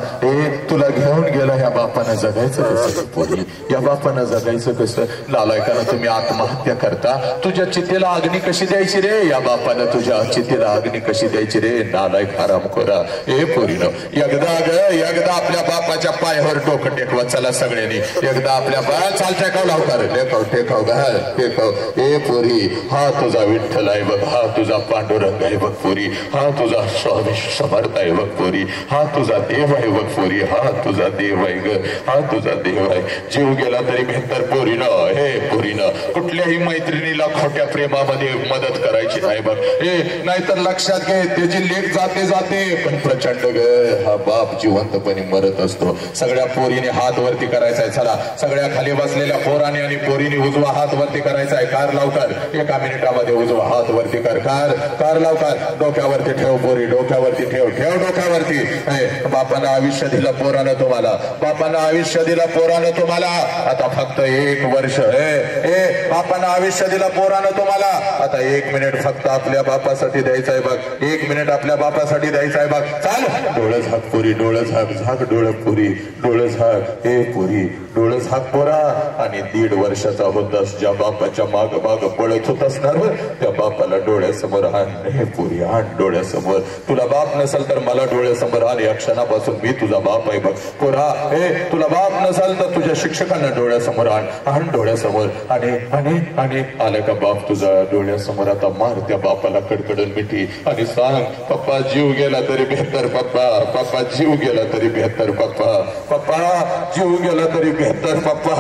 तुला घेऊन गेला, या बापानं जगायचं कसं पोरी? या बापानं जगायचं कसं? नालायकानं तुम्ही आत्महत्या करता, तुझ्या चितेला अग्नी कशी द्यायची रे? या बापानं तुझ्या चितेला अग्नी कशी द्यायची रे? नालायक हरामखोरा. पोरीनो, एकदा आपल्या बापाच्या पायावर डोकं टेकवा. चला सगळ्यांनी एकदा आपल्या पाया चाल टेकाव लावणार, टेकाव घाल टेकाव. पोरी, हा तुझा विठ्ठल आहे बघ, हा तुझा पांडुरंग आहे बघ पोरी, हा तुझा स्वामी समर्थ आहे बघ पोरी, हा तुझा देव आहे बघ पोरी, हा तुझा देव आहे ग, हा तुझा देव आहे. जीव गेला तरी भेंतर पोरीनं, पोरीनं कुठल्याही मैत्रिणीला खोट्या प्रेमामध्ये मदत करायची नाही बघ. नाहीतर लक्षात घे, त्याची लेख जाते पण प्रचंड ग हा बाप जिवंतपणे मरत असतो. सगळ्या पोरीने हात वरती करायचा आहे. चला, सगळ्या खाली बसलेल्या पोराने आणि पोरीने उजवा हात वरती करायचा आहे. कार लावकर, एका मिनिटामध्ये उजवा हात वरती कर. कार लावकर, डोक्यावरती ठेव पोरी, डोक्यावरती ठेव डोक्यावरती. बापानं आयुष्य दिलं पोरानं तुम्हाला, बापानं आयुष्य दिलं पोरानं तुम्हाला. आता फक्त 1 वर्ष, बापानं आयुष्य दिलं पोरानं तुम्हाला. आता 1 मिनिट फक्त आपल्या बापासाठी द्यायचं आहे बघ. 1 मिनिट आपल्या बापासाठी द्यायचं आहे बघ. चाल, डोळं झाक पोरी, डोळं झाक, डोळं पुरी, डोळं झाक. पोरी, डोळं झाक पोरा. आणि 1.5 वर्षाचा होतास ज्या बापाच्या माग माग पळत होत असणार त्या बापाला डोळ्यासमोर आण. हे पुरी आण डोळ्यासमोर. तुला बाप नसेल तर मला डोळ्यासमोर आण. या क्षणापासून मी तुझा बाप आहे बघ पोरा. हे तुला बाप नसेल तर तुझ्या शिक्षकांना डोळ्यासमोर आण. आण डोळ्यासमोर. आणि आणि आणि आलं का बाप तुझा डोळ्यासमोर. आता मार त्या बापाला कडकडून मिठी आणि सांग पप्पा जीव गेला तरी बेहतर पप्पा. पप्पा जीव गेला तरी बेहतर पप्पा. पप्पा जीव गेला तरी बेहतर पप्पा.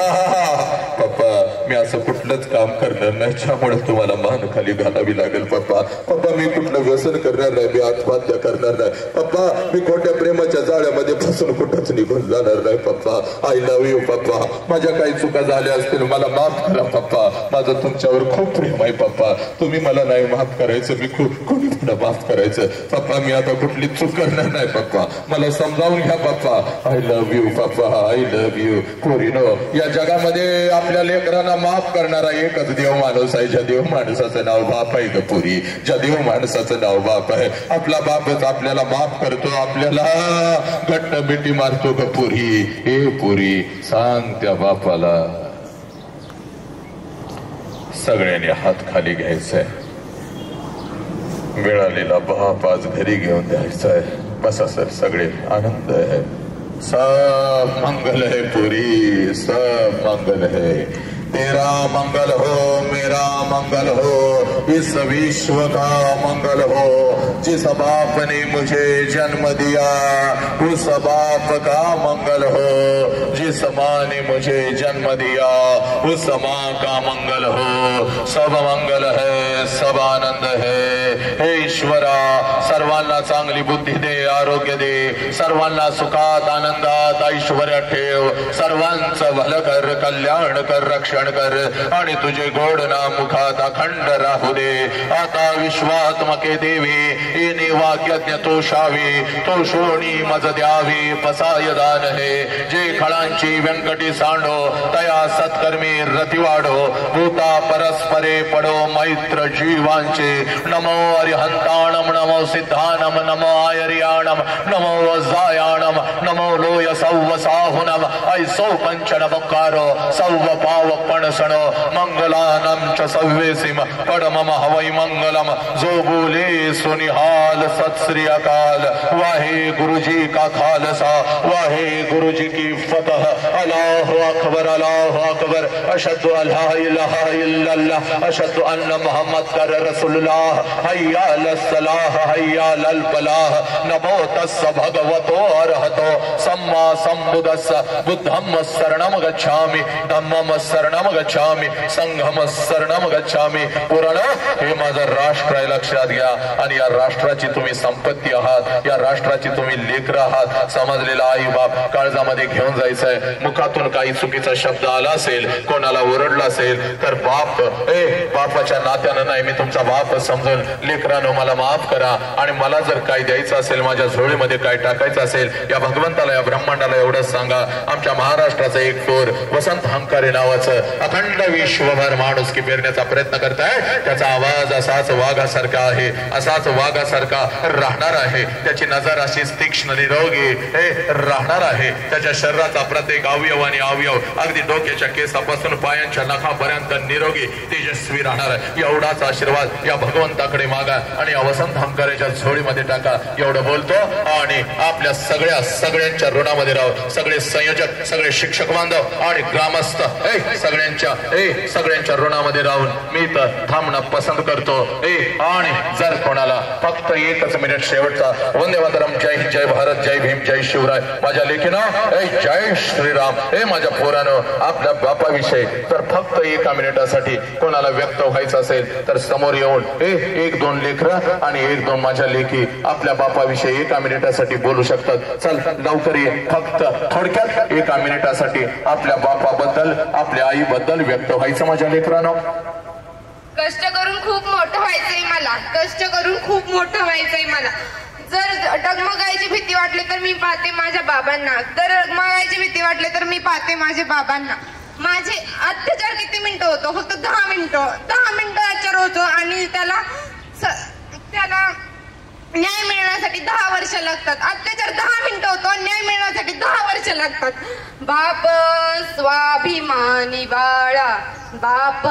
पप्पा मी असं कुठलंच काम करणार नाही ज्यामुळे तुम्हाला मान खाली घालावी लागेल पप्पा. पप्पा मी कुठलं व्यसन करणार नाही. मी आत्महत्या करणार नाही पप्पा. मी खोट्या प्रेमाच्या जाळ्यामध्ये फसून कुठंच निघून जाणार नाही पप्पा. आय लव्ह यू पप्पा. माझ्या काही चुका झाल्या असतील मला माफ करा पप्पा. माझं तुमच्यावर खूप प्रेम आहे पप्पा. तुम्ही मला नाही माफ करायचं. मी कोणी माफ करायचं पप्पा. मी आता कुठली चूक करणार नाही पप्पा. मला समजावून घ्या पप्पा. आय लव्ह यू पप्पा. I love you. पोरीनो या जगामध्ये आपल्या लेकरांना माफ करणारा एकच देव माणूस आहे. ज्या देव माणसाचं नाव बाप आहे ग पुरी. ज्या देव माणसाचं नाव बाप आहे. आपला बापच आपल्याला माफ करतो. आपल्याला घट्ट मिठी मारतो ग पुरी. हे पुरी सांग त्या बापाला सगळ्यांनी हात खाली घ्यायचंय. मिळालेला बाप आज घरी घेऊन द्यायचाय. बसा सर सगळे आनंद है. सब मंगल है पुरी. सब मंगल है. तेरा मंगल हो मेरा मंगल हो. इस विश्व का मंगल हो. जिस बाप ने मुझे जन्म दिया उस बाप का मंगल हो. जिस माँ ने मुझे जन्म दिया उस माँ का मंगल हो. सब मंगल है. सब आनंद है. हे ईश्वरा सर्वांना चांगली बुद्धी दे. आरोग्य दे. सर्वांना सुखात आनंदात ऐश्वर्य ठेव. सर्वांचं भलं कर. कल्याण कर. रक्षण कर. आणि तुझे गोड नाम मुखात अखंड राहू दे. आता विश्वात्मके देवी येणे वाक्यज्ञ तो शावी. तो शोणी मज द्यावी पसाय दान हे. जे खळांची व्यंकटी सांडो तया सत्कर्मी रती वाढो. भूता परस्परे पडो मैत्र जीवांचे. नमो अरिहंताणम. नमो सिद्धानम. नमो आयर्याणम. नमो वज्रायाणम. नमो लोय सौव साहुनम. ऐसो पंचन बकारो सौव पावपण सणो. मंगलानम च सव्वेसिम पडमम हवै मंगलम. जो बोले सुनिहाल सत श्री अकाल. वाहे गुरु जी का खालसा. वाहे गुरु जी की फतह. अल्लाह अकबर. अल्लाह अकबर. अशहदु अल्ला इलाहा इल्लल्लाह. अशहदु अन्ना मुहम्मद रसूलुल्लाह. हय्या अलस सलाह. हय्या अल फलाह. नमो तस्स भगवतो अरहतो सम्मा संबुद्धस्स. बुद्धम शरणम गच्छामि. धम्मम शरणम गच्छामि. संघम शरणम गच्छामि. पुराण हे माझं राष्ट्र आहे लक्षात घ्या. आणि या राष्ट्राची तुम्ही संपत्ती आहात. या राष्ट्राची तुम्ही लेकरं आहात. समजलेला आई बाप काळजामध्ये घेऊन जायचंय. मुखातून काही चुकीचा शब्द आला असेल कोणाला ओरडला असेल तर बाप बापाच्या नात्यानं नाही मी तुमचा बाप समजून लेकरांनो मला माफ करा. आणि मला जर काही द्यायचं असेल माझ्या झोळीमध्ये काय टाकायचं असेल या भगवंताला या ब्रह्मांडाला एवढंच सांगा. आमच्या महाराष्ट्राचं एक थोर वसंत हंकारे नावाचं अखंड विश्वभर माणूस की पेरण्याचा प्रयत्न करताय. त्याचा आवाज असाच वाघासारखा आहे. असाच वाघासारखा राहणार आहे. त्याची नजर अशीच तीक्ष्ण निरोगी राहणार आहे. त्याच्या शरीराचा प्रत्येक अवयव आणि अवयव अगदी डोक्याच्या केसापासून पायांच्या नखापर्यंत निरोगी तेजस्वी राहणार आहे. एवढाच आशीर्वाद या भगवंताकडे मागा आणि वसंत हंकारेच्या झोळीमध्ये टाका. एवढं बोलतो आणि आपल्या सगळ्यांच्या ऋणामध्ये राहू. सगळे संयोजक सगळे शिक्षक बांधव आणि ग्रामस्थ सगळ्यांच्या ऋणामध्ये राहून मी तर थांबणं पसंत करतो. आणि जर कोणाला फक्त एकच मिनिट शेवटचा वंदे मातरम. जय हिंद. जय भारत. जय भीम. जय शिवराय. माझ्या लेखीनं जय श्रीराम. माझ्या पोरानं आपल्या बापाविषयी तर फक्त एका मिनिटासाठी कोणाला व्यक्त व्हायचं असेल तर समोर येऊन 1-2 लेकरं आणि 1-2 माझ्या लेखी आपल्या बापाविषयी एका मिनिटासाठी बोलू शकतात. चल लवकर ये. फक्त थोडक्यात एका मिनिटासाठी आपल्या बापाबद्दल आपल्या आईबद्दल व्यक्त व्हायचं माझ्या लेकरांनो. कष्ट करून खूप मोठं व्हायचंय मला. कष्ट करून खूप मोठं व्हायचंय मला. जर डगमगायची भीती वाटली तर मी पाहते माझ्या बाबांना. जर डगमगायची भीती वाटली तर मी पाहते माझ्या बाबांना. माझे अत्याचार किती मिनिटं होतो? फक्त 10 मिनिटं. 10 मिनिटं अत्याचार होतो आणि त्याला न्याय मिळण्यासाठी 10 वर्ष लागतात. अत्याचार 10 मिनिटं होतो, न्याय मिळण्यासाठी 10 वर्ष लागतात. बाप स्वाभिमानी बाळा, बाप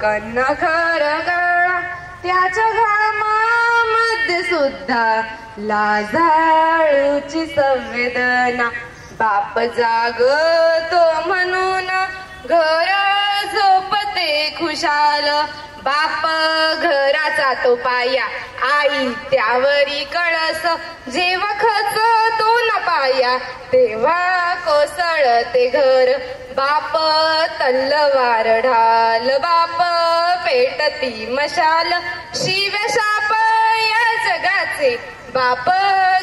कन्ना खरगळा, त्याच्या घामामध्ये सुद्धा लाजाळूची संवेदना. बाप जागतो म्हणून घर झोपते खुशाल. बाप घराचा तो पाया, आई त्यावरी कळस. जेव्हा खचतो न पाया तेव्हा कोसळते घर. बाप तलवार ढाल, बाप पेटती मशाल. शिव्या शाप या जगाचे बाप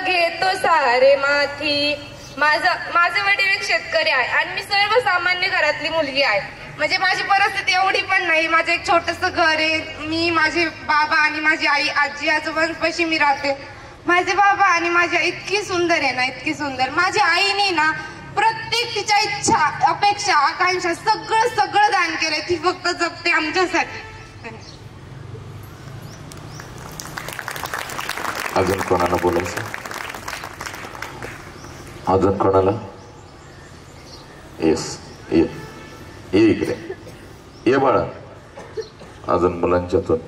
घेतो सारे माथी. माझे वडील एक शेतकरी आहे आणि मी सर्वसामान्य घरातली मुलगी आहे. म्हणजे माझी परिस्थिती एवढी पण नाही. माझं एक छोटस घर आहे. मी, माझे बाबा आणि माझी आई, आजी आजोबांपाशी मी राहते. माझे बाबा आणि माझी आई इतकी सुंदर आहे ना, इतकी सुंदर. माझ्या आईने ना प्रत्येक तिच्या इच्छा, अपेक्षा, आकांक्षा सगळं दान केलंय. ती फक्त जगते आमच्यासाठी. अजून कोणाला बोलायचं? अजून कोणाला? येस, ये इकडे ये बाळा. अजून मुलांच्यातून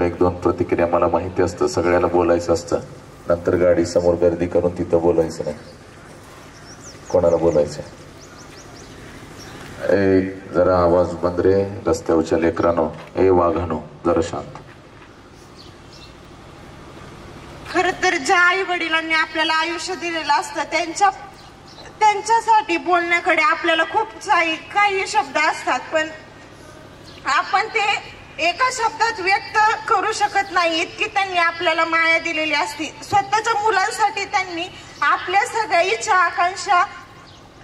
1-2 प्रतिक्रिया. मला माहिती असतं सगळ्याला बोलायचं असतं, नंतर गाडी समोर गर्दी करून तिथं बोलायचं नाही. कोणाला बोलायचं? ए जरा आवाज बंद रे, रस्त्यावरच्या लेकरांनो. ए वाघानो जरा शांत. खर तर ज्या आई वडिलांनी आपल्याला आयुष्य दिलेलं असतं त्यांच्यासाठी बोलण्याकडे आपल्याला खूप काही शब्द असतात, पण आपण ते एका शब्दात व्यक्त करू शकत नाही. इतकी त्यांनी आपल्याला माया दिलेली असती. स्वतःच्या मुलांसाठी त्यांनी आपल्या सगळ्या इच्छा, आकांक्षा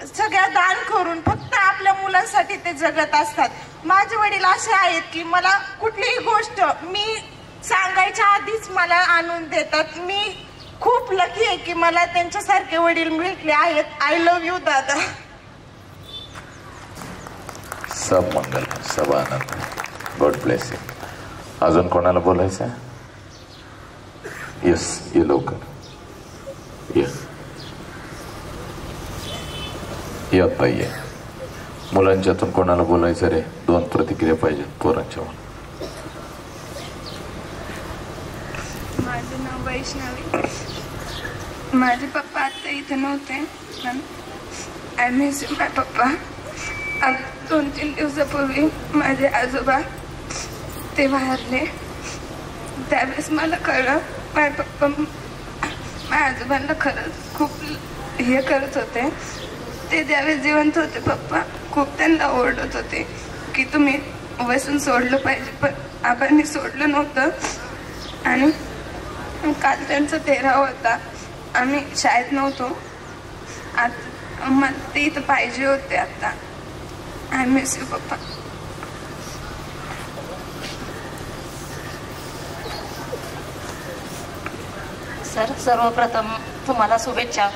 सगळ्या दान करून फक्त आपल्या मुलांसाठी ते जगत असतात. माझे वडील असे आहेत की मला कुठलीही गोष्ट मी सांगायच्या आधीच मला आणून देतात. मी खूप लकी आहे की मला त्यांच्यासारखे वडील मिळाले आहेत. आय लव्ह यू दादा. सब मंगल, सब आनंद. God bless you. अजून कोणाला बोलायचं? येस, ये लवकर ये. आता ये. मुलांच्यातून कोणाला बोलायचं रे? 2 प्रतिक्रिया पाहिजेत पोरांच्या. माझं नाव वैष्णवी. माझे पप्पा आता इथे नव्हते. आय मिस माय पप्पा. 2-3 दिवसापूर्वी माझे आजोबा ते वारले. त्यावेळेस मला कळलं माझे पप्पा माझ्या आजोबांना खरंच खूप हे करत होते. ते ज्यावेळेस जिवंत होते पप्पा खूप त्यांना ओरडत होते की तुम्ही व्यसन सोडलं पाहिजे, पण आबांनी सोडलं नव्हतं. आणि काल त्यांचा 13 होता. आम्ही शाळेत नव्हतो. आता मला ते इथं पाहिजे होते. आता आय मिस यू पप्पा. सर, सर्वप्रथम तुम्हाला शुभेच्छा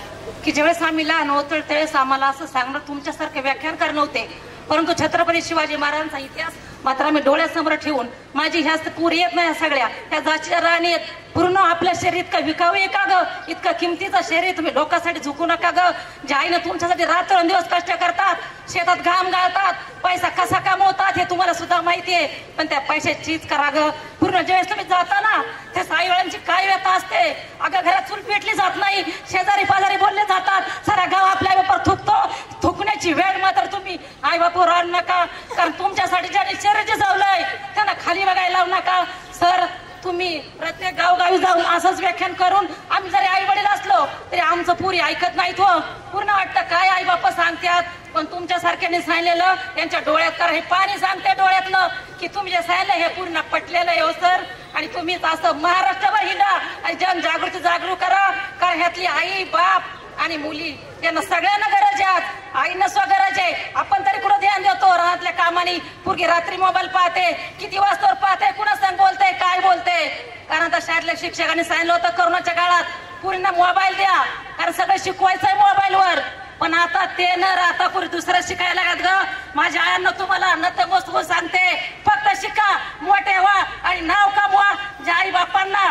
की ज्यावेळेस आम्ही लहान होतो त्यावेळेस आम्हाला असं सांगणं तुमच्यासारखे व्याख्यान करणे होते, परंतु छत्रपती शिवाजी महाराजांचा इतिहास मात्र आम्ही डोळ्यासमोर ठेवून माझी ह्या पुरी येत नाही. सगळ्या ह्या जातीच्या राणी आहेत. पूर्ण आपलं शरीर इतकं विकावं आहे का ग? इतकं किमतीचं शरीर तुम्ही लोकांसाठी झुकू नका ग. ज्या आईनं तुमच्यासाठी रात्रंदिवस कष्ट करतात, शेतात घाम गाळतात, पैसा कसा कमवतात हे तुम्हाला सुद्धा माहिती आहे. पण त्या पैशाची चीज करा ग. पूर्ण ज्यावेळेस तुम्ही जाता ना त्या साईवळांची काय व्यथा असते. अगं घरात चूल पेटली जात नाही, शेजारी पाजारी बोलले जातात, सारा गाव आपल्या आईबापावर थुकतो. थुकण्याची वेळ मात्र तुम्ही आईबापावर आणू नका, कारण तुमच्यासाठी ज्यांनी शरीर जिजवलंय त्यांना खाली बघायला लावू नका. सर, तुम्ही प्रत्येक गावगावी जाऊन असंच व्याख्यान करून आम्ही जरी आई वडील असलो तरी आमचं पुरी ऐकत नाहीत हो. पूर्ण वाटतं काय आई बापा सांगतात, पण तुमच्यासारख्याने सांगितलेलं त्यांच्या डोळ्यात तर हे पाणी सांगते डोळ्यातलं की तुम्ही जे सांगितलं हे पूर्ण पटलेलं आहे हो सर. आणि तुम्हीच असं महाराष्ट्रभर हिंडा आणि जनजागृती जागरूक करा, कारण ह्यातली आई बाप आणि मुली यांना सगळ्यांना गरज आहे. आईनं स्वगरज आहे. आपण तरी कुठं ध्यान देतो राहतल्या कामानी. पूर्वी रात्री मोबाईल पाहते, किती वाजता पाहते, कुणा संग बोलते, काय बोलते. कारण आता शाळेतल्या शिक्षकांनी सांगितलं होतं करोनाच्या काळात पुरींना मोबाईल द्या, कारण सगळं शिकवायचंय मोबाईलवर. पण आता ते न राहता पुरी दुसरं शिकायला लागत ग. माझ्या आयांना तुम्हाला नतमस्तक सांगते, फक्त शिका, मोठे व्हा आणि नाव कमवा. ज्या आई बापांना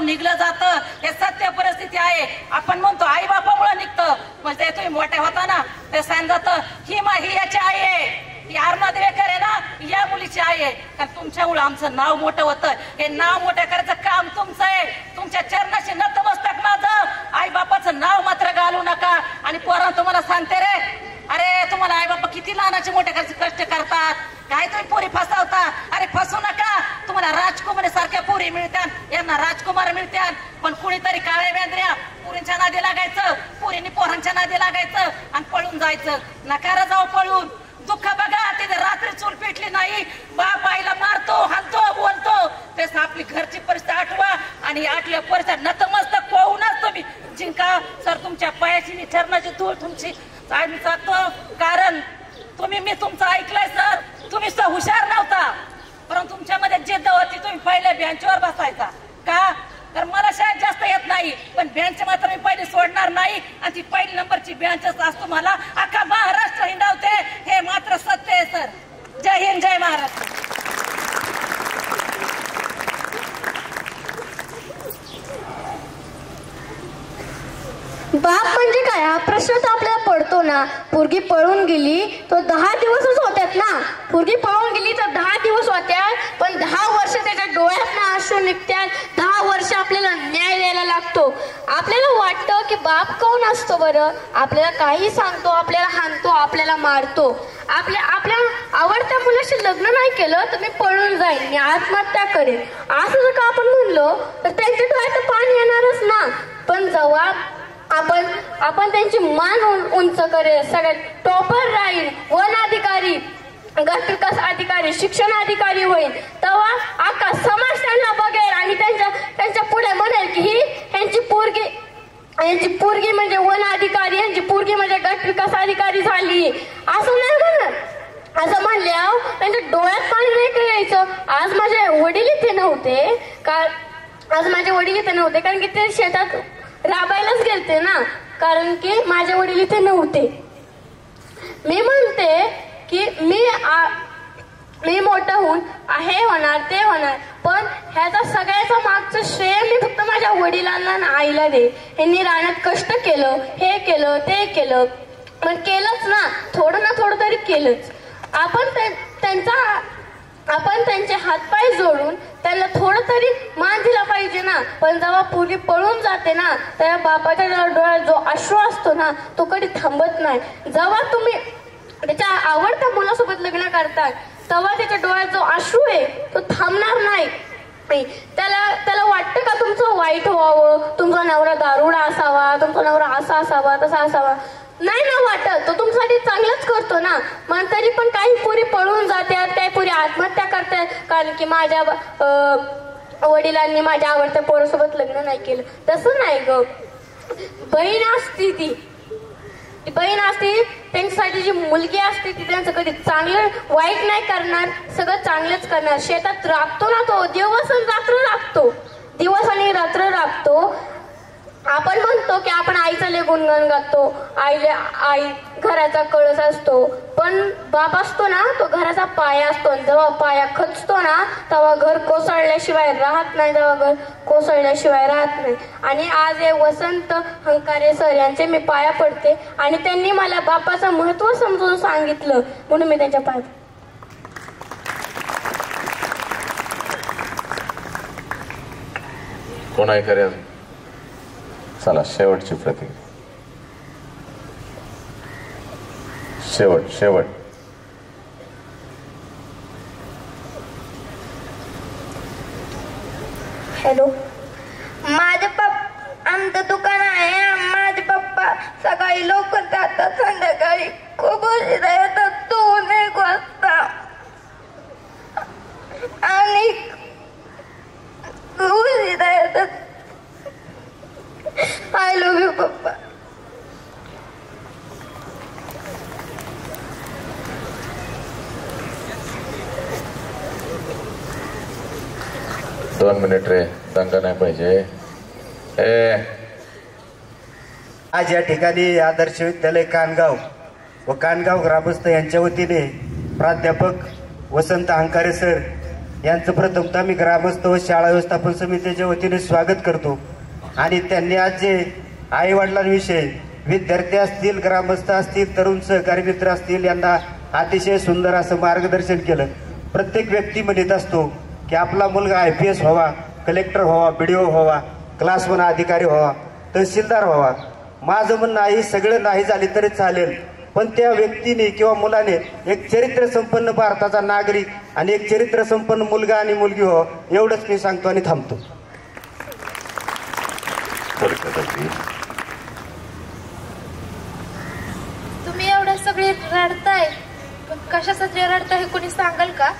हातातून निघलं जातं. हे सत्य परिस्थिती आहे. आपण म्हणतो आई बापामुळे निघतं, म्हणजे तुम्ही मोठे होता ना ते सांगत ही याची आई आहे, ही अरुणा देवेकर आहे ना या मुलीची आई आहे. कारण तुमच्यामुळे आमचं नाव मोठं होतं. हे नाव मोठं करायचं काम तुमचं आहे. तुमच्या चरणाशी नतमस्तक माझं. आई बापाचं नाव मात्र घालू नका. आणि पोरांना तुम्हाला सांगते रे, अरे तुम्हाला आई बाबा किती लहानाचे मोठे करायचे कष्ट करतात, काय तुम्ही पोरी फसवता. अरे फसू नका. तुम्हाला राजकुमारी सारख्या पोरी मिळतात, यांना राजकुमार मिळतात. पण कुणीतरी काळ्या बेंद्र्या पोरींच्या नादी लागायचं, पोरींनी पोरांच्या नादी लागायचं आणि पळून जायचं. नकार जाऊ पळून. दुःख बघा, तिथे रात्री चूल पेटली नाही, बाप आईला मारतो, हाणतो, बोलतो. तेच आपली घरची परिस्थिती आठवा आणि आठल्या परिस्थिती नतमस्तक पाहूनच तुम्ही जिंका. सर तुमच्या पायाची चरणाची धूळ तुमची आम्ही सांगतो. कारण मी तुमचं ऐकलंय सर. तुम्ही हुशार नव्हता, परंतु तुमच्यामध्ये जिद्द होती. तुम्ही पहिल्या बेंचवर बसायचा का? तर मला शाळेत जास्त येत नाही, पण बेंच मात्र मी पहिली सोडणार नाही. आणि ती पहिली नंबरची बेंचच असतो. मला अख्खा महाराष्ट्र हिंडावते, हे मात्र सत्य आहे सर. जय हिंद, जय महाराष्ट्र. बाप म्हणजे काय हा प्रश्न तर आपल्याला पडतो ना. पोरगी पळून गेली तो 10 दिवसच होत्यात ना. पोरगी पळून गेली तर 10 दिवस होत्यात, पण 10 वर्ष त्याच्या डोळ्यातनं अश्रू निघतात. 10 वर्ष आपल्याला न्याय द्यायला लागतो. आपल्याला वाटतं की बाप कोण असतो बरं? आपल्याला काही सांगतो, आपल्याला हाणतो, आपल्याला मारतो. आपल्या आवडत्या मुलाशी लग्न नाही केलं तर मी पळून जाईन, मी आत्महत्या करेन असं जर का आपण म्हणलो तर त्यांच्या डोळ्यात पाणी येणारच ना. पण जेव्हा आपण त्यांची मान उंच करेल, सगळ्यात टॉपर राहील, वन अधिकारी, गट विकास अधिकारी, शिक्षण अधिकारी होईल, तेव्हा अख्खा समाज त्यांना बघेल आणि त्यांच्या पुढे म्हणेल की ही यांची पोरगी म्हणजे वन अधिकारी, यांची पोरगी म्हणजे गट विकास अधिकारी झाली. असं नाही म्हणत. असं म्हणल्यावर त्यांच्या डोळ्यात पाणी नाही का यायचं. आज माझे वडील इथे नव्हते कारण की ते शेतात राबायलाच गेलते ना, कारण की माझे वडील इथे नव्हते. मी म्हणते की मी मोठं होऊन हे होणार ते होणार, पण ह्याचा सगळ्याचा मागचं श्रेय मी फक्त माझ्या वडिलांना आणि आईला दे. यांनी रानात कष्ट केलं, हे केलं ते केलं, पण केलंच ना, थोडं ना थोडं तरी केलंच. आपण त्यांचे हातपाय जोडून त्यांना थोडं तरी मान दिला पाहिजे ना. पण जेव्हा पोरगी पळून जाते ना, त्या बापाच्या डोळ्यात जो अश्रू असतो ना तो कधी थांबत नाही. जेव्हा तुम्ही त्याच्या आवडत्या मुलासोबत लग्न करतात तेव्हा त्याच्या डोळ्यात जो अश्रू आहे तो थांबणार नाही. त्याला वाटतं का तुमचं वाईट व्हावं, तुमचा नवरा दारुडा असावा, तुमचा नवरा असा असावा तसा असावा? नाही ना वाटत. तो तुमच्यासाठी चांगलंच करतो ना. मग तरी पण काही पोरी पळून जातात, काही पोरी आत्महत्या करतात कारण की माझ्या वडिलांनी माझ्या आवडत्या पोरासोबत लग्न नाही केलं. तसं नाही ग. बहीण असती त्यांच्यासाठी जी मुलगी असते ती त्यांचं कधी चांगलं वाईट नाही करणार, सगळं चांगलंच करणार. शेतात राबतो ना तो, दिवस आणि रात्र राबतो. आपण म्हणतो की आपण आईचं लय गुणगान गातो, आई घराचा कळस असतो, पण बाप असतो ना तो घराचा पाया असतो. जेव्हा पाया खचतो ना तेव्हा घर कोसळल्याशिवाय राहत नाही. आणि आज हे वसंत हंकारे सर यांचे मी पाया पडते आणि त्यांनी मला बापाचं महत्व समजून सांगितलं म्हणून मी त्यांच्या पाया. कोण आहे करेल? चला शेवटची प्रतिक्रिया. शेवट हॅलो. माझे पप्पा, आमचं दुकान आहे. माझे पप्पा सकाळी लवकर जातात, संध्याकाळी खूप उशिरा येतात, 2-1 वाजता. आणि उशिरा येतात. आय लव्ह यू पप्पा. दोन मिनिट रे, दंगा नाही पाहिजे. आज या ठिकाणी आदर्श विद्यालय कानगाव व कानगाव ग्रामस्थ यांच्या वतीने प्राध्यापक वसंत हंकारे सर यांचं प्रथमतः मी ग्रामस्थ व शाळा व्यवस्थापन समितीच्या वतीने स्वागत करतो. आणि त्यांनी आज जे आई वडिलांविषयी विद्यार्थी असतील, ग्रामस्थ असतील, तरुण सहकारी मित्र असतील यांना अतिशय सुंदर असं मार्गदर्शन केलं. प्रत्येक व्यक्ती म्हणत असतो की आपला मुलगा IPS व्हावा, कलेक्टर व्हावा, BDO व्हावा, क्लास 1 अधिकारी व्हावा, तहसीलदार व्हावा. माझं म्हणणं आहे सगळं नाही झाले तरी चालेल, पण त्या व्यक्तीने किंवा मुलाने एक चरित्र संपन्न भारताचा नागरिक आणि एक चरित्र संपन्न मुलगा आणि मुलगी हो, एवढंच मी सांगतो आणि थांबतो. तुम्ही एवढं सगळे रडताय, पण कशासाठी रडताय हे कोणी सांगाल का?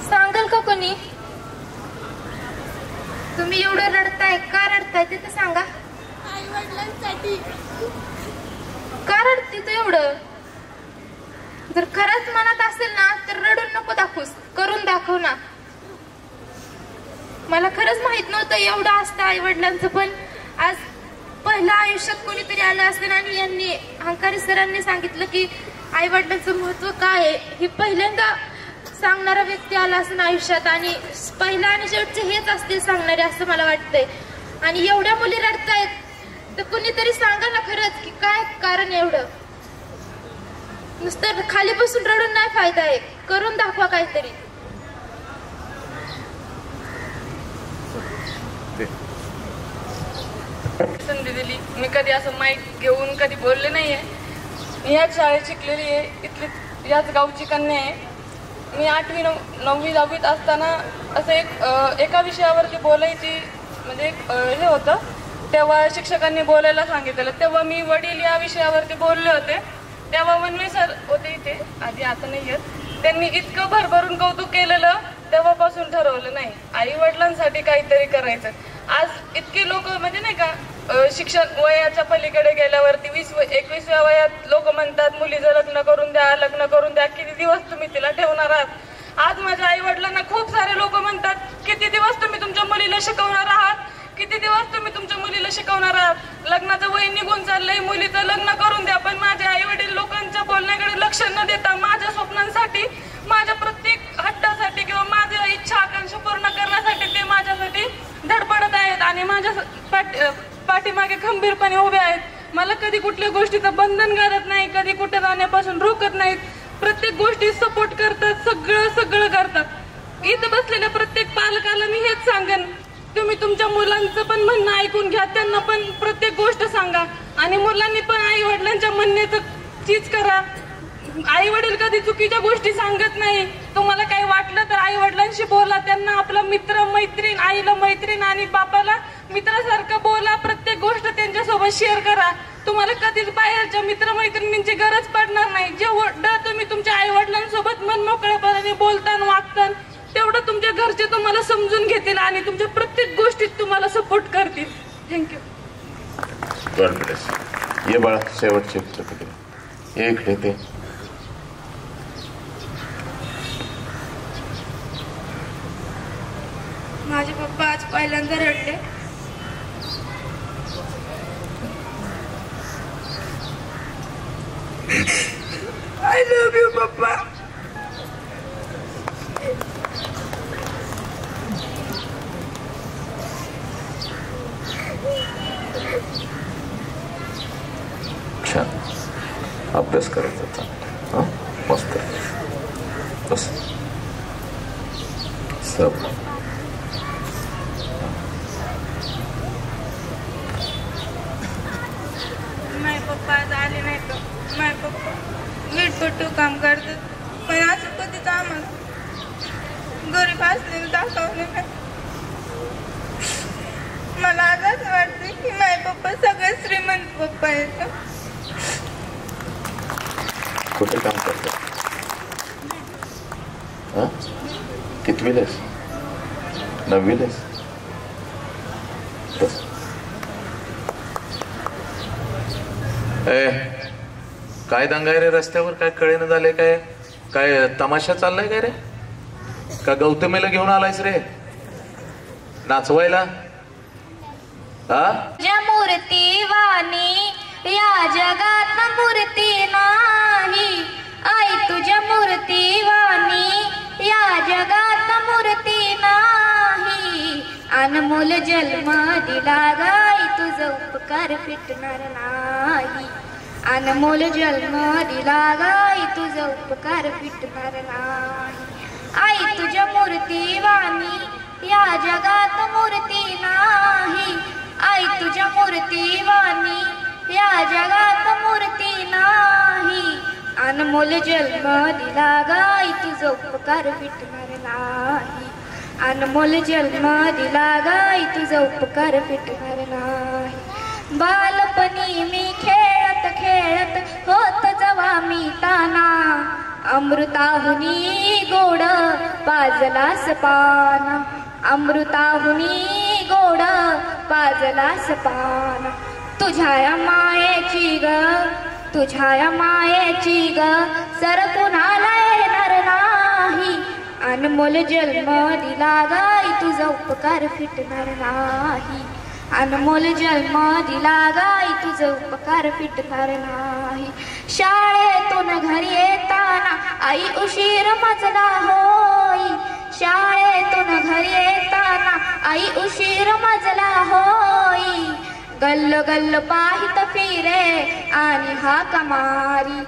सांगाल का कोणी? तुम्ही एवढं रडताय, का रडताय ते तर सांगा. आई वडिलांसाठी. का रडते तू एवढं? जर खरंच मनात असेल ना तर रडून नको दाखवूस, करून दाखव ना. मला खरंच माहित नव्हतं एवढं असतं आई वडिलांचं, पण आज पहिल्या आयुष्यात कोणीतरी आलं असेल आणि यांनी हंकारी सरांनी सांगितलं की आई वडिलांचं महत्व काय आहे हे पहिल्यांदा सांगणारा व्यक्ती आला असेल आयुष्यात, आणि पहिला आणि शेवटचे हेच असतील सांगणारे असं मला वाटतंय. आणि एवढ्या मुली रडतायत तर कोणीतरी सांगा ना खरंच की काय कारण एवढं. नुसतं खाली बसून रडून नाही फायदा आहे, करून दाखवा काहीतरी. संधी दिली. मी कधी असं माईक घेऊन कधी बोलले नाहीये. मी याच शाळेत शिकलेली आहे, इथली याच गावची कन्या आहे. मी 8वी 9वी 10वीत असताना असं एका विषयावरती बोलायची म्हणजे हे होतं, तेव्हा शिक्षकांनी बोलायला सांगितलेलं. तेव्हा मी वडील या विषयावरती बोलले होते. तेव्हा वनवे सर होते इथे, आधी आता नाही आहेत. त्यांनी इतकं भरभरून कौतुक केलेलं, तेव्हापासून ठरवलं नाही आई वडिलांसाठी काहीतरी करायचं. आज इतकी लोक म्हणजे नाही का शिक्षण वयाच्या पलीकडे गेल्यावरती 20-21व्या वयात लोक म्हणतात मुलीचं लग्न करून द्या, लग्न करून द्या, किती दिवस तुम्ही तिला ठेवणार आहात. आज माझ्या आई वडिलांना खूप सारे लोक म्हणतात किती दिवस तुम्ही तुमच्या मुलीला शिकवणार आहात, किती दिवस तुम्ही तुमच्या मुलीला शिकवणार आहात. लग्नाचं वय निघून चाललंय, मुलीचं लग्न करून द्या. पण माझे आई वडील लोकांच्या बोलण्याकडे लक्ष न देता माझ्या स्वप्नांसाठी, माझ्या प्रत्येक हट्टासाठी किंवा माझ्या इच्छा आकांक्षा पूर्ण करण्यासाठी ते माझ्यासाठी धडपडत आहेत आणि माझ्या पाठीमागे खंबीरपणे उभे आहेत. मला कधी कुठल्या गोष्टीचं बंधन घालत नाही, कधी कुठे जाण्यापासून रोखत नाहीत. प्रत्येक गोष्टी सपोर्ट करतात, सगळं करतात. इथं बसलेल्या प्रत्येक पालकाला मी हेच सांगेन, तुम्ही तुमच्या मुलांचं पण म्हणणं ऐकून घ्या, त्यांना पण प्रत्येक गोष्ट सांगा आणि मुलांनी पण आई वडिलांच्या म्हणण्याचं चीज करा. आई वडील कधी चुकीच्या गोष्टी सांगत नाही. तुम्हाला काही वाटलं तर आई वडिलांशी बोला, त्यांना आपला मित्र मैत्रीण, आईला मैत्रीण आणि बापाला मित्रासारखं बोला. प्रत्येक गोष्ट त्यांच्यासोबत शेअर करा. तुम्हाला कधीच बाहेरच्या मित्रमैत्रिणींची गरज पडणार नाही. जेवढं तुम्ही तुमच्या आई वडिलांसोबत मनमोकळेपणाने बोलताना वागताना तेवढं तुमच्या घरचे तुम्हाला समजून घेतील आणि तुमच्या प्रत्येक गोष्टीत तुम्हाला सपोर्ट करतील. थँक्यू. God bless. ये बाळा, शेवटचे ये इकडे ते. माझे पप्पा आज पहिल्यांदा रडले. आय लव्ह यू पप्पा. छान अभ्यास करायचा, मस्त. बस सब माझे पप्पा आज आले नाही तर माझे पप्पा नीटपट्टू काम करतात, पण असं कधीच आम्हाला गरीब असलेलं दाखवलं नाही. मला आज असं वाटतं की माझे पप्पा सगळ्यात श्रीमंत पप्पा आहेत. कुठे काम करतात? कितवीलास? 9वीलास? बस. काय दंगाय रे रस्त्यावर? काय कळेनं झालंय? काय तमाशा चाललाय काय रे? का गौतमीला घेऊन आलायस रे नाचवायला? तुझ्या मूर्ती वाणी या जगात मूर्ती नाही, आई तुझ्या मूर्ती वाणी अनमोल जन्म दिला गाई तुझं उपकार फिटणार नाही. अनमोल जन्म दिला गाई तुझं उपकार फिटणार नाही. आई तुझ्या मूर्ती वाणी या जगात मूर्ती नाही. आई तुझ्या मूर्ती वाणी या जगात मूर्ती नाही. अनमोल जन्म दिला गाई तुझं उपकार फिटणार नाही. अनमोल जन्म दिला गाई तुझं उपकार फिटणार नाही. बालपणी मी खेळत खेळत होत जवा मी ताना. अमृताहुनी गोड पाजलास पाना. अमृताहुनी गोड पाजलास पाना. तुझ्या मायेची ग तुझ्या मायेची ग सर कुणाला येणार नाही. अनमोल जन्म दिला गाई तुझा उपकार फिटणार नाही. अनमोल जन्म दिला गाई तुझा उपकार फिटणार नाही. शाळेतून घरी येताना आई उशीर मजला होई. शाळेतून घरी येताना आई उशीर मजला होई. गल्ल गल्ल पाहित फिरे आणि हाक मारी.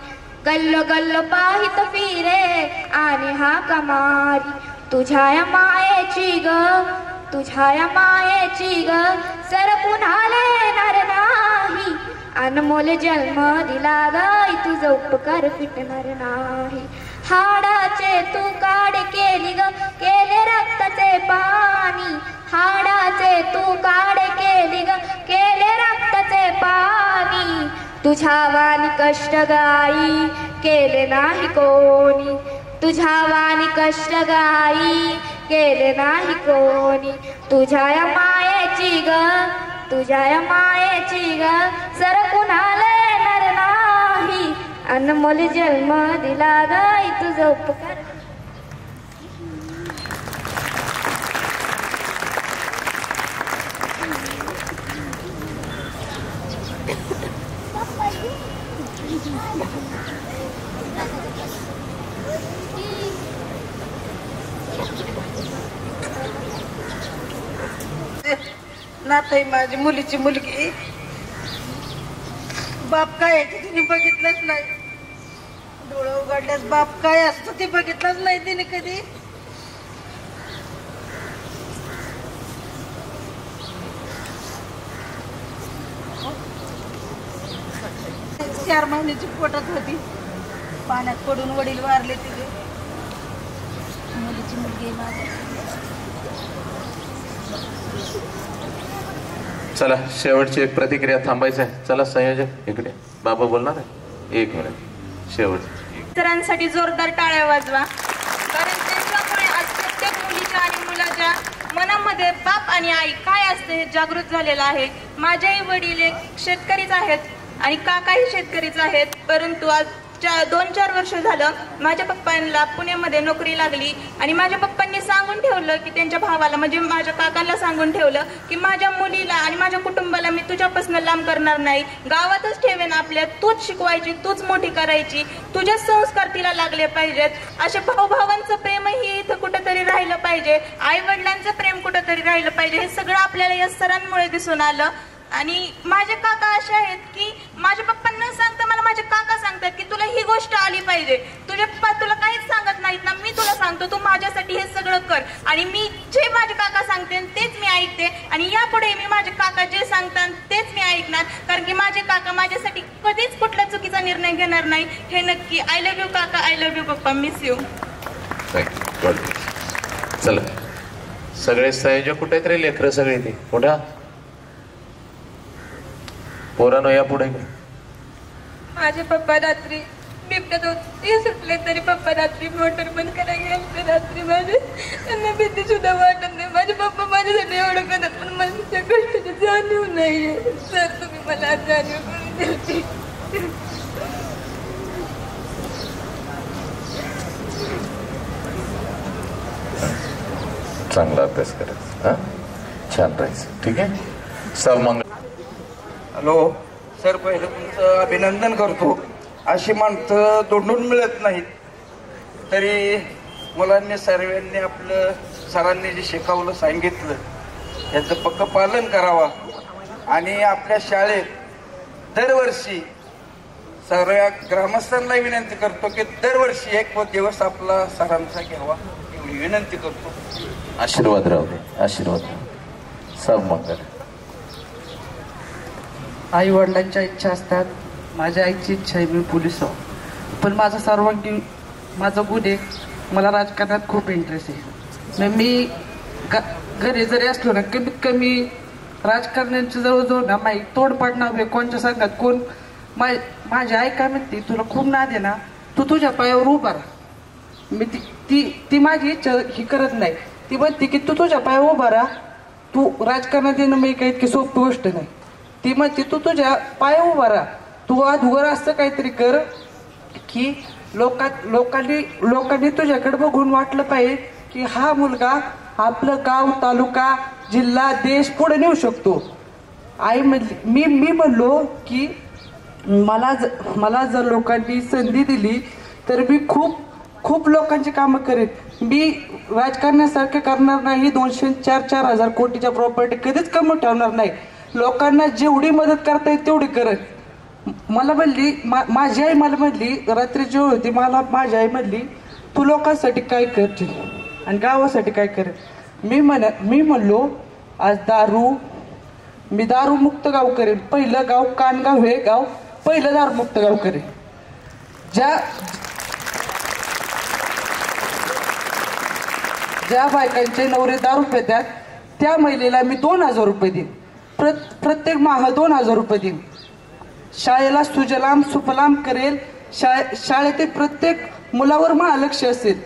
गल्ल गल्ल पाहित फिरे आणि हाक मारी. तुझ्या मायेची ग तुझ्या मायेची ग सर पुन्हा येणार नाही. अनमोल जन्म दिला गाई तुझं उपकार फिटणार नाही. हाडाचे तू काढ केली ग केले रक्ताचे पाणी. हाडाचे तू काढ केली ग केले रक्ताचे पाणी. तुझ्या वाणी कष्ट गाई केले नाही कोणी. तुझ्या वाणी कष्ट गाई केले नाही कोणी. तुझ्या मायेची ग तुझ्या मायेची ग सर कुणाला येणार नाही. अनमोल जन्म दिला गाई तुझं उपकार. नाताई माझी मुलीची मुलगी. बाप काय आहे ते तिने बघितलंच नाही. डोळं उघडल्यास बाप काय असतो ते बघितलंच नाही तिने कधी. चार महिन्याची पोटात होती. पाण्यात पडून वडील वारले तिथे. मुलीची मुलगी माझी. चला शेवटची एक प्रतिक्रिया थांबायचं आहे. चला संयोजक इकडे बाबा बोलणार आहे. 1 मिनिट शेवट. सरांसाठी जोरदार टाळ्या वाजवा. कारण त्यांच्यामुळे आज प्रत्येक मुलीच्या आणि मुलाच्या मनामध्ये बाप आणि आई काय असते हे जागृत झालेलं आहे. माझेही वडील एक शेतकरीच आहेत आणि काकाही शेतकरीच आहेत. परंतु आज 2-4 वर्ष झालं माझ्या पप्पांना पुण्यामध्ये नोकरी लागली आणि माझ्या पप्पांनी सांगून ठेवलं की त्यांच्या भावाला म्हणजे माझ्या काकांना सांगून ठेवलं की माझ्या मुलीला आणि माझ्या कुटुंबाला मी तुझ्यापासून लांब करणार नाही. गावातच ठेवेन आपल्या. तूच शिकवायची तूच मोठी करायची. तुझे संस्कार तिला लागले पाहिजेत. अशा भाऊभावांचं प्रेमही इथं कुठंतरी राहिलं पाहिजे. आई वडिलांचं प्रेम कुठंतरी राहिलं पाहिजे. हे सगळं आपल्याला या सरांमुळे दिसून आलं. आणि माझे काका असे आहेत की माझ्या पप्पांना सांगता मला माझे काका सांगतात की तुला ही गोष्ट आली पाहिजे. तुझे पप्पा तुला काहीच सांगत नाहीत ना. मी तुला सांगतो तू माझ्यासाठी हे सगळं कर. आणि मी जे माझे काका सांगते तेच मी ऐकते. आणि यापुढे मी माझे काका जे सांगतात तेच मी ऐकणार. कारण की माझे काका माझ्यासाठी कधीच कुठला चुकीचा निर्णय घेणार नाही हे नक्की. आय लव्ह यू काका. आय लव्ह यू पप्पा. Miss you. चला सगळे संयोजक कुठे तरी लेकरं सगळे ते कुठा पोरानो या पुढे. माझे पप्पा रात्री बिबट्यात होते सुटले तरी पप्पा रात्री मोटर बंद करायला गेले. रात्री माझे त्यांना भीती सुद्धा वाटत नाही. माझे पप्पा माझ्यासाठी एवढं करतात पण माझ्या कष्टाची जाणीव नाहीये. सर तुम्ही मला जाणीव करून द्यायची. चांगला अभ्यास करायचा. छान राहायचं. ठीक आहे. सर्वमंगल. Hello sir. पहिलं तुमचं अभिनंदन करतो. अशी माणसं तोडून मिळत नाहीत. तरी मुलांनी सर्वांनी आपलं सरांनी जे शिकवलं सांगितलं याचं पक्क पालन करावं. आणि आपल्या शाळेत दरवर्षी सर्व ग्रामस्थांना विनंती करतो की दरवर्षी एक दिवस आपला सरांचा घ्यावा एवढी विनंती करतो. आशीर्वाद राहू दे, आशीर्वाद. सब मंगल. आई वडिलांच्या इच्छा असतात. माझ्या आईची इच्छा आहे मी पोलीस व्हावं, पण माझा सर्वांगीण माझा गुण आहे, मला राजकारणात खूप इंटरेस्ट आहे. मी घरी जरी असलो ना कमीत कमी राजकारण्यांची जवळजवळ ना माहीत तोडपाड नाव कोणच्या सांगत कोण. माझी आई काय म्हणते, तुला खूप नाद आहे ना, तू तुझ्या पायावर उभा राहा. मी ती माझी इच्छा ही करत नाही. ती म्हणते की तू तुझ्या पायावर उभा राहा, तू राजकारणात येणं मी काही इतकी सोपी गोष्ट नाही. ती म्हणते तू तुझ्या पायावर उभा राहा, तू अधुवर असं काहीतरी कर की लोकांनी तुझ्याकडे बघून वाटलं पाहिजे की हा मुलगा आपलं गाव, तालुका, जिल्हा, देश पुढे नेऊ शकतो. आई म्हणली मी म्हणलो की मला जर लोकांनी संधी दिली तर मी खूप लोकांची कामं करेन. मी राजकारणासारखं करणार नाही. 200-4,000 कोटीच्या प्रॉपर्टी कधीच कमी ठेवणार नाही. लोकांना जेवढी मदत करता येईल तेवढी करेन. मला म्हणली माझी आई मला म्हणली रात्री जेव्हा होती माझी आई म्हणली तू लोकांसाठी काय करशील आणि गावासाठी काय करेल. मी म्हणलो आज मी दारूमुक्त गाव करेन. पहिलं गाव कानगाव हे गाव पहिलं दारूमुक्त गाव करेन. ज्या बायकांचे नवरे दारू पितात त्या महिलेला मी 2,000 रुपये देईन. प्रत्येक माह 2,000 रुपये देईन. शाळेला सुजलाम सुफलाम करेल. शाळेतील प्रत्येक मुलावर माझं लक्ष असेल.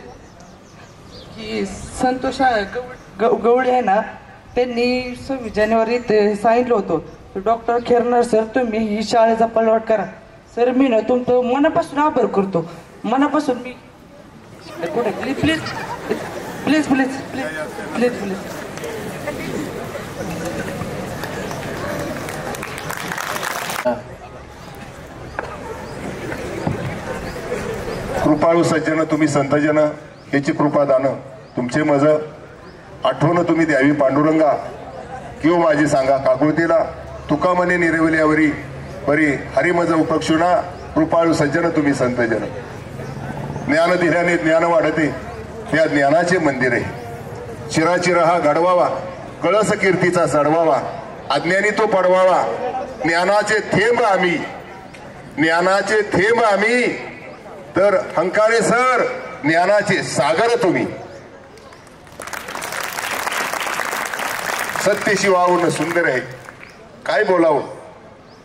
की संतोष गवळी आहे ना, त्यांनी 26 जानेवारीत सांगितलं होतं डॉक्टर खेरणार सर तुम्ही ही शाळेचा पलवाट करा. सर मी ना तुमचं मनापासून आभार करतो. मनापासून मी कुठे please please please please please please please कृपाळू सज्जन तुम्ही संतजन याची कृपा दान तुमचे मज आठवण तुम्ही द्यावी पांडुरंगा. किंवा माझी सांगा काकुळतीला तुका मने निरवल्यावरी परी हरिमज उपक्षुणा. कृपाळू सज्जन तुम्ही संतजन. ज्ञान दिल्याने ज्ञान वाढते, त्या ज्ञानाचे मंदिर आहे. चिराचिरा हा घडवावा, कळस कीर्तीचा चढवावा, अज्ञानी तो पडवावा. ज्ञानाचे थेंब आम्ही तर हंकारे सर ज्ञानाचे सागर तुम्ही. सत्यशी वाहून सुंदर आहे, काय बोलावं,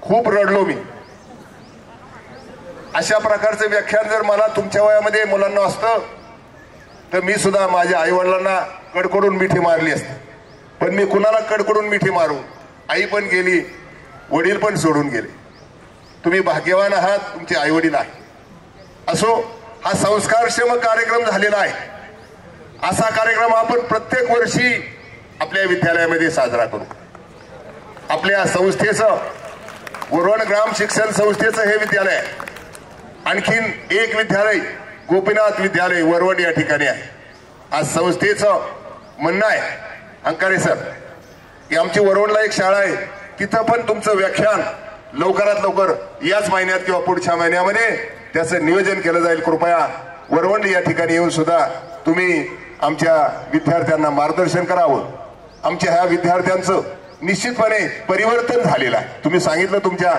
खूप रडलो मी. अशा प्रकारचं व्याख्यान जर मला तुमच्या वयामध्ये मुलांना असतं तर मी सुद्धा माझ्या आई वडिलांना कडकडून मिठी मारली असते. पण मी कुणाला कडकडून मिठी मारू. आई पण गेली, वडील पण सोडून गेले. तुम्ही भाग्यवान आहात, तुमचे आई वडील आहे. असो, हा संस्कारक्षम कार्यक्रम झालेला आहे. असा कार्यक्रम आपण प्रत्येक वर्षी आपल्या विद्यालयामध्ये साजरा करू. आपल्या संस्थेचं वरवण ग्राम शिक्षण संस्थेचं हे विद्यालय आहे. आणखीन एक विद्यालय गोपीनाथ विद्यालय वरवण या ठिकाणी आहे. आज संस्थेचं म्हणणं आहे अंकारे सर की आमची वरवणला एक शाळा आहे, तिथं पण तुमचं व्याख्यान लवकरात लवकर याच महिन्यात किंवा पुढच्या महिन्यामध्ये त्याचं नियोजन केलं जाईल. कृपया वरवंडी या ठिकाणी येऊन सुद्धा तुम्ही आमच्या विद्यार्थ्यांना मार्गदर्शन करावं. आमच्या ह्या विद्यार्थ्यांचं निश्चितपणे परिवर्तन झालेलं आहे. तुम्ही सांगितलं तुमच्या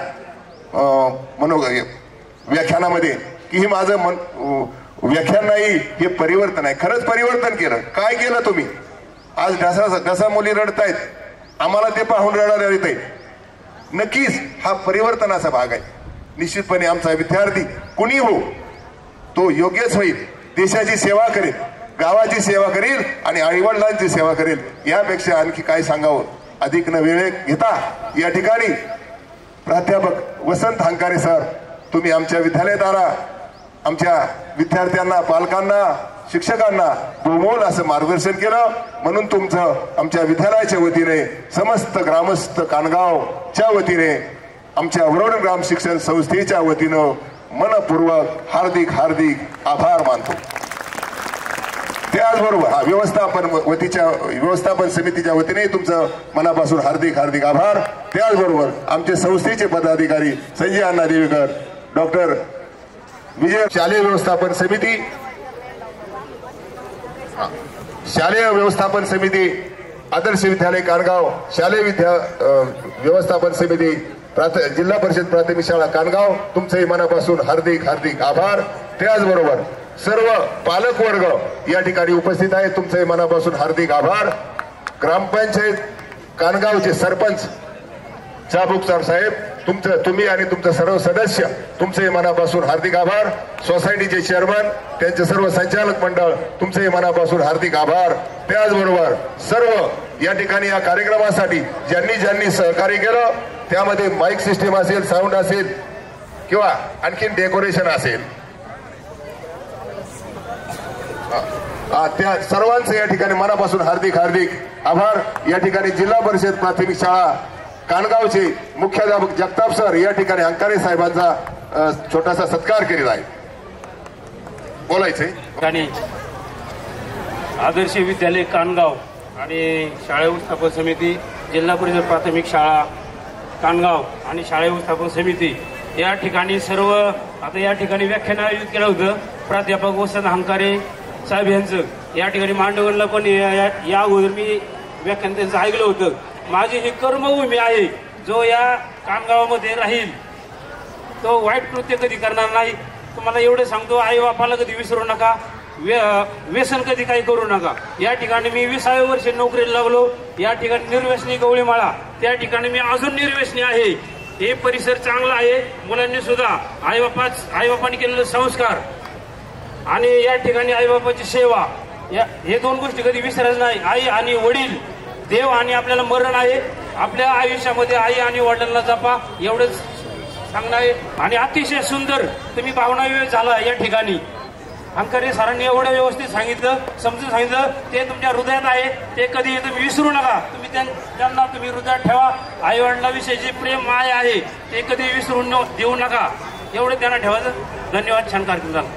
व्याख्यानामध्ये की हे माझं व्याख्यान नाही, हे परिवर्तन आहे. खरंच परिवर्तन केलं. काय केलं तुम्ही? आज घसा मुली रडतायत, आम्हाला ते पाहून रडायला येते. नक्कीच हा परिवर्तनाचा भाग आहे. निश्चितपणे आमचा विद्यार्थी कुणी हो तो योग्यच होईल. देशाची सेवा करेल, गावाची सेवा करेल आणि आईवडिलांची सेवा करेल. यापेक्षा आणखी काय सांगावं. अधिक न वेळ घेता या ठिकाणी प्राध्यापक वसंत हंकारे सर तुम्ही आमच्या विद्यालयात आला. आमच्या विद्यार्थ्यांना, पालकांना, शिक्षकांना बहुमोल असं मार्गदर्शन केलं. म्हणून तुमचं आमच्या विद्यालयाच्या वतीने, समस्त ग्रामस्थ कानगावच्या वतीने, आमच्या वरवण ग्राम शिक्षण संस्थेच्या वतीनं मनपूर्वक हार्दिक हार्दिक आभार मानतो. त्या त्याचबरोबर व्यवस्थापन समितीच्या वतीने तुमचं मनापासून हार्दिक हार्दिक आभार. त्याचबरोबर आमचे संस्थेचे पदाधिकारी संजय अण्णा देवेकर, डॉक्टर विजय, शालेय व्यवस्थापन समिती आदर्श विद्यालय कानगाव, शालेय व्यवस्थापन समिती जिल्हा परिषद प्राथमिक शाळा कानगाव, तुमचंही मनापासून हार्दिक हार्दिक आभार. त्याचबरोबर सर्व पालक वर्ग या ठिकाणी उपस्थित आहे, तुमचंही मनापासून हार्दिक आभार. ग्रामपंचायत कानगावचे सरपंच चाबुकसर साहेब, तुम्ही आणि तुमचं सर्व सदस्य, तुमचेही मनापासून हार्दिक आभार. सोसायटीचे चेअरमन, त्यांचे सर्व संचालक मंडळ, तुमचेही मनापासून हार्दिक आभार. त्याचबरोबर सर्व या ठिकाणी या कार्यक्रमासाठी ज्यांनी सहकार्य केलं, त्यामध्ये माईक सिस्टीम असेल, साऊंड असेल किंवा आणखीन डेकोरेशन असेल, त्या सर्वांचे या ठिकाणी मनापासून हार्दिक हार्दिक आभार. या ठिकाणी जिल्हा परिषद प्राथमिक शाळा कानगावचे मुख्याध्यापक जगताप सर या ठिकाणी अंकारे साहेबांचा छोटासा सत्कार केलेला आहे. बोलायचे आदर्श विद्यालय कानगाव आणि शाळा व्यवस्थापन समिती, जिल्हा परिषद प्राथमिक शाळा कानगाव आणि शाळा व्यवस्थापन समिती या ठिकाणी सर्व आता या ठिकाणी व्याख्यान आयोजित केलं होतं. प्राध्यापक वसंत हंकारे साहेब यांचं या ठिकाणी मांडवगडला पण या अगोदर मी व्याख्यान त्यांचं ऐकलं होतं. माझी ही कर्मभूमी आहे, जो या कानगावामध्ये राहील तो वाईट कृत्य कधी करणार नाही. तुम्हाला एवढं सांगतो, आई बापाला कधी विसरू नका, व्यसन कधी काही करू नका. या ठिकाणी मी 20व्या वर्षी नोकरीला लागलो. या ठिकाणी निर्व्यसनी गवळीमाळा, त्या ठिकाणी मी अजून निर्व्यसनी आहे. हे परिसर चांगला आहे. मुलांनी सुद्धा आईबापांनी केलेले संस्कार आणि या ठिकाणी आईबापाची सेवा, हे दोन गोष्टी कधी विसरायचं नाही. आई आणि वडील, देव आणि आपल्याला मरण आहे. आपल्या आयुष्यामध्ये आई आणि वडिलांना जपा, एवढंच सांगणं आहे. आणि अतिशय सुंदर तुम्ही भावनाव्यय झाला या ठिकाणी. अंकारे सरांनी एवढं व्यवस्थित सांगितलं, समजून सांगितलं, ते तुमच्या हृदयात आहे. ते कधी तुम्ही विसरू नका. तुम्ही त्यांना तुम्ही हृदयात ठेवा. आई वडिलांविषयी प्रेम माय आहे ते कधी विसरून देऊ नका, एवढं त्यांना ठेवायचं. धन्यवाद. छान कार्यक्रम झाला.